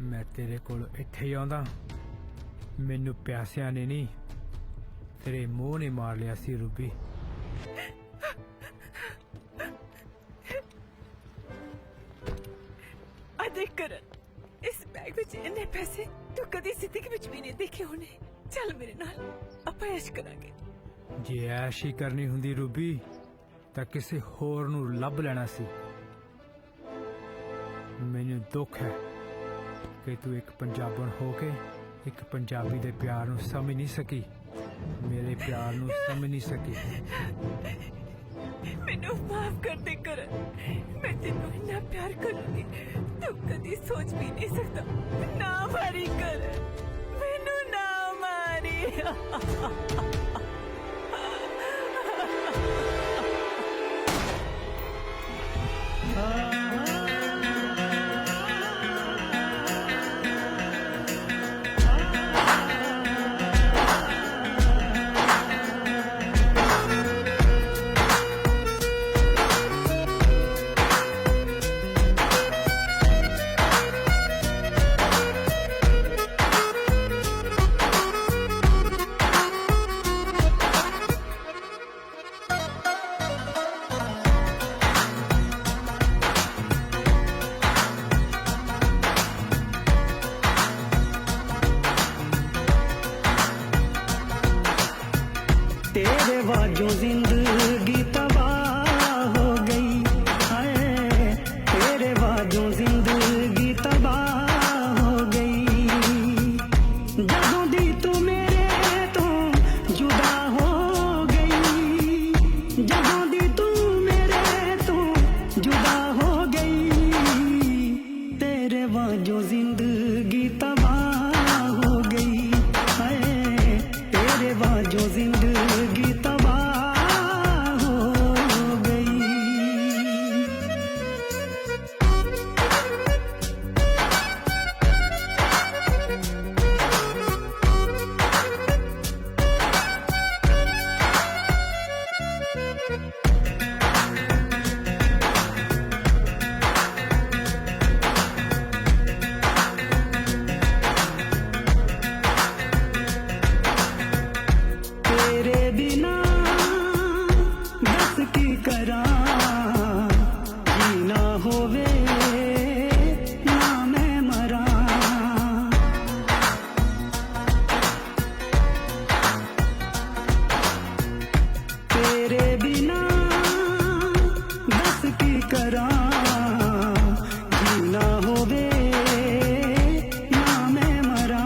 ਮੈਂ ਤੇਰੇ ਕੋਲ ਇੱਥੇ ਹੀ ਆਉਂਦਾ। ਮੈਨੂੰ ਪਿਆਸਿਆਂ ਨੇ ਨਹੀਂ, ਤੇਰੇ ਮੂੰਹ ਨੇ ਮਾਰ ਲਿਆ ਸੀ ਰੂਬੀ। ਆ ਦੇਖ ਕਰਨ, ਇਸ ਬੈਗ ਵਿੱਚ ਇੰਨੇ ਪੈਸੇ ਤੂੰ ਕਦੀ ਜ਼ਿੰਦਗੀ ਵਿੱਚ ਵੀ ਨਹੀਂ ਦੇਖੇ ਹੋਣੇ। ਚੱਲ ਮੇਰੇ ਨਾਲ, ਆਪਾਂ ਐਸ਼ ਕਰਾਂਗੇ। ਜੇ ਐਸ਼ ਹੀ ਕਰਨੀ ਹੁੰਦੀ ਰੂਬੀ ਤਾਂ ਕਿਸੇ ਹੋਰ ਨੂੰ ਲੱਭ ਲੈਣਾ ਸੀ। ਮੈਨੂੰ ਦੁੱਖ ਹੈ ਕਿ ਤੂੰ ਇੱਕ ਪੰਜਾਬਣ ਹੋ ਕੇ ਇੱਕ ਪੰਜਾਬੀ ਦੇ ਪਿਆਰ ਨੂੰ ਸਮਝ ਨਹੀਂ ਸਕੀ, ਮੇਰੇ ਪਿਆਰ ਨੂੰ ਸਮਝ ਨਹੀਂ ਸਕੀ। ਮੈਨੂੰ ਮਾਫ ਕਰ ਦੇ ਕਰਨ, ਮੈਂ ਤੈਨੂੰ ਇੰਨਾ ਪਿਆਰ ਕਰੂੰਗੀ ਤੂੰ ਕਦੀ ਸੋਚ ਵੀ ਨਹੀਂ ਸਕਦਾ। ਨਾ ਮਾਰੀ ਕਰ, ਮੈਨੂੰ ਨਾ ਮਾਰੀ। तेरे वाजों जिंदगी तबाह हो गई, हाय तेरे वाजों जिंदगी तबाह हो गई। जदों दी तू मेरे तो जुदा हो गई, जदों दी तू मेरे तो जुदा हो गई। तेरे वाजों जिंदगी तबाह बाजों जिंदगी तबाह हो गई। तेरे बिना बस की करा जीना होवे ना मैं मरा। तेरे बिना बस की करा जीना होवे ना मैं मरा।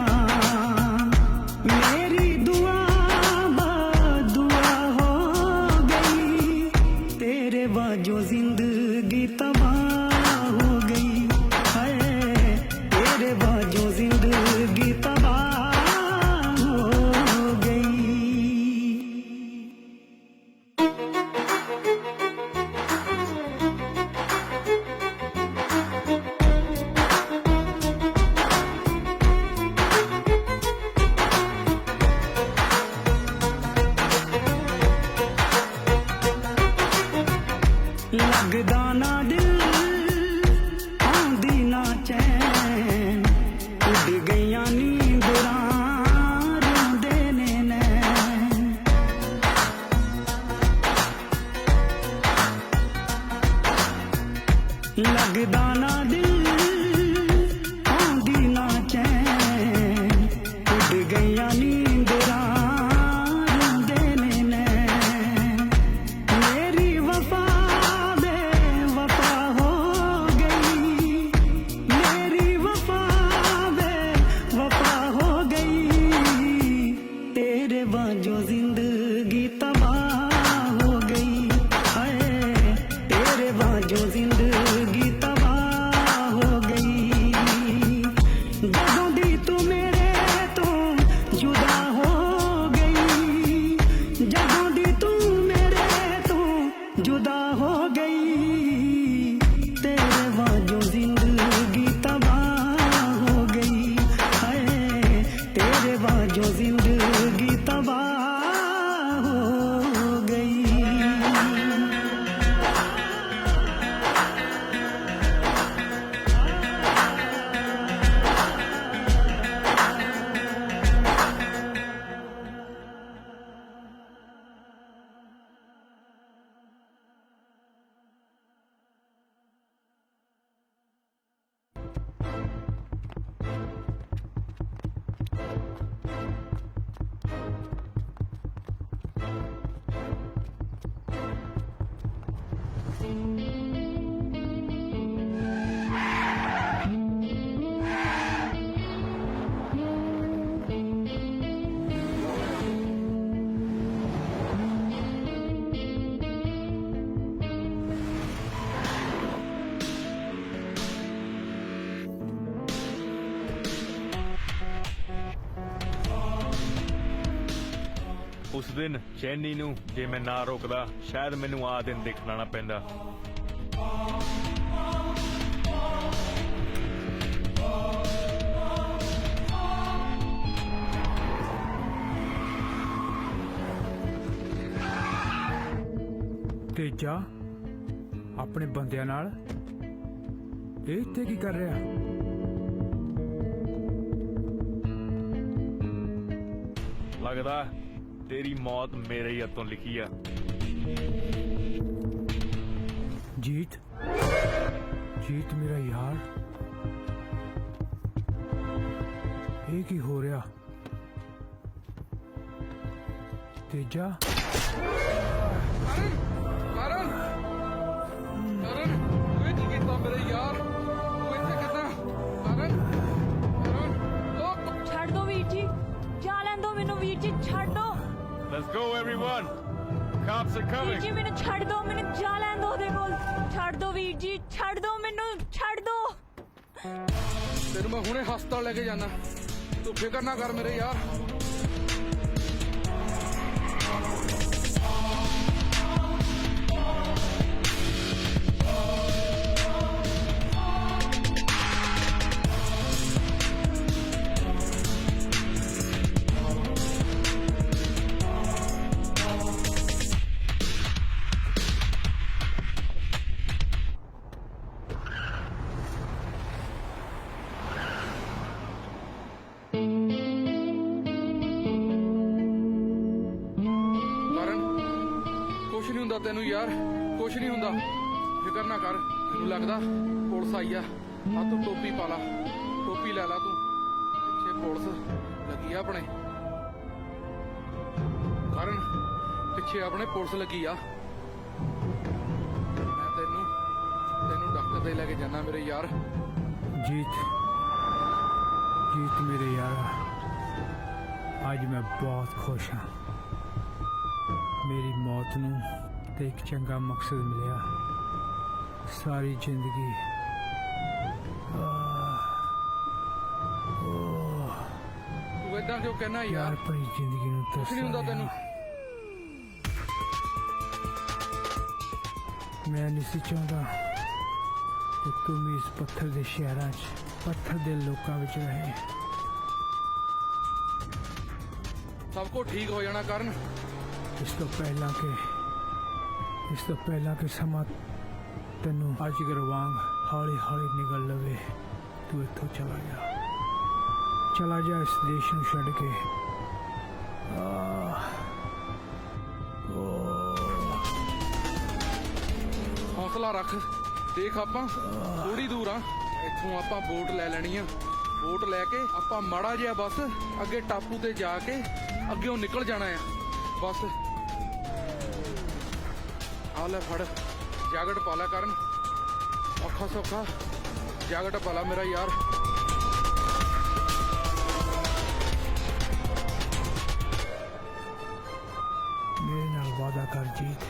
मेरी दुआ दुआ हो गई तेरे बाजों जिंदगी तबाह हो गई। है तेरे बाजों जिंदगी तबाह हो गई। लगदा ना दिल आंदी ना चैन उड़ गईयां नींदरां रोंदे ने नैन। लगदा ना दिल आंदी ना चैन उड़ गईयां नींदरां रोंदे ने नैन। मेरी वफा बेवफा हो गई। मेरी वफा बेवफा हो गई। तेरे बाजों जिंदगी तबाह हो गई। हाय तेरे बाजों जिंदगी तबाह हो गई। जदों दी तू मेरे तो जुदा हो गई। जदों दी तू मेरे तो जुदा हो गई। तेरे बाजों जिंदगी तबाह हो गई। हाय तेरे बाजों जिंदगी तबाह हो गई। ਉਸ ਦਿਨ ਚੈਨੀ ਨੂੰ ਜੇ ਮੈਂ ਨਾ ਰੋਕਦਾ ਸ਼ਾਇਦ ਮੈਨੂੰ ਆ ਦਿਨ ਦੇਖਣਾ ਨਾ ਪੈਂਦਾ। ਤੇਜਾ ਆਪਣੇ ਬੰਦਿਆਂ ਨਾਲ ਇਹ ਇੱਥੇ ਕੀ ਕਰ ਰਿਹਾ? ਲੱਗਦਾ ਤੇਰੀ ਮੌਤ ਮੇਰੇ ਹੀ ਹੱਥੋਂ ਲਿਖੀ ਆ। ਜੀਤ ਜੀਤ ਮੇਰਾ ਯਾਰ ਇਹ ਕੀ ਹੋ ਰਿਹਾ? ਤੇਜਾ ਕਰਨ ਕਰਨ ਤੂੰ ਕੀ ਕੀਤਾ ਮੇਰੇ ਯਾਰ? ਤੂੰ ਇੱਥੇ ਕਿੱਦਾਂ? ਕਰਨ ਛੱਡ ਦੋ ਵੀਰ ਜੀ, ਜਾ ਲੈਣ ਦੋ ਮੈਨੂੰ ਵੀਰ ਜੀ, ਛੱਡ ਦੋ। Let's go everyone. Cops are coming. ਵੀਰ ਜੀ ਮੈਨੂੰ ਛੱਡ ਦੋ, ਮੈਨੂੰ ਜਾ ਲੈਣ ਦੋ ਉਹਦੇ ਕੋਲ। ਛੱਡ ਦੋ ਵੀਰ ਜੀ, ਛੱਡ ਦੋ ਮੈਨੂੰ, ਛੱਡ ਦੋ। ਤੈਨੂੰ ਮੈਂ ਹੁਣੇ ਹਸਪਤਾਲ ਲੈ ਕੇ ਜਾਣਾ, ਤੂੰ ਫਿਕਰ ਨਾ ਕਰ ਮੇਰੇ ਯਾਰ। ਹੁੰਦਾ ਤੈਨੂੰ ਯਾਰ, ਕੁਛ ਨਹੀਂ ਹੁੰਦਾ, ਫਿਕਰ ਨਾ ਕਰ। ਮੈਨੂੰ ਲੱਗਦਾ ਪੁਲਿਸ ਆਈ ਆ ਤੂੰ ਟੋਪੀ ਪਾ ਲਾ, ਟੋਪੀ ਲੈ ਲਾ ਤੂੰ, ਪਿੱਛੇ ਪੁਲਿਸ ਲੱਗੀ ਆ ਆਪਣੇ ਕਰਨ, ਪਿੱਛੇ ਆਪਣੇ ਪੁਲਿਸ ਲੱਗੀ ਆ। ਮੈਂ ਤੈਨੂੰ ਡਾਕਟਰ ਤੇ ਲੈ ਕੇ ਜਾਣਾ ਮੇਰੇ ਯਾਰ। जीत मेरे यार, आज मैं बहुत खुश हाँ। मेरी मौत नूं ते एक चंगा मकसद मिलिया। सारी जिंदगी तू इदां क्यों कहना यार? भरी जिंदगी नूं कुछ नहीं हुंदा तैनूं। मैं नहीं सी चाहता कि तुम इस पत्थर दे शहरां च, पत्थर दे लोकां विच रहे। सब कुछ ठीक हो जाना करन। इस तो पहला के समा तेनू अजगर वांग हौली हौली निकल लवे, तू इत्थों चला जा इस देश नूं छड्ड के। हौसला रख, देख आपां थोड़ी दूर आ इत्थों, आपां बोट ले लैनी आ। बोट लैके आपां माड़ा जिहा बस अगे टापू ते जाके अग्गेों निकल जाना है बस। आ ले फड़, जैकेट पा लै करन, औखा सौखा जैकेट पा ला मेरा यार। मेरे नाल वादा कर जीत,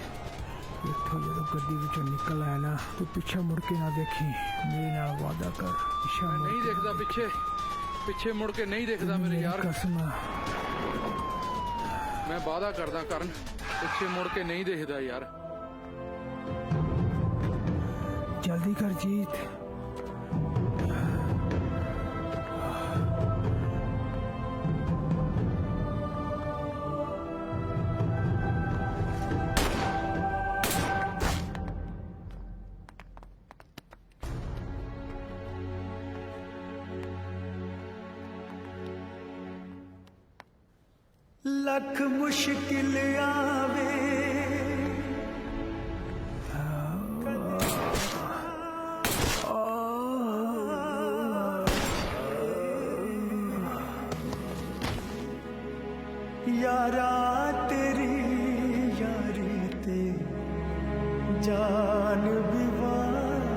इत्थों जदों गड्डी विचों निकल आया ना, तू पिछे मुड़ के ना देखी। मेरे नाल वादा कर। नहीं देखदा पिछे मुड़ के नहीं देखदा मेरे यार। कसम, मैं वादा करदा करन, पिछे मुड़ के नहीं देखदा यार। जल्दी कर जीत। लख मुश्किल आवे, यारा तेरी यारी ते जान भी वारांगे।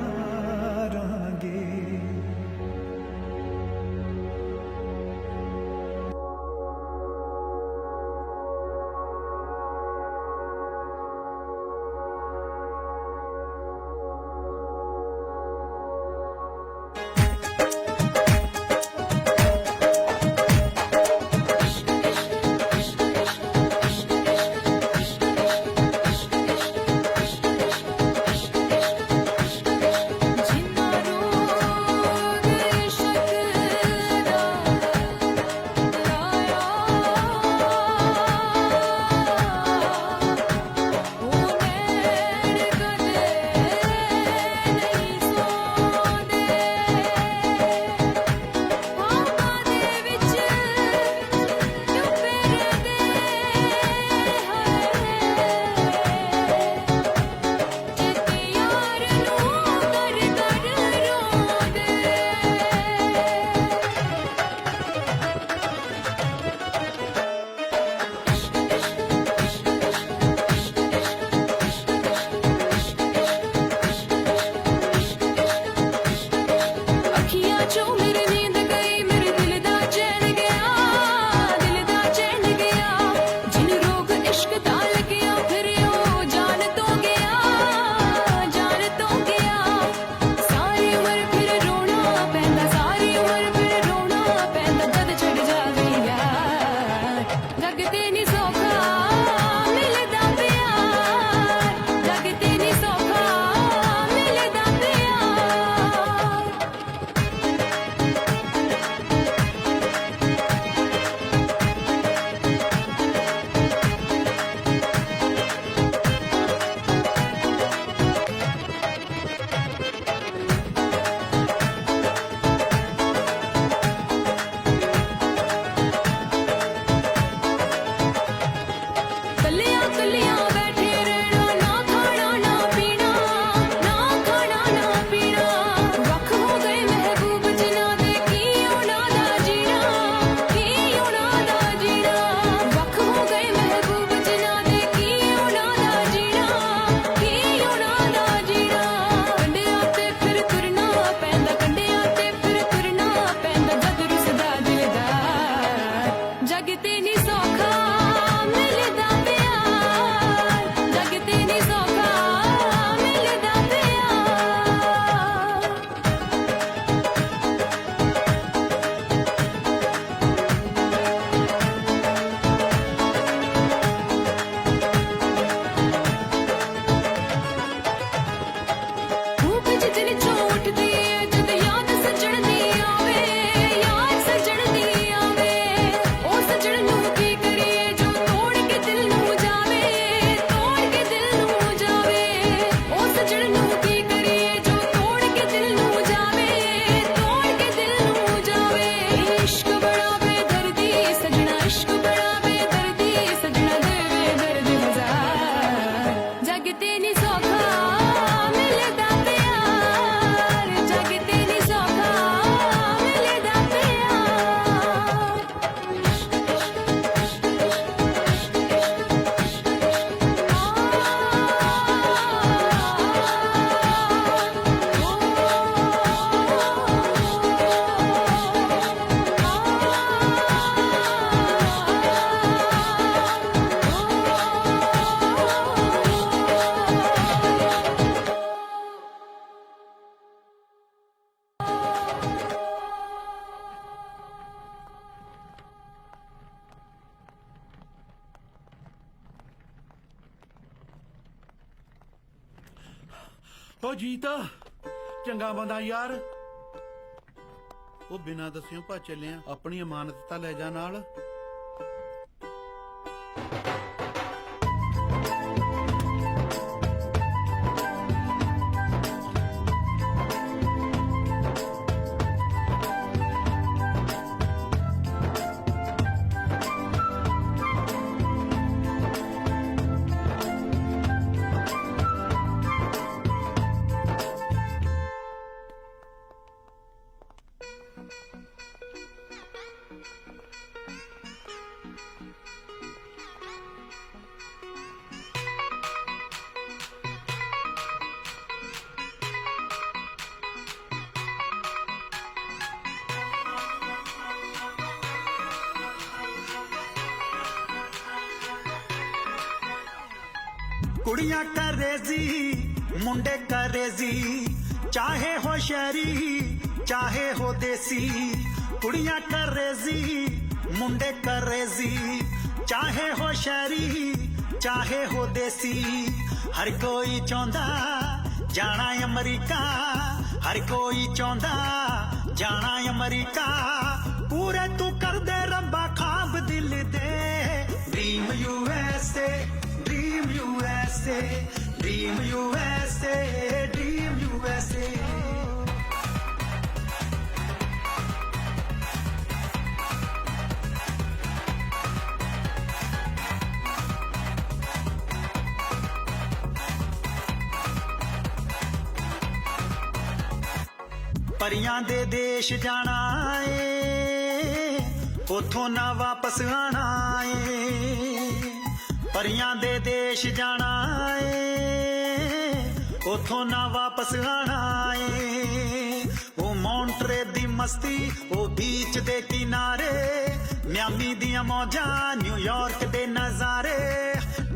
कलियां कलियां बैठे रहना ना ਓ ਜੀਤ ਚੰਗਾ ਬੰਦਾ ਯਾਰ ਉਹ ਬਿਨਾਂ ਦੱਸਿਓ ਭੱਜ ਚੱਲਿਆ ਆਪਣੀ ਅਮਾਨਤ ਤਾਂ ਲੈ ਜਾ ਨਾਲ कुड़ियां करेजी मुंडे करेजी चाहे हो शहरी चाहे हो देसी कुड़ियां करेजी मुंडे करेजी चाहे हो शहरी चाहे हो देसी हर कोई चाहंदा जाना अमरीका हर कोई चाहंदा जाना अमरीका पूरे तू कर दे रब्बा खाब दिल दे dream USA Dream USA, Dream USA, Dream USA. परियां दे देश जाना है उथों ना वापस आना है परियां दे देश जाना है उथों ना वापस आना है वो मॉन्ट्रे दी मस्ती वो बीच दे किनारे मियामी दियां मौजां न्यूयॉर्क दे नजारे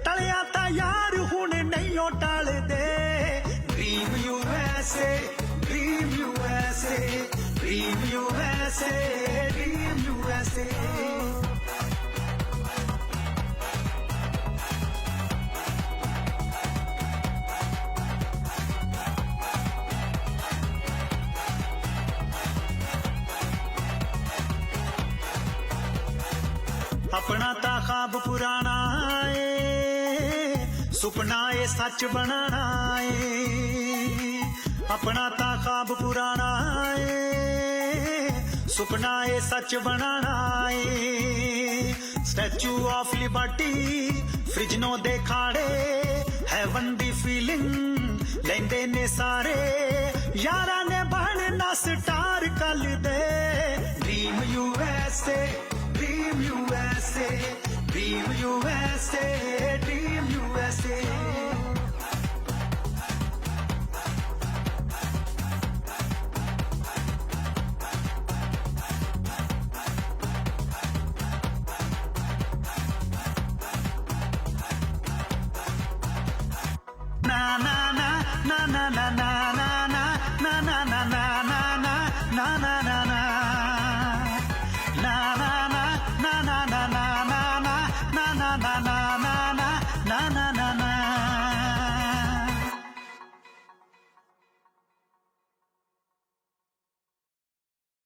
टलिया ता यार हुण नहीं ओ टल दे dream USA dream USA dream USA dream USA अपना ता ख्वाब पुराना है सुपना ये सच बनाना है अपना ता ख्वाब पुराना है सुपना ये सच बनाना है स्टैचू ऑफ लिबर्टी फ्रिजनों दे खाड़े हेवन दी फीलिंग लेंदे ने सारे यारा ने बनना स्टार कल दे dream USA Dream USA, Dream USA, Dream USA. Na na na na na na na.